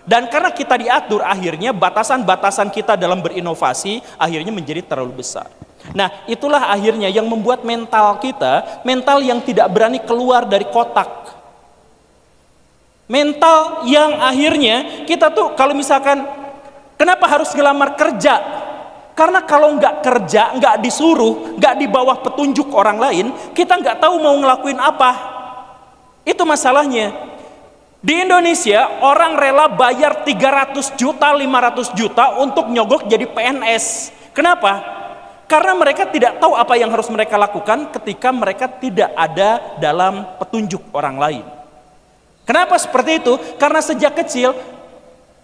Dan karena kita diatur, akhirnya batasan-batasan kita dalam berinovasi akhirnya menjadi terlalu besar. Nah, itulah akhirnya yang membuat mental kita, mental yang tidak berani keluar dari kotak. Mental yang akhirnya kita tuh kalau misalkan, kenapa harus ngelamar kerja? Karena kalau nggak kerja, nggak disuruh, nggak di bawah petunjuk orang lain, kita nggak tahu mau ngelakuin apa. Itu masalahnya. Di Indonesia orang rela bayar 300 juta, 500 juta untuk nyogok jadi PNS. Kenapa? Karena mereka tidak tahu apa yang harus mereka lakukan ketika mereka tidak ada dalam petunjuk orang lain. Kenapa seperti itu? Karena sejak kecil,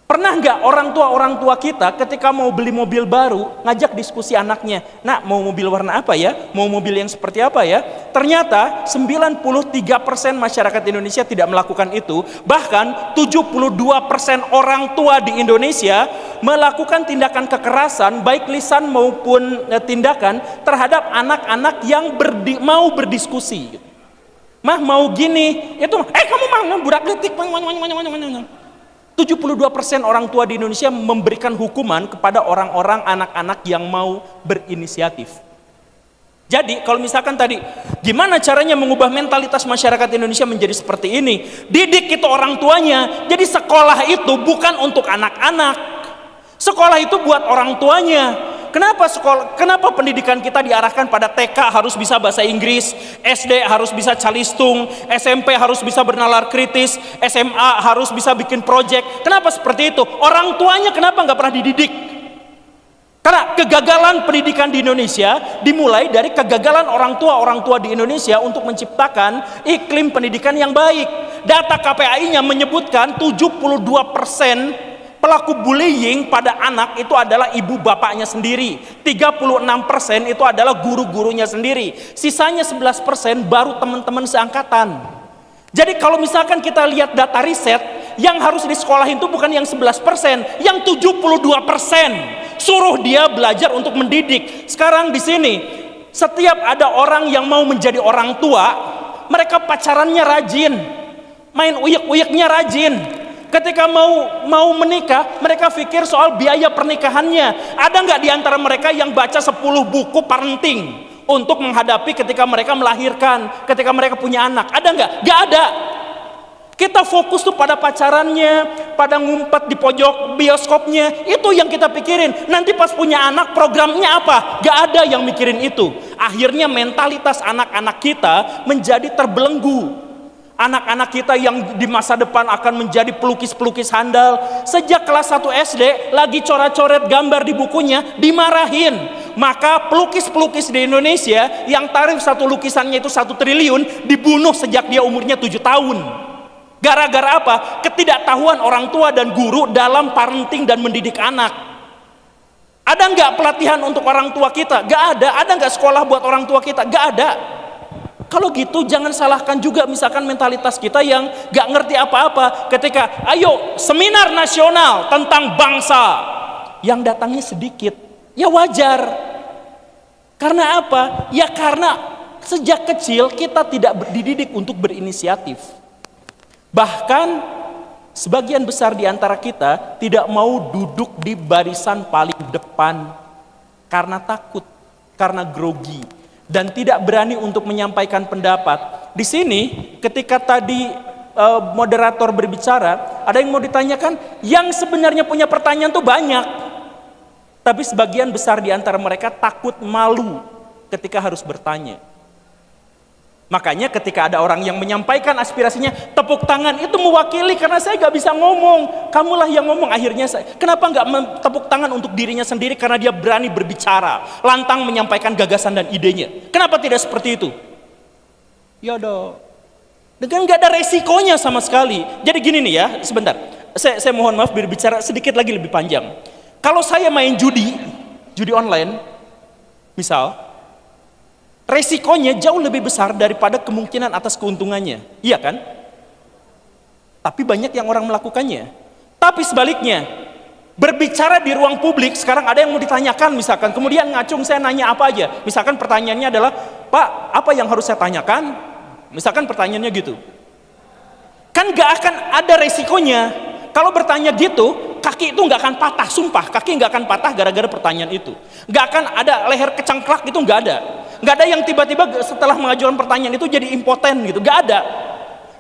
pernah nggak orang tua kita ketika mau beli mobil baru ngajak diskusi anaknya, nak mau mobil warna apa ya, mau mobil yang seperti apa ya? Ternyata 93% masyarakat Indonesia tidak melakukan itu. Bahkan 72% orang tua di Indonesia melakukan tindakan kekerasan baik lisan maupun tindakan terhadap anak-anak yang mau berdiskusi. Mah mau gini, itu kamu mah budak letik. 72% orang tua di Indonesia memberikan hukuman kepada orang-orang anak-anak yang mau berinisiatif. Jadi kalau misalkan tadi, gimana caranya mengubah mentalitas masyarakat Indonesia menjadi seperti ini? Didik itu orang tuanya. Jadi sekolah itu bukan untuk anak-anak. Sekolah itu buat orang tuanya. Kenapa pendidikan kita diarahkan pada TK harus bisa bahasa Inggris, SD harus bisa calistung, SMP harus bisa bernalar kritis, SMA harus bisa bikin project? Kenapa seperti itu? Orang tuanya kenapa nggak pernah dididik? Karena kegagalan pendidikan di Indonesia dimulai dari kegagalan orang tua di Indonesia untuk menciptakan iklim pendidikan yang baik. Data KPAI-nya menyebutkan 72% pelaku bullying pada anak itu adalah ibu bapaknya sendiri. 36% itu adalah guru-gurunya sendiri. Sisanya 11% baru teman-teman seangkatan. Jadi kalau misalkan kita lihat data riset, yang harus disekolahin itu bukan yang 11%, yang 72%. Suruh dia belajar untuk mendidik. Sekarang di sini, setiap ada orang yang mau menjadi orang tua, mereka pacarannya rajin, main uyek-uyeknya rajin. Ketika mau menikah, mereka pikir soal biaya pernikahannya. Ada nggak di antara mereka yang baca 10 buku parenting untuk menghadapi ketika mereka melahirkan, ketika mereka punya anak? Ada nggak? Nggak ada. Kita fokus tuh pada pacarannya, pada ngumpet di pojok bioskopnya. Itu yang kita pikirin. Nanti pas punya anak, programnya apa? Nggak ada yang mikirin itu. Akhirnya mentalitas anak-anak kita menjadi terbelenggu. Anak-anak kita yang di masa depan akan menjadi pelukis-pelukis handal, sejak kelas 1 SD lagi coret-coret gambar di bukunya dimarahin. Maka pelukis-pelukis di Indonesia yang tarif satu lukisannya itu 1 triliun dibunuh sejak dia umurnya 7 tahun. Gara-gara apa? Ketidaktahuan orang tua dan guru dalam parenting dan mendidik anak. Ada nggak pelatihan untuk orang tua kita? Nggak ada. Ada nggak sekolah buat orang tua kita? Nggak ada. Kalau gitu jangan salahkan juga misalkan mentalitas kita yang gak ngerti apa-apa ketika ayo seminar nasional tentang bangsa yang datangnya sedikit. Ya wajar. Karena apa? Ya karena sejak kecil kita tidak dididik untuk berinisiatif. Bahkan sebagian besar di antara kita tidak mau duduk di barisan paling depan karena takut, karena grogi, dan tidak berani untuk menyampaikan pendapat. Di sini ketika tadi moderator berbicara, ada yang mau ditanyakan, yang sebenarnya punya pertanyaan tuh banyak. Tapi sebagian besar di antara mereka takut, malu ketika harus bertanya. Makanya ketika ada orang yang menyampaikan aspirasinya, tepuk tangan, itu mewakili karena saya gak bisa ngomong. Kamulah yang ngomong. Akhirnya saya, kenapa gak tepuk tangan untuk dirinya sendiri? Karena dia berani berbicara, lantang menyampaikan gagasan dan idenya. Kenapa tidak seperti itu? Ya dong. Dengan nggak ada resikonya sama sekali. Jadi gini nih ya, sebentar. Saya mohon maaf berbicara sedikit lagi lebih panjang. Kalau saya main judi online, misal, resikonya jauh lebih besar daripada kemungkinan atas keuntungannya. Iya kan? Tapi banyak yang orang melakukannya. Tapi sebaliknya, berbicara di ruang publik, sekarang ada yang mau ditanyakan misalkan, kemudian ngacung saya nanya apa aja. Misalkan pertanyaannya adalah, Pak, apa yang harus saya tanyakan? Misalkan pertanyaannya gitu. Kan gak akan ada resikonya. Kalau bertanya gitu, kaki itu gak akan patah, sumpah. Kaki gak akan patah gara-gara pertanyaan itu. Gak akan ada leher kecangklak, itu gak ada. Gak ada yang tiba-tiba setelah mengajukan pertanyaan itu jadi impoten gitu, gak ada.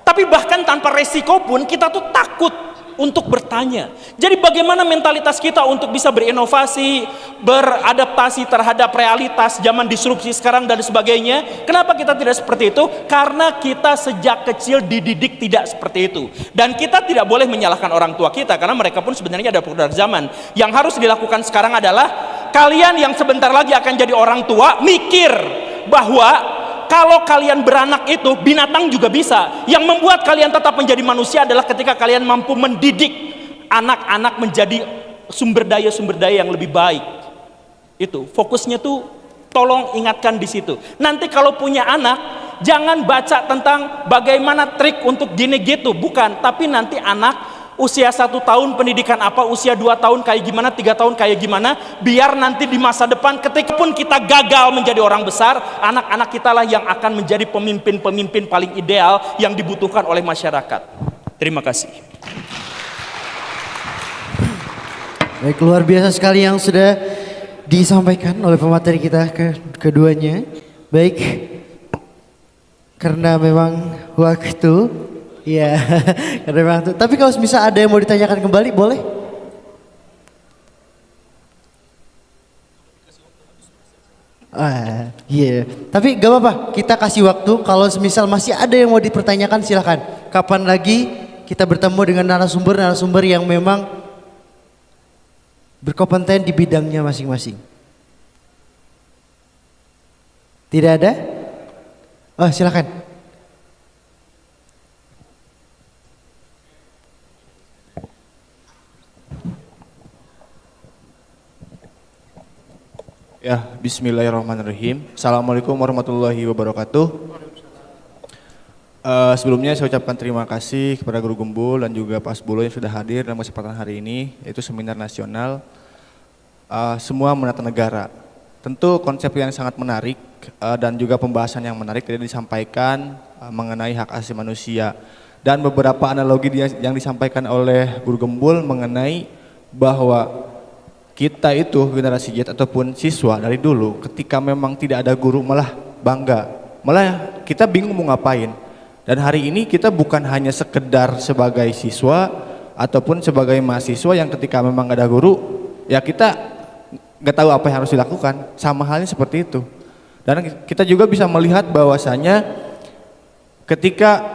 Tapi bahkan tanpa resiko pun kita tuh takut untuk bertanya. Jadi bagaimana mentalitas kita untuk bisa berinovasi, beradaptasi terhadap realitas zaman disrupsi sekarang dan sebagainya. Kenapa kita tidak seperti itu? Karena kita sejak kecil dididik tidak seperti itu. Dan kita tidak boleh menyalahkan orang tua kita, karena mereka pun sebenarnya ada produk zaman. Yang harus dilakukan sekarang adalah kalian yang sebentar lagi akan jadi orang tua, mikir bahwa kalau kalian beranak itu, binatang juga bisa. Yang membuat kalian tetap menjadi manusia adalah ketika kalian mampu mendidik anak-anak menjadi sumber daya yang lebih baik. Itu fokusnya tuh, tolong ingatkan di situ. Nanti kalau punya anak, jangan baca tentang bagaimana trik untuk gini gitu, bukan. Tapi nanti anak usia 1 tahun pendidikan apa, usia 2 tahun kayak gimana, 3 tahun kayak gimana, biar nanti di masa depan ketika pun kita gagal menjadi orang besar, anak-anak kita lah yang akan menjadi pemimpin-pemimpin paling ideal yang dibutuhkan oleh masyarakat. Terima kasih. Baik, luar biasa sekali yang sudah disampaikan oleh pemateri kita keduanya. Baik, karena memang waktu. Iya, karena memang itu. Tapi kalau misal ada yang mau ditanyakan kembali, boleh? Iya. Tapi gak apa-apa, kita kasih waktu. Kalau misal masih ada yang mau dipertanyakan, silahkan. Kapan lagi kita bertemu dengan narasumber yang memang berkompeten di bidangnya masing-masing. Tidak ada? Oh, silahkan. Ya, bismillahirrahmanirrahim. Assalamualaikum warahmatullahi wabarakatuh. Sebelumnya saya ucapkan terima kasih kepada Guru Gembul dan juga Pak Asbulo yang sudah hadir dalam kesempatan hari ini, yaitu seminar nasional semua menata negara. Tentu konsep yang sangat menarik dan juga pembahasan yang menarik tadi disampaikan mengenai hak asasi manusia, dan beberapa analogi yang disampaikan oleh Guru Gembul mengenai bahwa kita itu generasi Z ataupun siswa dari dulu ketika memang tidak ada guru malah bangga, malah kita bingung mau ngapain. Dan hari ini kita bukan hanya sekedar sebagai siswa ataupun sebagai mahasiswa yang ketika memang gak ada guru, ya kita gak tahu apa yang harus dilakukan, sama halnya seperti itu. Dan kita juga bisa melihat bahwasanya ketika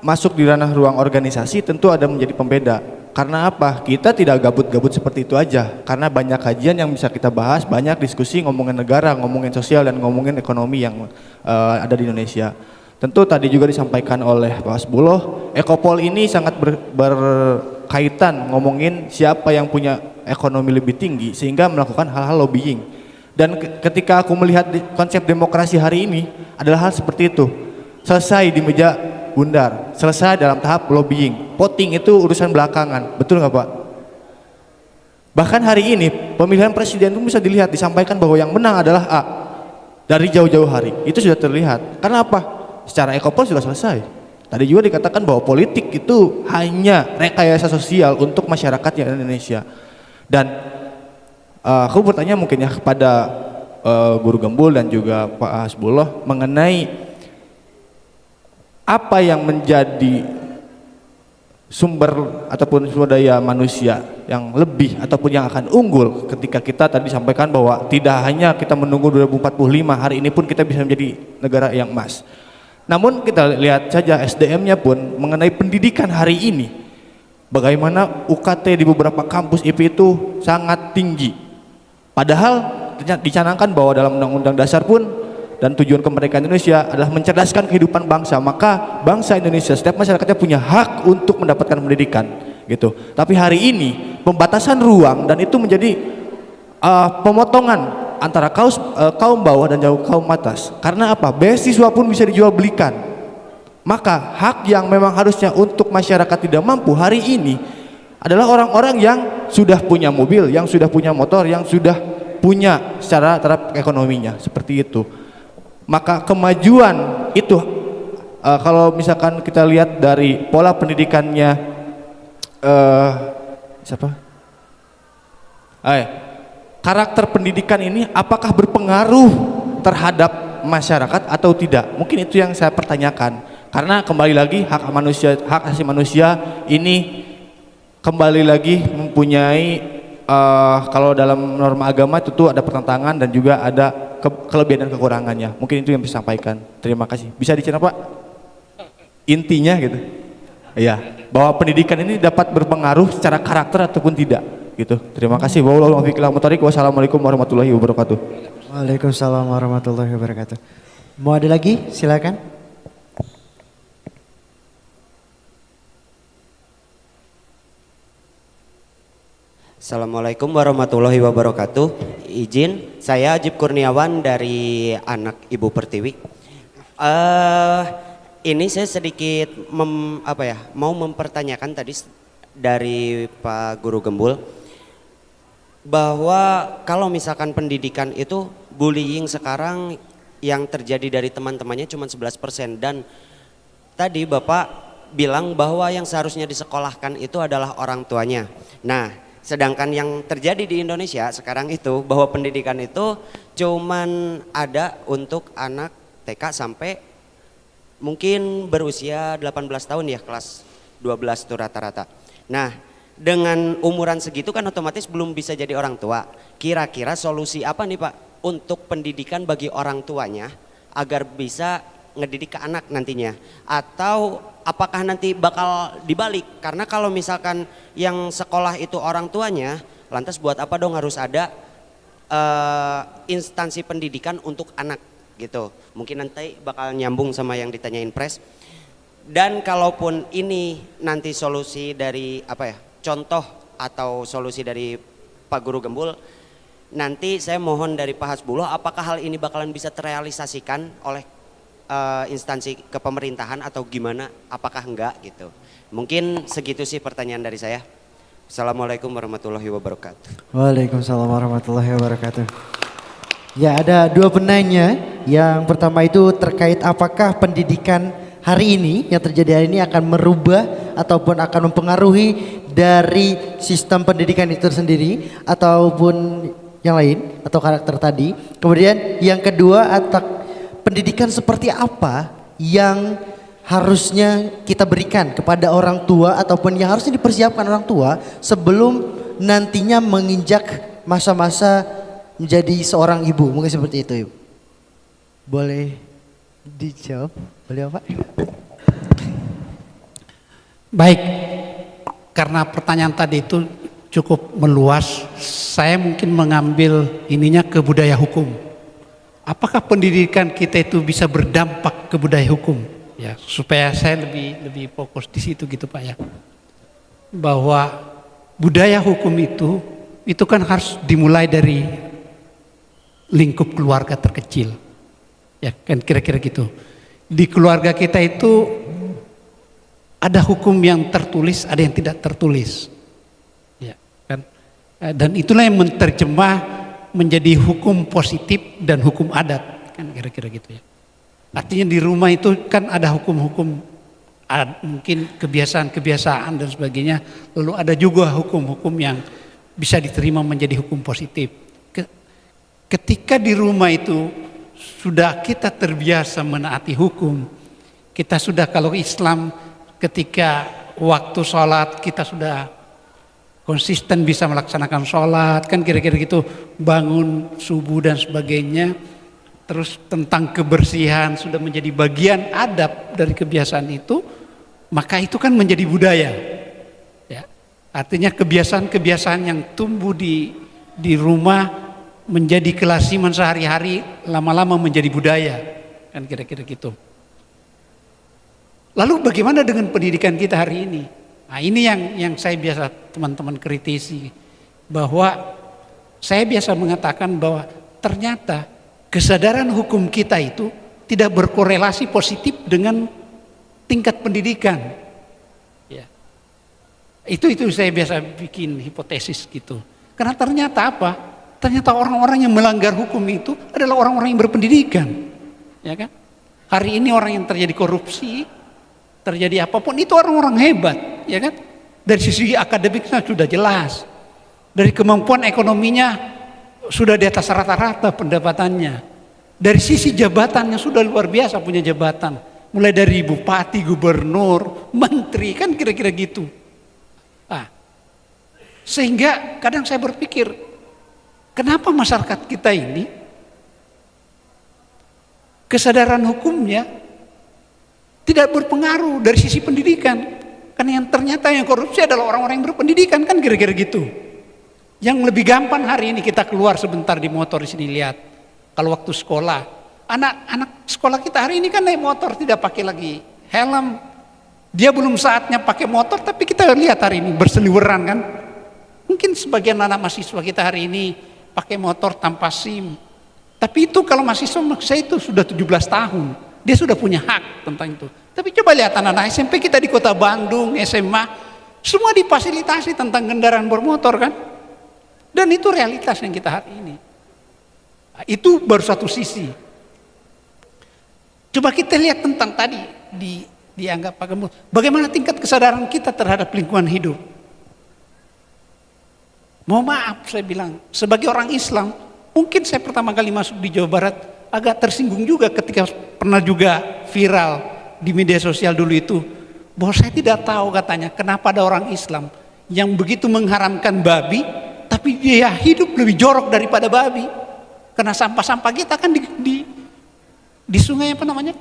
masuk di ranah ruang organisasi tentu ada menjadi pembeda. Karena apa? Kita tidak gabut-gabut seperti itu aja. Karena banyak kajian yang bisa kita bahas, banyak diskusi ngomongin negara, ngomongin sosial, dan ngomongin ekonomi yang ada di Indonesia. Tentu tadi juga disampaikan oleh Pak Asbulo, Ekopol ini sangat berkaitan ngomongin siapa yang punya ekonomi lebih tinggi sehingga melakukan hal-hal lobbying. Dan ketika aku melihat konsep demokrasi hari ini adalah hal seperti itu. Selesai di meja bundar, selesai dalam tahap lobbying. Voting itu urusan belakangan, betul nggak Pak? Bahkan hari ini pemilihan presiden itu bisa dilihat, disampaikan bahwa yang menang adalah A dari jauh-jauh hari. Itu sudah terlihat. Karena apa? Secara Ekopol sudah selesai. Tadi juga dikatakan bahwa politik itu hanya rekayasa sosial untuk masyarakat yang Indonesia. Dan aku bertanya mungkin ya kepada Guru Gembul dan juga Pak Hasbullah mengenai apa yang menjadi sumber ataupun sumber daya manusia yang lebih ataupun yang akan unggul ketika kita tadi sampaikan bahwa tidak hanya kita menunggu 2045, hari ini pun kita bisa menjadi negara yang emas. Namun kita lihat saja SDM-nya pun mengenai pendidikan hari ini, bagaimana UKT di beberapa kampus IP itu sangat tinggi. Padahal dicanangkan bahwa dalam Undang-Undang Dasar pun dan tujuan kemerdekaan Indonesia adalah mencerdaskan kehidupan bangsa, maka bangsa Indonesia setiap masyarakatnya punya hak untuk mendapatkan pendidikan gitu. Tapi hari ini pembatasan ruang dan itu menjadi pemotongan antara kaum bawah dan kaum atas. Karena apa? Beasiswa pun bisa dijual belikan. Maka hak yang memang harusnya untuk masyarakat tidak mampu hari ini adalah orang-orang yang sudah punya mobil, yang sudah punya motor, yang sudah punya secara taraf ekonominya, seperti itu. Maka kemajuan itu kalau misalkan kita lihat dari pola pendidikannya karakter pendidikan ini apakah berpengaruh terhadap masyarakat atau tidak? Mungkin itu yang saya pertanyakan. Karena kembali lagi hak asasi manusia ini kembali lagi mempunyai kalau dalam norma agama itu tuh ada pertentangan dan juga ada kelebihan dan kekurangannya. Mungkin itu yang bisa disampaikan. Terima kasih. Bisa dicerna Pak? Intinya gitu. Iya, bahwa pendidikan ini dapat berpengaruh secara karakter ataupun tidak gitu. Terima kasih. Wassalamualaikum warahmatullahi wabarakatuh. Waalaikumsalam warahmatullahi wabarakatuh. Mau ada lagi? Silakan. Assalamualaikum warahmatullahi wabarakatuh. Izin, saya Ajib Kurniawan dari anak Ibu Pertiwi. Ini saya sedikit mau mempertanyakan tadi dari Pak Guru Gembul bahwa kalau misalkan pendidikan itu bullying sekarang yang terjadi dari teman-temannya cuma 11% dan tadi Bapak bilang bahwa yang seharusnya disekolahkan itu adalah orang tuanya. Nah, sedangkan yang terjadi di Indonesia sekarang itu bahwa pendidikan itu cuman ada untuk anak TK sampai mungkin berusia 18 tahun ya, kelas 12 itu rata-rata. Nah, dengan umuran segitu kan otomatis belum bisa jadi orang tua. Kira-kira solusi apa nih Pak untuk pendidikan bagi orang tuanya agar bisa ngedidik ke anak nantinya? Atau apakah nanti bakal dibalik? Karena kalau misalkan yang sekolah itu orang tuanya, lantas buat apa dong harus ada instansi pendidikan untuk anak gitu. Mungkin nanti bakal nyambung sama yang ditanyain Pres. Dan kalaupun ini nanti solusi dari contoh atau solusi dari Pak Guru Gembul, nanti saya mohon dari Pak Hasbullah, apakah hal ini bakalan bisa terrealisasikan oleh instansi kepemerintahan atau gimana, apakah enggak gitu. Mungkin segitu sih pertanyaan dari saya. Assalamualaikum warahmatullahi wabarakatuh. Waalaikumsalam warahmatullahi wabarakatuh. Ya, ada dua penanya. Yang pertama itu terkait apakah pendidikan hari ini yang terjadi hari ini akan merubah ataupun akan mempengaruhi dari sistem pendidikan itu sendiri ataupun yang lain atau karakter tadi. Kemudian yang kedua, pendidikan seperti apa yang harusnya kita berikan kepada orang tua ataupun yang harusnya dipersiapkan orang tua sebelum nantinya menginjak masa-masa menjadi seorang ibu. Mungkin seperti itu, Ibu. Boleh dijawab? Boleh Pak? Baik, karena pertanyaan tadi itu cukup meluas, saya mungkin mengambil ininya ke budaya hukum. Apakah pendidikan kita itu bisa berdampak ke budaya hukum? Ya, supaya saya lebih fokus di situ gitu Pak ya. Bahwa budaya hukum itu kan harus dimulai dari lingkup keluarga terkecil. Ya, kan kira-kira gitu. Di keluarga kita itu ada hukum yang tertulis, ada yang tidak tertulis. Ya, kan? Dan itulah yang menerjemah menjadi hukum positif dan hukum adat, kan kira-kira gitu ya. Artinya di rumah itu kan ada hukum-hukum, mungkin kebiasaan-kebiasaan dan sebagainya. Lalu ada juga hukum-hukum yang bisa diterima menjadi hukum positif. Ketika di rumah itu sudah kita terbiasa menaati hukum, kita sudah, kalau Islam ketika waktu sholat kita sudah konsisten bisa melaksanakan sholat, kan kira-kira gitu, bangun subuh dan sebagainya. Terus tentang kebersihan sudah menjadi bagian adab dari kebiasaan itu, maka itu kan menjadi budaya. Ya. Artinya kebiasaan-kebiasaan yang tumbuh di rumah menjadi kelasiman sehari-hari, lama-lama menjadi budaya, kan kira-kira gitu. Lalu bagaimana dengan pendidikan kita hari ini? Nah, ini yang saya biasa teman-teman kritisi, bahwa saya biasa mengatakan bahwa ternyata kesadaran hukum kita itu tidak berkorelasi positif dengan tingkat pendidikan. Ya. Itu saya biasa bikin hipotesis gitu. Karena ternyata apa? Ternyata orang-orang yang melanggar hukum itu adalah orang-orang yang berpendidikan. Ya kan? Hari ini orang yang terjadi korupsi, terjadi apapun itu orang-orang hebat, ya kan? Dari sisi akademiknya sudah jelas. Dari kemampuan ekonominya sudah di atas rata-rata pendapatannya. Dari sisi jabatannya sudah luar biasa punya jabatan. Mulai dari bupati, gubernur, menteri, kan kira-kira gitu. Nah, sehingga kadang saya berpikir, kenapa masyarakat kita ini kesadaran hukumnya tidak berpengaruh dari sisi pendidikan? Karena yang ternyata yang korupsi adalah orang-orang yang berpendidikan, kan kira-kira gitu. Yang lebih gampang hari ini kita keluar sebentar di motor di sini lihat. Kalau waktu sekolah, anak-anak sekolah kita hari ini kan naik motor tidak pakai lagi helm. Dia belum saatnya pakai motor, tapi kita lihat hari ini berseliweran kan. Mungkin sebagian anak mahasiswa kita hari ini pakai motor tanpa SIM. Tapi itu kalau mahasiswa saya itu sudah 17 tahun. Dia sudah punya hak tentang itu. Tapi coba lihat anak-anak SMP kita di kota Bandung, SMA, semua difasilitasi tentang kendaraan bermotor kan. Dan itu realitas yang kita hari ini. Nah, itu baru satu sisi. Coba kita lihat tentang tadi dianggap Pak Gembul. Bagaimana tingkat kesadaran kita terhadap lingkungan hidup. Mohon maaf saya bilang, sebagai orang Islam, mungkin saya pertama kali masuk di Jawa Barat agak tersinggung juga ketika pernah juga viral di media sosial dulu itu. Bahwa saya tidak tahu katanya kenapa ada orang Islam yang begitu mengharamkan babi, tapi dia hidup lebih jorok daripada babi. Karena sampah-sampah kita kan di sungai apa namanya?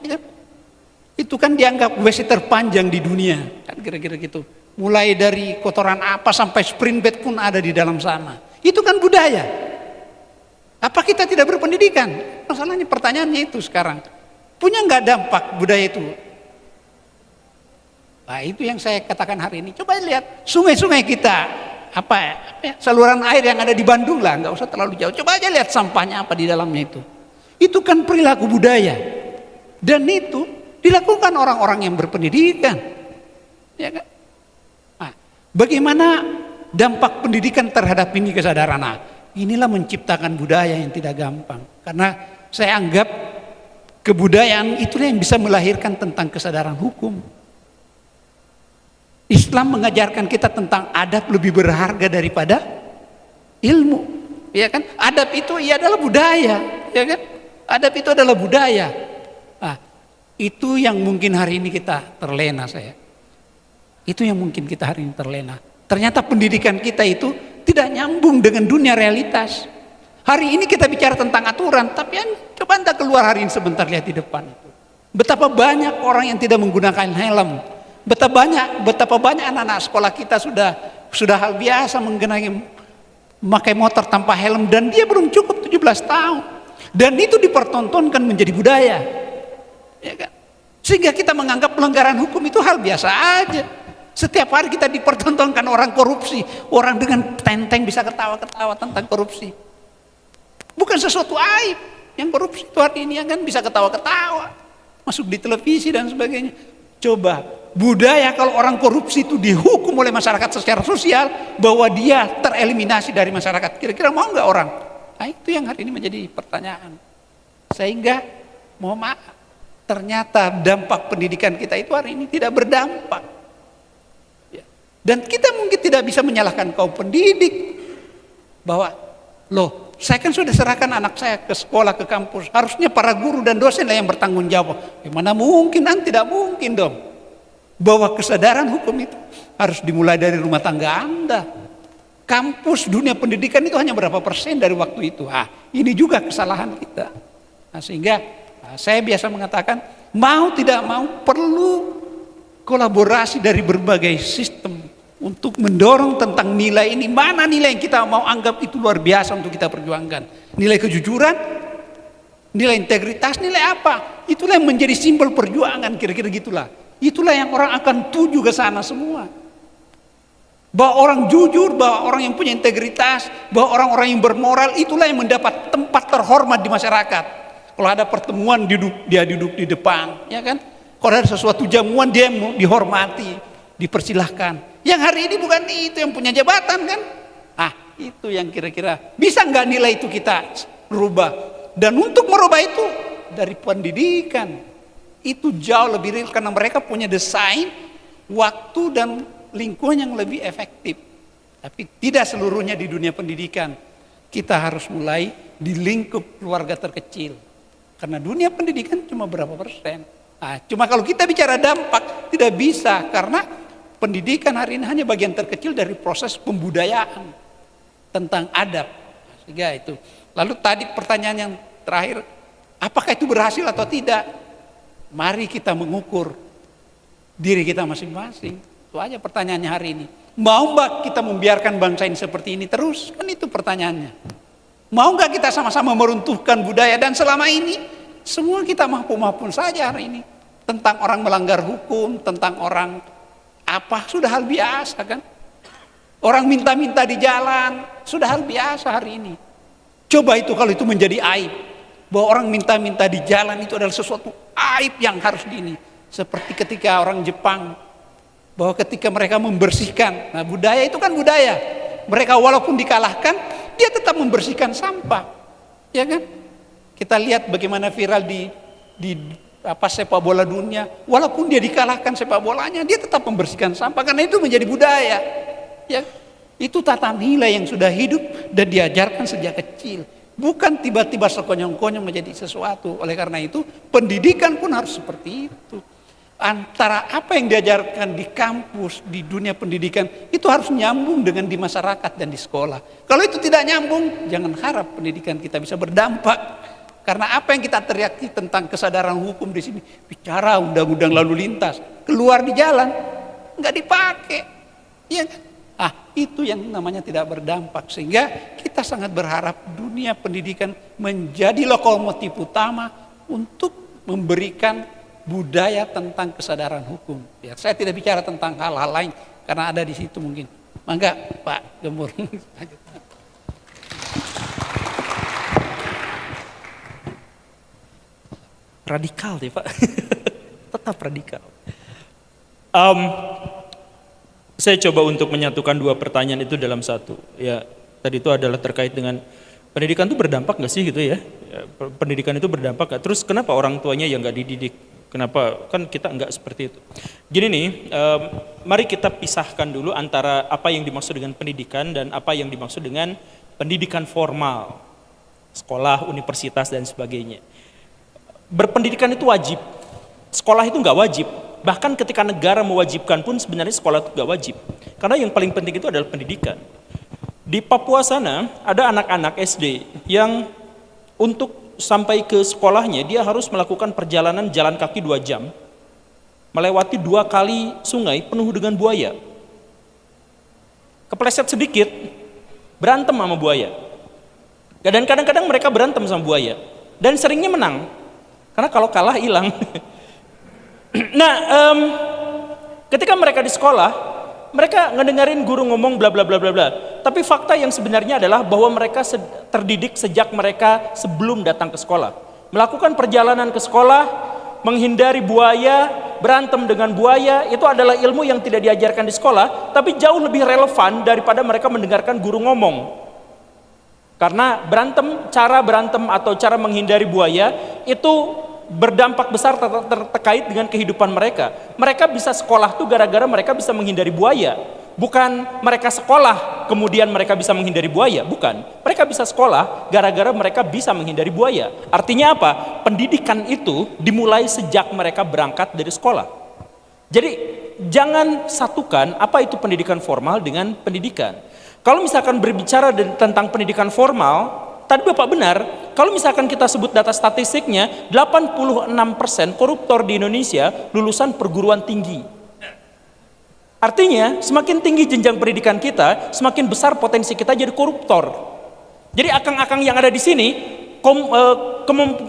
Itu kan dianggap WC terpanjang di dunia. Kan kira-kira gitu. Mulai dari kotoran apa sampai spring bed pun ada di dalam sana. Itu kan budaya. Apa kita tidak berpendidikan? Masalahnya pertanyaannya itu sekarang. Punya nggak dampak budaya itu? Nah itu yang saya katakan hari ini. Coba lihat sungai-sungai kita. Apa saluran air yang ada di Bandung lah, nggak usah terlalu jauh. Coba aja lihat sampahnya apa di dalamnya itu. Itu kan perilaku budaya. Dan itu dilakukan orang-orang yang berpendidikan. Ya kan? Nah, bagaimana dampak pendidikan terhadap ini kesadaran? Nah, inilah menciptakan budaya yang tidak gampang. Karena saya anggap kebudayaan itulah yang bisa melahirkan tentang kesadaran hukum. Islam mengajarkan kita tentang adab lebih berharga daripada ilmu, ya kan? Adab itu adalah budaya, ya kan? Adab itu adalah budaya. Nah, itu yang mungkin hari ini kita terlena saya. Itu yang mungkin kita hari ini terlena. Ternyata pendidikan kita itu tidak nyambung dengan dunia realitas. Hari ini kita bicara tentang aturan, tapi coba Anda keluar hari ini sebentar lihat di depan itu. Betapa banyak orang yang tidak menggunakan helm. Betapa banyak anak-anak sekolah kita sudah hal biasa memakai motor tanpa helm dan dia belum cukup 17 tahun. Dan itu dipertontonkan menjadi budaya. Ya kan? Sehingga kita menganggap pelanggaran hukum itu hal biasa aja. Setiap hari kita dipertontonkan orang korupsi, orang dengan tenteng bisa ketawa-ketawa tentang korupsi. Bukan sesuatu aib. Yang korupsi itu hari ini kan bisa ketawa-ketawa, masuk di televisi dan sebagainya. Coba budaya kalau orang korupsi itu dihukum oleh masyarakat secara sosial bahwa dia tereliminasi dari masyarakat. Kira-kira mau nggak orang? Nah itu yang hari ini menjadi pertanyaan. Sehingga mohon maaf, ternyata dampak pendidikan kita itu hari ini tidak berdampak. Ya. Dan kita mungkin tidak bisa menyalahkan kaum pendidik bahwa loh, saya kan sudah serahkan anak saya ke sekolah, ke kampus. Harusnya para guru dan dosen lah yang bertanggung jawab. Gimana mungkin? Tidak mungkin dong. Bahwa kesadaran hukum itu harus dimulai dari rumah tangga Anda. Kampus dunia pendidikan itu hanya berapa persen dari waktu itu. Ini juga kesalahan kita. Sehingga saya biasa mengatakan mau tidak mau perlu kolaborasi dari berbagai sistem untuk mendorong tentang nilai ini. Mana nilai yang kita mau anggap itu luar biasa untuk kita perjuangkan? Nilai kejujuran, nilai integritas, nilai apa? Itulah yang menjadi simbol perjuangan, kira-kira gitulah. Itulah yang orang akan tuju ke sana semua. Bahwa orang jujur, bahwa orang yang punya integritas, bahwa orang-orang yang bermoral, itulah yang mendapat tempat terhormat di masyarakat. Kalau ada pertemuan dia duduk di depan, ya kan? Kalau ada sesuatu jamuan dia dihormati, dipersilahkan. Yang hari ini bukan itu, yang punya jabatan kan? Itu yang kira-kira bisa nggak nilai itu kita rubah? Dan untuk merubah itu dari pendidikan itu jauh lebih real karena mereka punya desain waktu dan lingkungan yang lebih efektif. Tapi tidak seluruhnya di dunia pendidikan. Kita harus mulai di lingkup keluarga terkecil. Karena dunia pendidikan cuma berapa persen. Cuma kalau kita bicara dampak tidak bisa karena pendidikan hari ini hanya bagian terkecil dari proses pembudayaan tentang adab. Sehingga itu. Lalu tadi pertanyaan yang terakhir, apakah itu berhasil atau tidak? Mari kita mengukur diri kita masing-masing. Itu aja pertanyaannya hari ini. Mau nggak kita membiarkan bangsa ini seperti ini terus? Kan itu pertanyaannya. Mau nggak kita sama-sama meruntuhkan budaya? Dan selama ini semua kita mampu-mampu saja hari ini. Tentang orang melanggar hukum, tentang orang apa, sudah hal biasa kan. Orang minta-minta di jalan, sudah hal biasa hari ini. Coba itu kalau itu menjadi aib. Bahwa orang minta-minta di jalan itu adalah sesuatu aib yang harus seperti ketika orang Jepang, bahwa ketika mereka membersihkan, budaya itu kan budaya. Mereka walaupun dikalahkan, dia tetap membersihkan sampah, ya kan? Kita lihat bagaimana viral di sepak bola dunia, walaupun dia dikalahkan sepak bolanya, dia tetap membersihkan sampah karena itu menjadi budaya. Ya, itu tata nilai yang sudah hidup dan diajarkan sejak kecil. Bukan tiba-tiba sekonyong-konyong menjadi sesuatu. Oleh karena itu, pendidikan pun harus seperti itu. Antara apa yang diajarkan di kampus, di dunia pendidikan, itu harus nyambung dengan di masyarakat dan di sekolah. Kalau itu tidak nyambung, jangan harap pendidikan kita bisa berdampak. Karena apa yang kita teriaki tentang kesadaran hukum di sini, bicara undang-undang lalu lintas, keluar di jalan, nggak dipakai. Ya, itu yang namanya tidak berdampak. Sehingga kita sangat berharap dunia pendidikan menjadi lokomotif utama untuk memberikan budaya tentang kesadaran hukum. Ya, saya tidak bicara tentang hal-hal lain karena ada di situ mungkin. Mangga Pak Gembur. Radikal deh Pak. Tetap radikal. Saya coba untuk menyatukan dua pertanyaan itu dalam satu. Ya, tadi itu adalah terkait dengan pendidikan itu berdampak nggak sih gitu ya? Pendidikan itu berdampak nggak? Terus kenapa orang tuanya yang nggak dididik? Kenapa? Kan kita nggak seperti itu. Gini nih, mari kita pisahkan dulu antara apa yang dimaksud dengan pendidikan dan apa yang dimaksud dengan pendidikan formal, sekolah, universitas dan sebagainya. Berpendidikan itu wajib, sekolah itu nggak wajib. Bahkan ketika negara mewajibkan pun sebenarnya sekolah itu nggak wajib. Karena yang paling penting itu adalah pendidikan. Di Papua sana ada anak-anak SD yang untuk sampai ke sekolahnya dia harus melakukan perjalanan jalan kaki 2 jam, melewati 2 kali sungai penuh dengan buaya. Kepleset sedikit, berantem sama buaya. Dan kadang-kadang mereka berantem sama buaya. Dan seringnya menang. Karena kalau kalah hilang. Nah, ketika mereka di sekolah, mereka ngedengerin guru ngomong bla bla bla bla bla. Tapi fakta yang sebenarnya adalah bahwa mereka terdidik sejak mereka sebelum datang ke sekolah. Melakukan perjalanan ke sekolah, menghindari buaya, berantem dengan buaya, itu adalah ilmu yang tidak diajarkan di sekolah, tapi jauh lebih relevan daripada mereka mendengarkan guru ngomong. Karena cara berantem atau cara menghindari buaya itu berdampak besar terkait dengan kehidupan mereka. Mereka bisa sekolah tuh gara-gara mereka bisa menghindari buaya. Bukan mereka sekolah kemudian mereka bisa menghindari buaya, bukan. Mereka bisa sekolah gara-gara mereka bisa menghindari buaya. Artinya apa? Pendidikan itu dimulai sejak mereka berangkat dari sekolah. Jadi jangan satukan apa itu pendidikan formal dengan pendidikan. Kalau misalkan berbicara tentang pendidikan formal, tadi Bapak benar, kalau misalkan kita sebut data statistiknya, 86% koruptor di Indonesia lulusan perguruan tinggi. Artinya semakin tinggi jenjang pendidikan kita, semakin besar potensi kita jadi koruptor. Jadi akang-akang yang ada di sini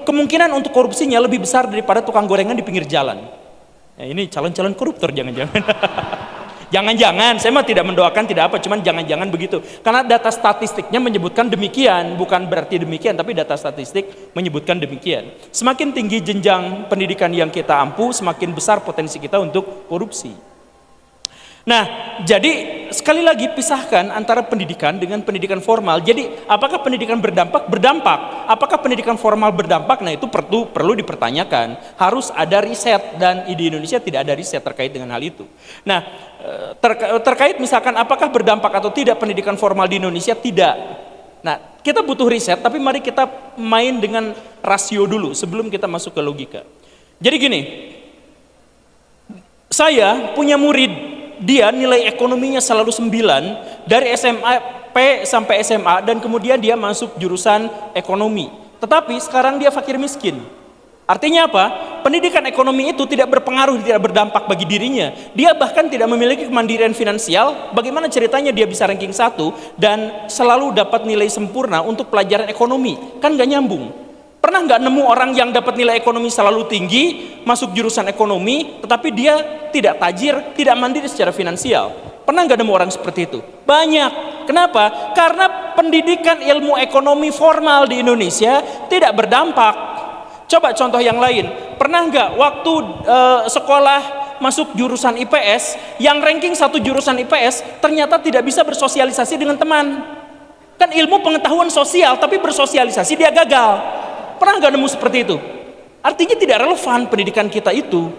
kemungkinan untuk korupsinya lebih besar daripada tukang gorengan di pinggir jalan. Nah, ini calon-calon koruptor jangan-jangan. Jangan-jangan, saya mah tidak mendoakan tidak apa, cuman jangan-jangan begitu. Karena data statistiknya menyebutkan demikian, bukan berarti demikian, tapi data statistik menyebutkan demikian. Semakin tinggi jenjang pendidikan yang kita ampu, semakin besar potensi kita untuk korupsi. Nah, jadi sekali lagi pisahkan antara pendidikan dengan pendidikan formal. Jadi apakah pendidikan berdampak? Berdampak. Apakah pendidikan formal berdampak? Nah, itu perlu dipertanyakan. Harus ada riset, dan di Indonesia tidak ada riset terkait dengan hal itu. Nah, terkait misalkan apakah berdampak atau tidak pendidikan formal di Indonesia? Tidak. Nah, kita butuh riset, tapi mari kita main dengan rasio dulu sebelum kita masuk ke logika. Jadi gini, saya punya murid, dia nilai ekonominya selalu 9 dari SMP sampai SMA, dan kemudian dia masuk jurusan ekonomi. Tetapi sekarang dia fakir miskin. Artinya apa? Pendidikan ekonomi itu tidak berpengaruh, tidak berdampak bagi dirinya. Dia bahkan tidak memiliki kemandirian finansial. Bagaimana ceritanya dia bisa ranking 1 dan selalu dapat nilai sempurna untuk pelajaran ekonomi? Kan gak nyambung. Pernah nggak nemu orang yang dapat nilai ekonomi selalu tinggi, masuk jurusan ekonomi, tetapi dia tidak tajir, tidak mandiri secara finansial? Pernah nggak nemu orang seperti itu? Banyak. Kenapa? Karena pendidikan ilmu ekonomi formal di Indonesia tidak berdampak. Coba contoh yang lain. Pernah nggak waktu sekolah masuk jurusan IPS, yang ranking 1 jurusan IPS ternyata tidak bisa bersosialisasi dengan teman? Kan ilmu pengetahuan sosial, tapi bersosialisasi dia gagal. Pernah nggak nemu seperti itu? Artinya tidak relevan pendidikan kita itu.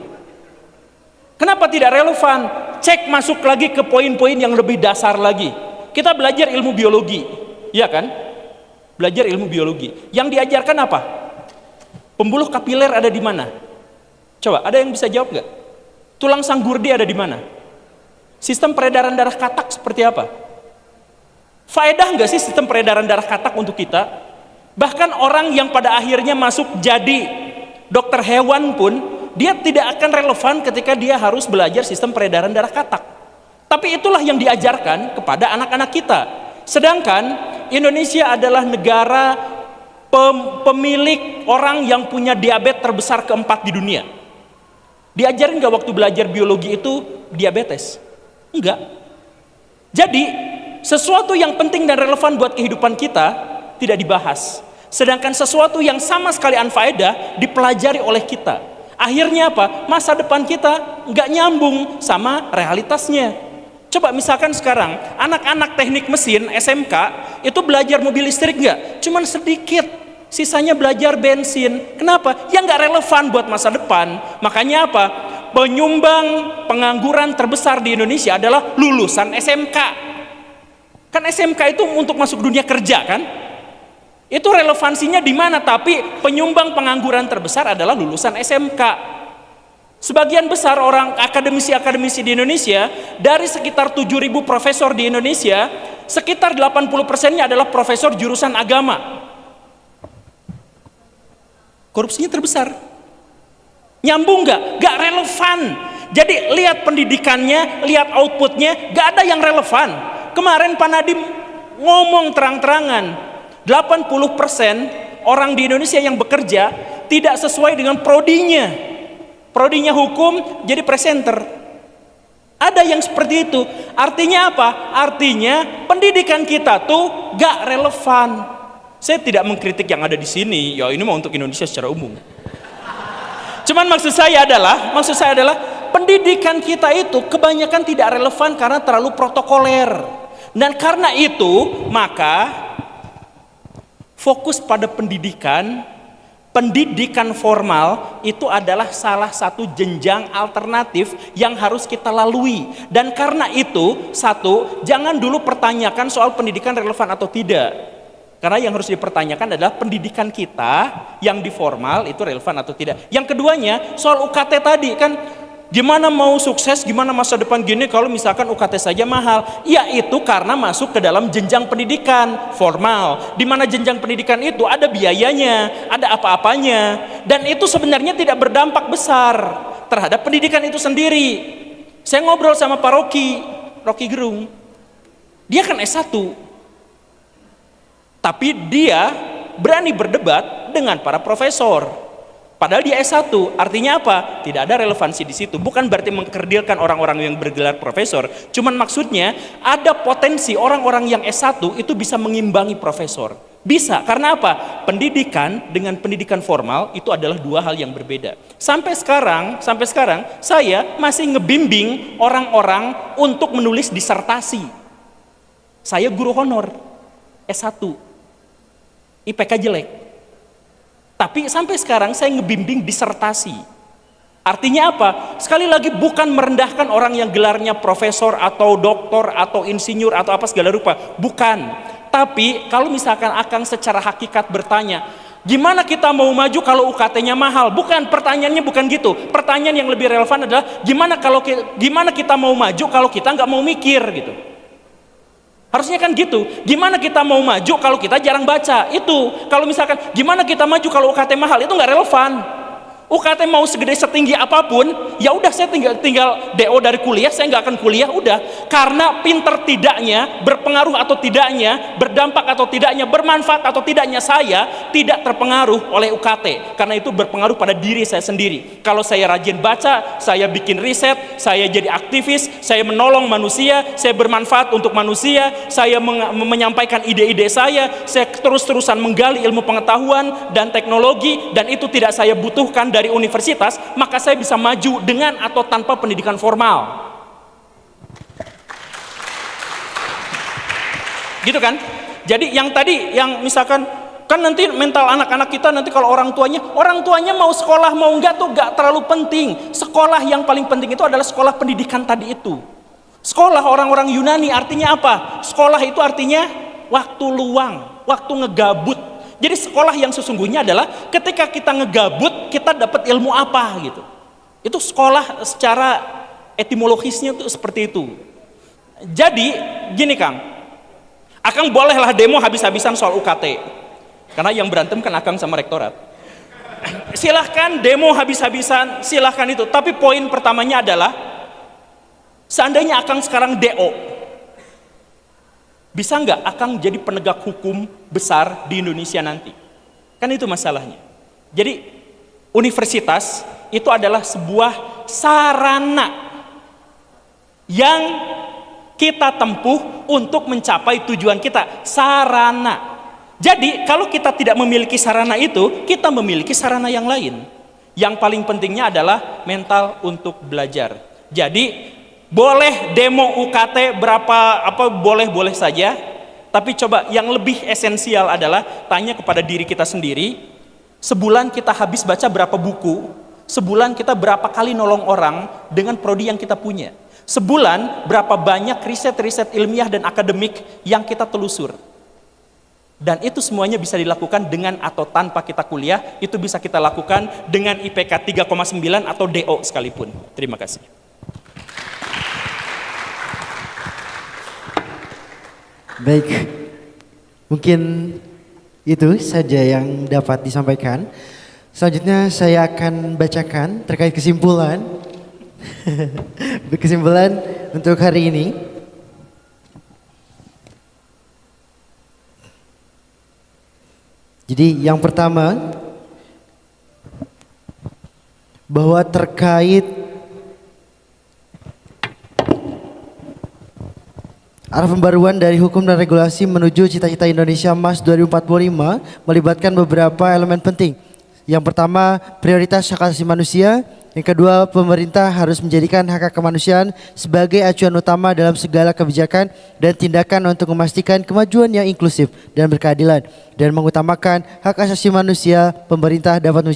Kenapa tidak relevan? Cek masuk lagi ke poin-poin yang lebih dasar lagi. Kita belajar ilmu biologi, ya kan? Belajar ilmu biologi. Yang diajarkan apa? Pembuluh kapiler ada di mana? Coba, ada yang bisa jawab nggak? Tulang sanggurdi ada di mana? Sistem peredaran darah katak seperti apa? Faedah nggak sih sistem peredaran darah katak untuk kita? Bahkan orang yang pada akhirnya masuk jadi dokter hewan pun, dia tidak akan relevan ketika dia harus belajar sistem peredaran darah katak. Tapi itulah yang diajarkan kepada anak-anak kita. Sedangkan Indonesia adalah negara pemilik orang yang punya diabetes terbesar keempat di dunia. Diajarin nggak waktu belajar biologi itu diabetes? Enggak. Jadi sesuatu yang penting dan relevan buat kehidupan kita tidak dibahas. Sedangkan sesuatu yang sama sekali anfaedah dipelajari oleh kita. Akhirnya apa? Masa depan kita nggak nyambung sama realitasnya. Coba misalkan sekarang anak-anak teknik mesin SMK itu belajar mobil listrik nggak? Cuman sedikit. Sisanya belajar bensin. Kenapa? Ya nggak relevan buat masa depan. Makanya apa? Penyumbang pengangguran terbesar di Indonesia adalah lulusan SMK. Kan SMK itu untuk masuk dunia kerja kan? Itu relevansinya di mana? Tapi penyumbang pengangguran terbesar adalah lulusan SMK. Sebagian besar orang akademisi-akademisi di Indonesia, dari sekitar 7.000 profesor di Indonesia, sekitar 80%-nya adalah profesor jurusan agama. Korupsinya terbesar. Nyambung nggak? Nggak relevan. Jadi lihat pendidikannya, lihat outputnya, nggak ada yang relevan. Kemarin Pak Nadiem ngomong terang-terangan, 80% orang di Indonesia yang bekerja tidak sesuai dengan prodinya. Prodinya hukum, jadi presenter. Ada yang seperti itu. Artinya apa? Artinya pendidikan kita tuh gak relevan. Saya tidak mengkritik yang ada di sini. Ya ini mau untuk Indonesia secara umum. Cuman maksud saya adalah pendidikan kita itu kebanyakan tidak relevan karena terlalu protokoler. Dan karena itu maka fokus pada pendidikan formal itu adalah salah satu jenjang alternatif yang harus kita lalui. Dan karena itu, satu, jangan dulu pertanyakan soal pendidikan relevan atau tidak. Karena yang harus dipertanyakan adalah pendidikan kita yang di formal itu relevan atau tidak. Yang keduanya, soal UKT tadi kan, gimana mau sukses, gimana masa depan gini kalau misalkan UKT saja mahal? Yaitu karena masuk ke dalam jenjang pendidikan formal, di mana jenjang pendidikan itu ada biayanya, ada apa-apanya, dan itu sebenarnya tidak berdampak besar terhadap pendidikan itu sendiri. Saya ngobrol sama Pak Rocky Gerung. Dia kan S1. Tapi dia berani berdebat dengan para profesor. Padahal dia S1, artinya apa? Tidak ada relevansi di situ. Bukan berarti mengkerdilkan orang-orang yang bergelar profesor. Cuman maksudnya ada potensi orang-orang yang S1 itu bisa mengimbangi profesor. Bisa, karena apa? Pendidikan dengan pendidikan formal itu adalah dua hal yang berbeda. Sampai sekarang saya masih ngebimbing orang-orang untuk menulis disertasi. Saya guru honor S1. IPK jelek. Tapi sampai sekarang saya ngebimbing disertasi. Artinya apa? Sekali lagi bukan merendahkan orang yang gelarnya profesor atau doktor atau insinyur atau apa segala rupa. Bukan. Tapi kalau misalkan Akang secara hakikat bertanya, gimana kita mau maju kalau UKT-nya mahal? Bukan, pertanyaannya bukan gitu. Pertanyaan yang lebih relevan adalah gimana kita mau maju kalau kita nggak mau mikir gitu. Harusnya kan gitu. Gimana kita mau maju kalau kita jarang baca? Itu. Kalau misalkan gimana kita maju kalau UKT mahal, itu nggak relevan. UKT mau segede setinggi apapun, ya udah saya tinggal DO dari kuliah, saya nggak akan kuliah, udah. Karena pinter tidaknya, berpengaruh atau tidaknya, berdampak atau tidaknya, bermanfaat atau tidaknya, saya tidak terpengaruh oleh UKT. Karena itu berpengaruh pada diri saya sendiri. Kalau saya rajin baca, saya bikin riset, saya jadi aktivis, saya menolong manusia, saya bermanfaat untuk manusia, saya menyampaikan ide-ide saya terus-terusan menggali ilmu pengetahuan dan teknologi, dan itu tidak saya butuhkan dari universitas, maka saya bisa maju dengan atau tanpa pendidikan formal. Gitu kan? Jadi yang tadi, yang misalkan kan nanti mental anak-anak kita nanti kalau orang tuanya mau sekolah mau enggak tuh enggak terlalu penting. Sekolah yang paling penting itu adalah sekolah pendidikan tadi itu. Sekolah orang-orang Yunani artinya apa? Sekolah itu artinya waktu luang, waktu ngegabut. Jadi sekolah yang sesungguhnya adalah ketika kita ngegabut, kita dapat ilmu apa gitu. Itu sekolah secara etimologisnya tuh seperti itu. Jadi gini Kang, Akang bolehlah demo habis-habisan soal UKT. Karena yang berantem kan Akang sama rektorat. Silahkan demo habis-habisan, silahkan itu. Tapi poin pertamanya adalah, seandainya Akang sekarang DO, bisa nggak Akang jadi penegak hukum besar di Indonesia nanti? Kan itu masalahnya. Jadi universitas itu adalah sebuah sarana yang kita tempuh untuk mencapai tujuan kita. Sarana. Jadi kalau kita tidak memiliki sarana itu, kita memiliki sarana yang lain. Yang paling pentingnya adalah mental untuk belajar. Jadi boleh demo UKT berapa boleh saja, tapi coba yang lebih esensial adalah tanya kepada diri kita sendiri, sebulan kita habis baca berapa buku, sebulan kita berapa kali nolong orang dengan prodi yang kita punya, sebulan berapa banyak riset-riset ilmiah dan akademik yang kita telusur. Dan itu semuanya bisa dilakukan dengan atau tanpa kita kuliah, itu bisa kita lakukan dengan IPK 3,9 atau DO sekalipun. Terima kasih. Baik, mungkin itu saja yang dapat disampaikan. Selanjutnya saya akan bacakan terkait kesimpulan. Kesimpulan untuk hari ini. Jadi yang pertama, bahwa terkait arah pembaruan dari hukum dan regulasi menuju cita-cita Indonesia Emas 2045 melibatkan beberapa elemen penting. Yang pertama, prioritas hak asasi manusia. Yang kedua, pemerintah harus menjadikan hak kemanusiaan sebagai acuan utama dalam segala kebijakan dan tindakan untuk memastikan kemajuan yang inklusif dan berkeadilan. Dan mengutamakan hak asasi manusia, pemerintah dapat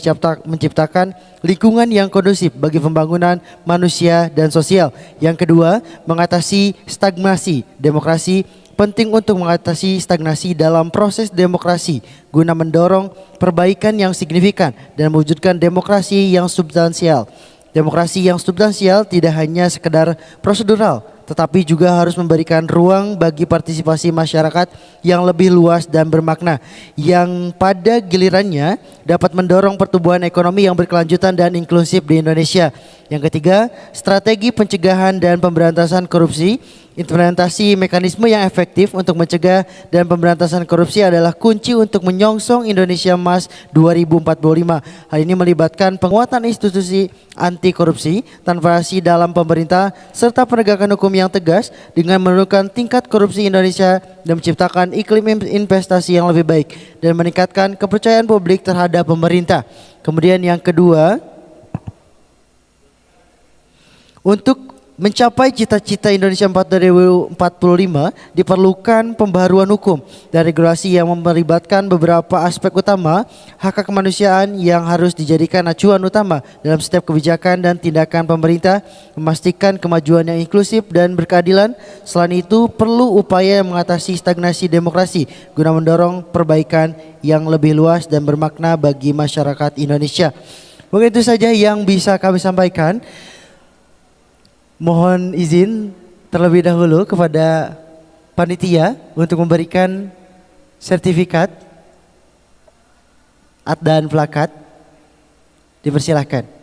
menciptakan lingkungan yang kondusif bagi pembangunan manusia dan sosial. Yang kedua, mengatasi stagnasi demokrasi. Penting untuk mengatasi stagnasi dalam proses demokrasi guna mendorong perbaikan yang signifikan dan mewujudkan demokrasi yang substansial. Demokrasi yang substansial tidak hanya sekedar prosedural, tetapi juga harus memberikan ruang bagi partisipasi masyarakat yang lebih luas dan bermakna, yang pada gilirannya dapat mendorong pertumbuhan ekonomi yang berkelanjutan dan inklusif di Indonesia. Yang ketiga, strategi pencegahan dan pemberantasan korupsi. Implementasi mekanisme yang efektif untuk mencegah dan pemberantasan korupsi adalah kunci untuk menyongsong Indonesia Emas 2045. Hal ini melibatkan penguatan institusi anti korupsi, transparansi dalam pemerintah, serta penegakan hukum yang tegas dengan menurunkan tingkat korupsi Indonesia dan menciptakan iklim investasi yang lebih baik dan meningkatkan kepercayaan publik terhadap pemerintah. Kemudian yang kedua, untuk mencapai cita-cita Indonesia 2045 diperlukan pembaharuan hukum dan regulasi yang melibatkan beberapa aspek utama hak kemanusiaan yang harus dijadikan acuan utama dalam setiap kebijakan dan tindakan pemerintah, memastikan kemajuan yang inklusif dan berkeadilan. Selain itu, perlu upaya yang mengatasi stagnasi demokrasi guna mendorong perbaikan yang lebih luas dan bermakna bagi masyarakat Indonesia. Mungkin itu saja yang bisa kami sampaikan. Mohon izin terlebih dahulu kepada panitia untuk memberikan sertifikat dan plakat. Dipersilahkan.